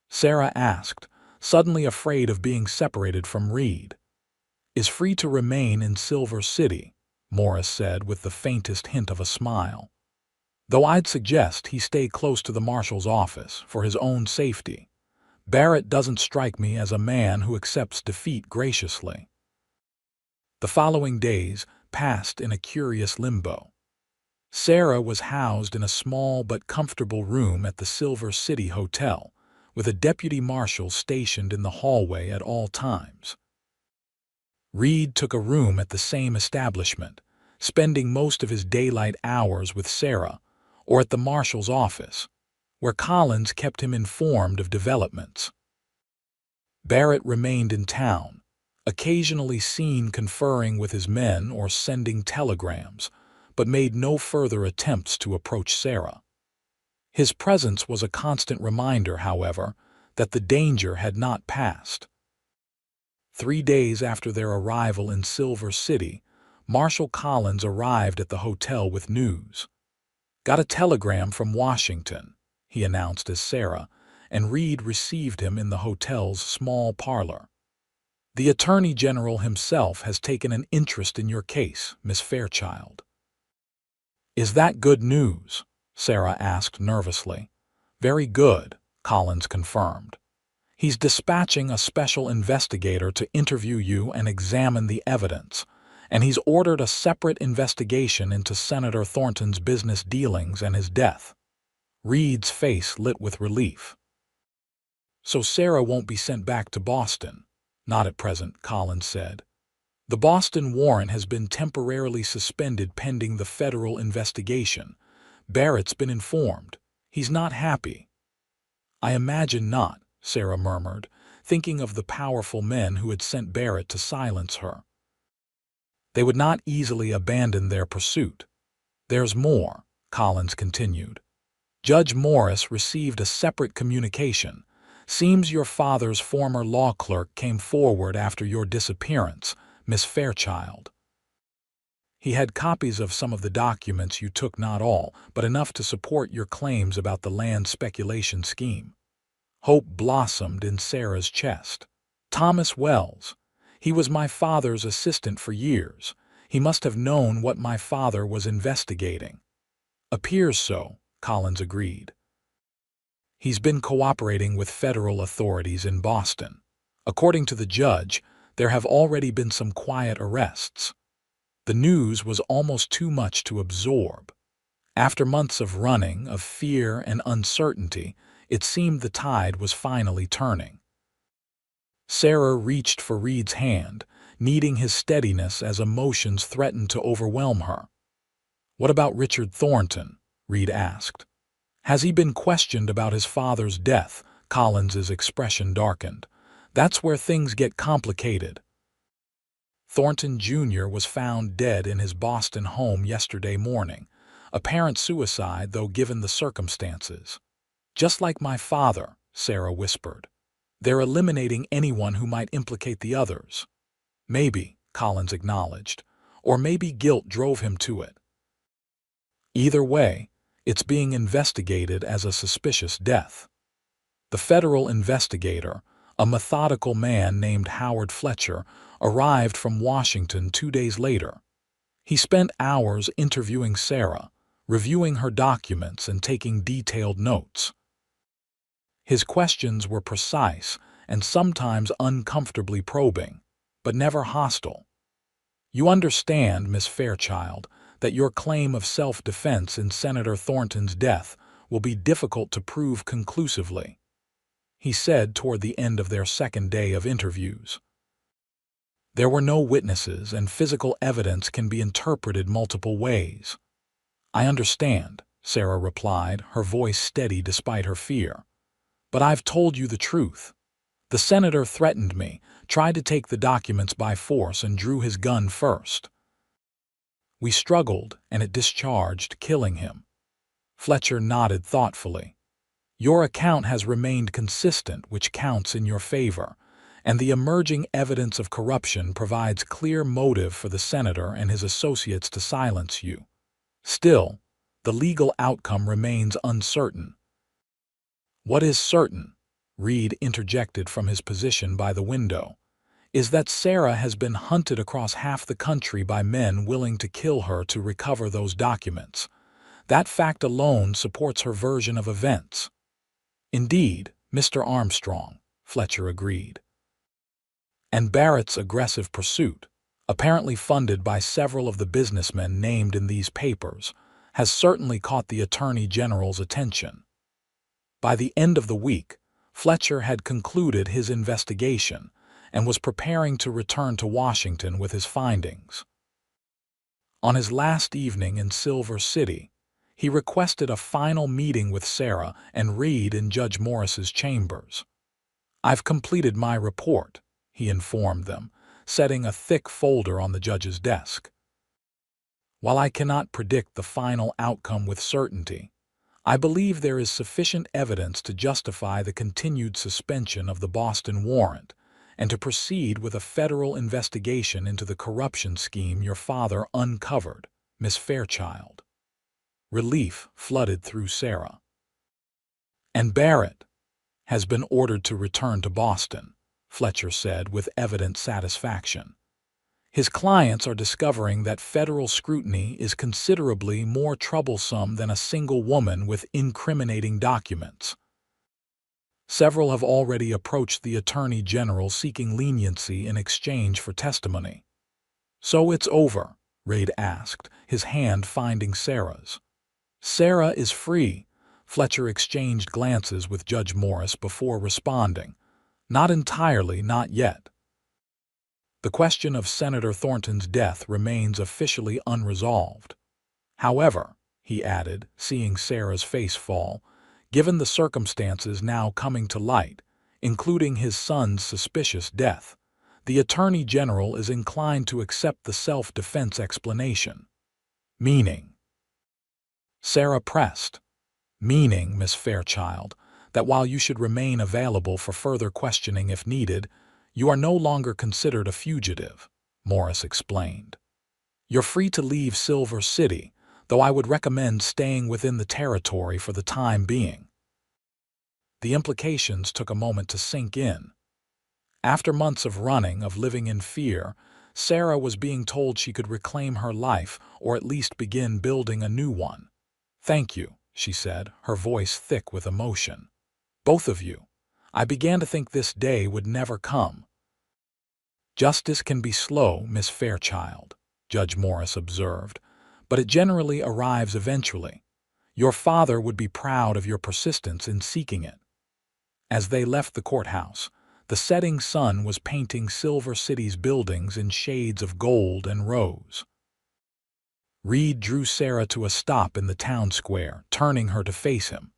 Sarah asked, suddenly afraid of being separated from Reed. "Is free to remain in Silver City," Morris said with the faintest hint of a smile. "Though I'd suggest he stay close to the marshal's office for his own safety. Barrett doesn't strike me as a man who accepts defeat graciously." The following days passed in a curious limbo. Sarah was housed in a small but comfortable room at the Silver City Hotel, with a deputy marshal stationed in the hallway at all times. Reed took a room at the same establishment, spending most of his daylight hours with Sarah or at the marshal's office, where Collins kept him informed of developments. Barrett remained in town, occasionally seen conferring with his men or sending telegrams, but made no further attempts to approach Sarah. His presence was a constant reminder, however, that the danger had not passed. 3 days after their arrival in Silver City, Marshal Collins arrived at the hotel with news. "Got a telegram from Washington," he announced as Sarah and Reed received him in the hotel's small parlor. "The Attorney General himself has taken an interest in your case, Miss Fairchild." "Is that good news?" Sarah asked nervously. "Very good," Collins confirmed. "He's dispatching a special investigator to interview you and examine the evidence, and he's ordered a separate investigation into Senator Thornton's business dealings and his death." Reed's face lit with relief. "So Sarah won't be sent back to Boston?" "Not at present," Collins said. "The Boston warrant has been temporarily suspended pending the federal investigation. Barrett's been informed. He's not happy." "I imagine not," Sarah murmured, thinking of the powerful men who had sent Barrett to silence her. "They would not easily abandon their pursuit." "There's more," Collins continued. "Judge Morris received a separate communication. Seems your father's former law clerk came forward after your disappearance, Miss Fairchild. He had copies of some of the documents you took, not all, but enough to support your claims about the land speculation scheme." Hope blossomed in Sarah's chest. "Thomas Wells. He was my father's assistant for years. He must have known what my father was investigating." "Appears so," Collins agreed. "He's been cooperating with federal authorities in Boston. According to the judge, there have already been some quiet arrests." The news was almost too much to absorb. After months of running, of fear and uncertainty, it seemed the tide was finally turning. Sarah reached for Reed's hand, needing his steadiness as emotions threatened to overwhelm her. "What about Richard Thornton?" Reed asked. "Has he been questioned about his father's death?" Collins's expression darkened. "That's where things get complicated." "Thornton Jr. was found dead in his Boston home yesterday morning. Apparent suicide, though, given the circumstances." "Just like my father," Sarah whispered. "They're eliminating anyone who might implicate the others." "Maybe," Collins acknowledged, "or maybe guilt drove him to it. Either way, it's being investigated as a suspicious death." The federal investigator, a methodical man named Howard Fletcher, arrived from Washington 2 days later. He spent hours interviewing Sarah, reviewing her documents and taking detailed notes. His questions were precise and sometimes uncomfortably probing, but never hostile. "You understand, Miss Fairchild, that your claim of self-defense in Senator Thornton's death will be difficult to prove conclusively," he said toward the end of their second day of interviews. "There were no witnesses, and physical evidence can be interpreted multiple ways." "I understand," Sarah replied, her voice steady despite her fear. "But I've told you the truth. The senator threatened me, tried to take the documents by force, and drew his gun first. We struggled, and it discharged, killing him." Fletcher nodded thoughtfully. "Your account has remained consistent, which counts in your favor, and the emerging evidence of corruption provides clear motive for the senator and his associates to silence you. Still, the legal outcome remains uncertain." "What is certain," Reed interjected from his position by the window, "is that Sarah has been hunted across half the country by men willing to kill her to recover those documents. That fact alone supports her version of events." "Indeed, Mr. Armstrong," Fletcher agreed. "And Barrett's aggressive pursuit, apparently funded by several of the businessmen named in these papers, has certainly caught the Attorney General's attention." By the end of the week, Fletcher had concluded his investigation and was preparing to return to Washington with his findings. On his last evening in Silver City, he requested a final meeting with Sarah and Reed in Judge Morris's chambers. "I've completed my report," he informed them, setting a thick folder on the judge's desk. "While I cannot predict the final outcome with certainty, I believe there is sufficient evidence to justify the continued suspension of the Boston warrant, and to proceed with a federal investigation into the corruption scheme your father uncovered, Miss Fairchild. Relief flooded through Sarah. And Barrett has been ordered to return to Boston, Fletcher said with evident satisfaction. His clients are discovering that federal scrutiny is considerably more troublesome than a single woman with incriminating documents. Several have already approached the Attorney General seeking leniency in exchange for testimony. "So it's over?" Reid asked, his hand finding Sarah's. "Sarah is free." Fletcher exchanged glances with Judge Morris before responding. "Not entirely, not yet. The question of Senator Thornton's death remains officially unresolved. However," he added, seeing Sarah's face fall, "given the circumstances now coming to light, including his son's suspicious death, the Attorney General is inclined to accept the self-defense explanation." "Meaning?" Sarah pressed. "Meaning, Miss Fairchild, that while you should remain available for further questioning if needed, you are no longer considered a fugitive," Morris explained. "You're free to leave Silver City, though I would recommend staying within the territory for the time being." The implications took a moment to sink in. After months of running, of living in fear, Sarah was being told she could reclaim her life or at least begin building a new one. "Thank you," she said, her voice thick with emotion. "Both of you. I began to think this day would never come." "Justice can be slow, Miss Fairchild," Judge Morris observed, "but it generally arrives eventually. Your father would be proud of your persistence in seeking it." As they left the courthouse, the setting sun was painting Silver City's buildings in shades of gold and rose. Reid drew Sarah to a stop in the town square, turning her to face him.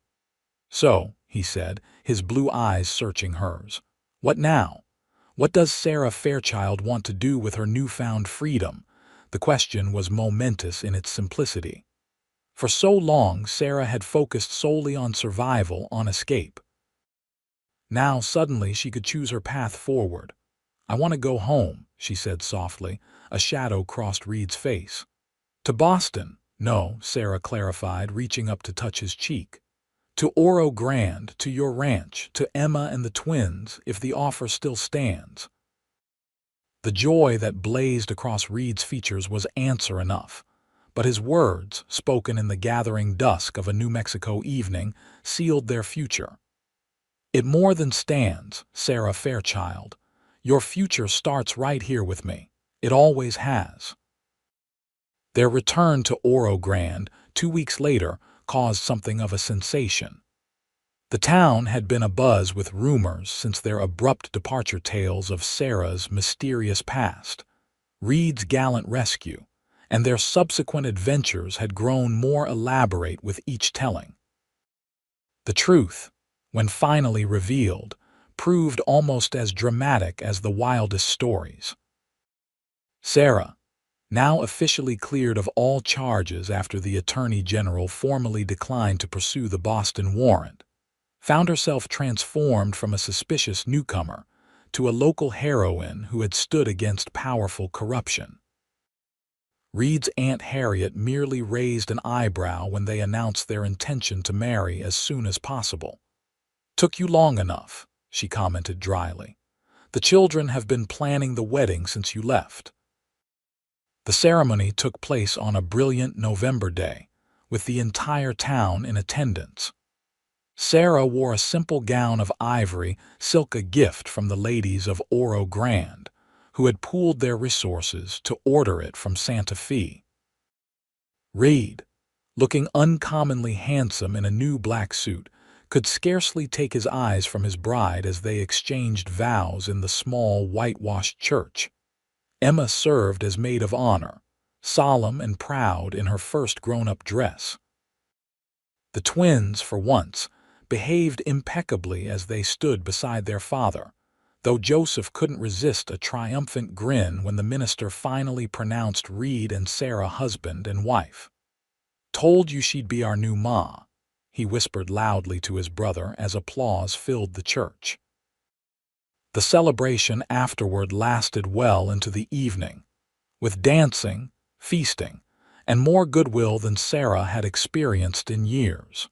"So," he said, his blue eyes searching hers, "what now? What does Sarah Fairchild want to do with her newfound freedom?" The question was momentous in its simplicity. For so long, Sarah had focused solely on survival, on escape. Now, suddenly, she could choose her path forward. "I want to go home," she said softly. A shadow crossed Reid's face. "To Boston?" "No," Sarah clarified, reaching up to touch his cheek. "To Oro Grande, to your ranch, to Emma and the twins, if the offer still stands." The joy that blazed across Reid's features was answer enough, but his words, spoken in the gathering dusk of a New Mexico evening, sealed their future. "It more than stands, Sarah Fairchild. Your future starts right here with me. It always has." Their return to Oro Grande 2 weeks later caused something of a sensation. The town had been abuzz with rumors since their abrupt departure, tales of Sarah's mysterious past, Reid's gallant rescue, and their subsequent adventures had grown more elaborate with each telling. The truth, when finally revealed, proved almost as dramatic as the wildest stories. Sarah, now officially cleared of all charges after the Attorney General formally declined to pursue the Boston warrant, found herself transformed from a suspicious newcomer to a local heroine who had stood against powerful corruption. Reid's Aunt Harriet merely raised an eyebrow when they announced their intention to marry as soon as possible. "Took you long enough," she commented dryly. "The children have been planning the wedding since you left." The ceremony took place on a brilliant November day, with the entire town in attendance. Sarah wore a simple gown of ivory silk, a gift from the ladies of Oro Grande, who had pooled their resources to order it from Santa Fe. Reid, looking uncommonly handsome in a new black suit, could scarcely take his eyes from his bride as they exchanged vows in the small whitewashed church. Emma served as maid of honor, solemn and proud in her first grown-up dress. The twins, for once, behaved impeccably as they stood beside their father, though Joseph couldn't resist a triumphant grin when the minister finally pronounced Reid and Sarah husband and wife. "Told you she'd be our new ma," he whispered loudly to his brother as applause filled the church. The celebration afterward lasted well into the evening, with dancing, feasting, and more goodwill than Sarah had experienced in years.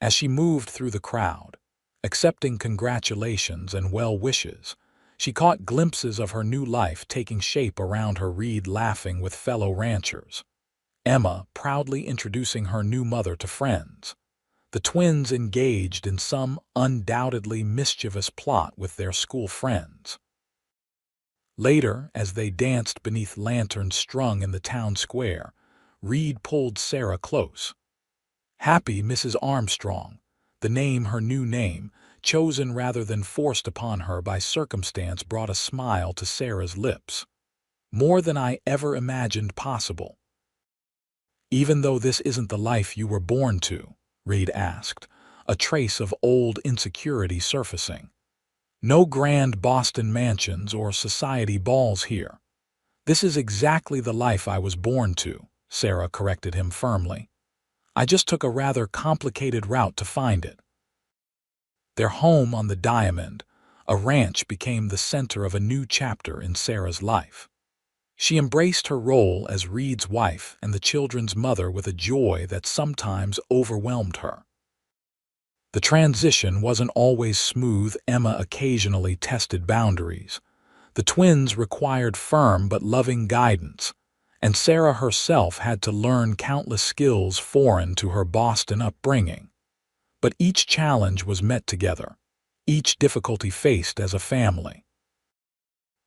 As she moved through the crowd, accepting congratulations and well wishes, she caught glimpses of her new life taking shape around her. Reed laughing with fellow ranchers, Emma proudly introducing her new mother to friends, the twins engaged in some undoubtedly mischievous plot with their school friends. Later, as they danced beneath lanterns strung in the town square, Reed pulled Sarah close. Happy Mrs. Armstrong, the name, her new name, chosen rather than forced upon her by circumstance, brought a smile to Sarah's lips. More than I ever imagined possible. Even though this isn't the life you were born to, Reed asked, a trace of old insecurity surfacing. No grand Boston mansions or society balls here. This is exactly the life I was born to, Sarah corrected him firmly. I just took a rather complicated route to find it. Their home on the Diamond, a ranch, became the center of a new chapter in Sarah's life. She embraced her role as Reed's wife and the children's mother with a joy that sometimes overwhelmed her. The transition wasn't always smooth. Emma occasionally tested boundaries. The twins required firm but loving guidance, and Sarah herself had to learn countless skills foreign to her Boston upbringing. But each challenge was met together, each difficulty faced as a family.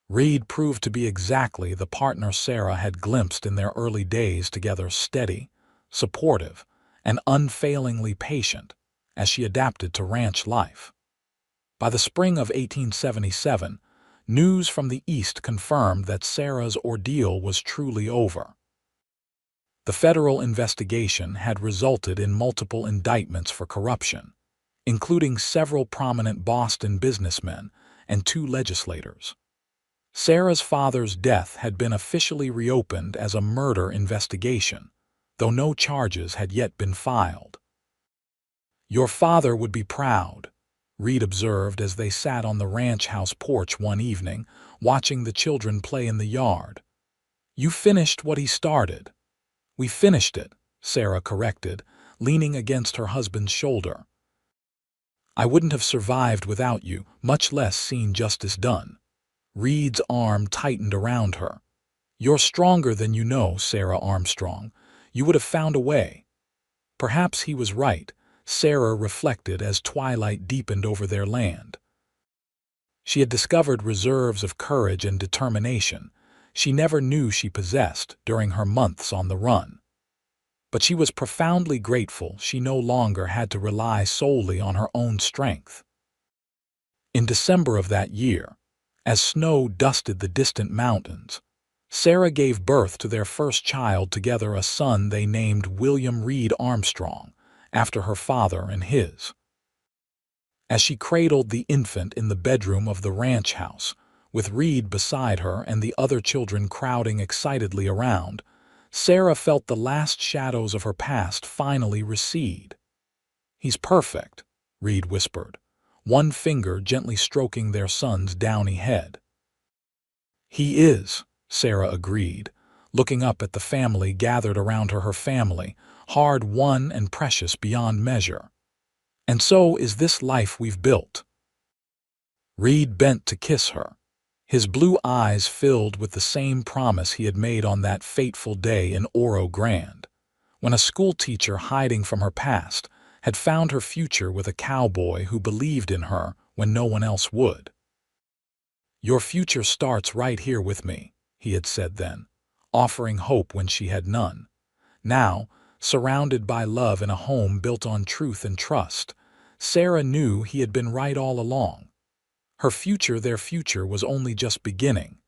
Reed proved to be exactly the partner Sarah had glimpsed in their early days together, steady, supportive, and unfailingly patient as she adapted to ranch life. By the spring of 1877, news from the East confirmed that Sarah's ordeal was truly over. The federal investigation had resulted in multiple indictments for corruption, including several prominent Boston businessmen and 2 legislators. Sarah's father's death had been officially reopened as a murder investigation, though no charges had yet been filed. "Your father would be proud," Reed observed as they sat on the ranch house porch one evening, watching the children play in the yard. "You finished what he started." "We finished it," Sarah corrected, leaning against her husband's shoulder. "I wouldn't have survived without you, much less seen justice done." Reed's arm tightened around her. "You're stronger than you know, Sarah Armstrong. You would have found a way." Perhaps he was right, Sarah reflected as twilight deepened over their land. She had discovered reserves of courage and determination she never knew she possessed during her months on the run. But she was profoundly grateful she no longer had to rely solely on her own strength. In December of that year, as snow dusted the distant mountains, Sarah gave birth to their first child together, a son they named William Reed Armstrong, after her father and his. As she cradled the infant in the bedroom of the ranch house, with Reed beside her and the other children crowding excitedly around, Sarah felt the last shadows of her past finally recede. "He's perfect," Reed whispered, one finger gently stroking their son's downy head. "He is," Sarah agreed, looking up at the family gathered around her family, hard-won and precious beyond measure. "And so is this life we've built." Reed bent to kiss her, his blue eyes filled with the same promise he had made on that fateful day in Oro Grande, when a schoolteacher hiding from her past had found her future with a cowboy who believed in her when no one else would. "Your future starts right here with me," he had said then, offering hope when she had none. Now, surrounded by love in a home built on truth and trust, Sarah knew he had been right all along. Her future, their future, was only just beginning,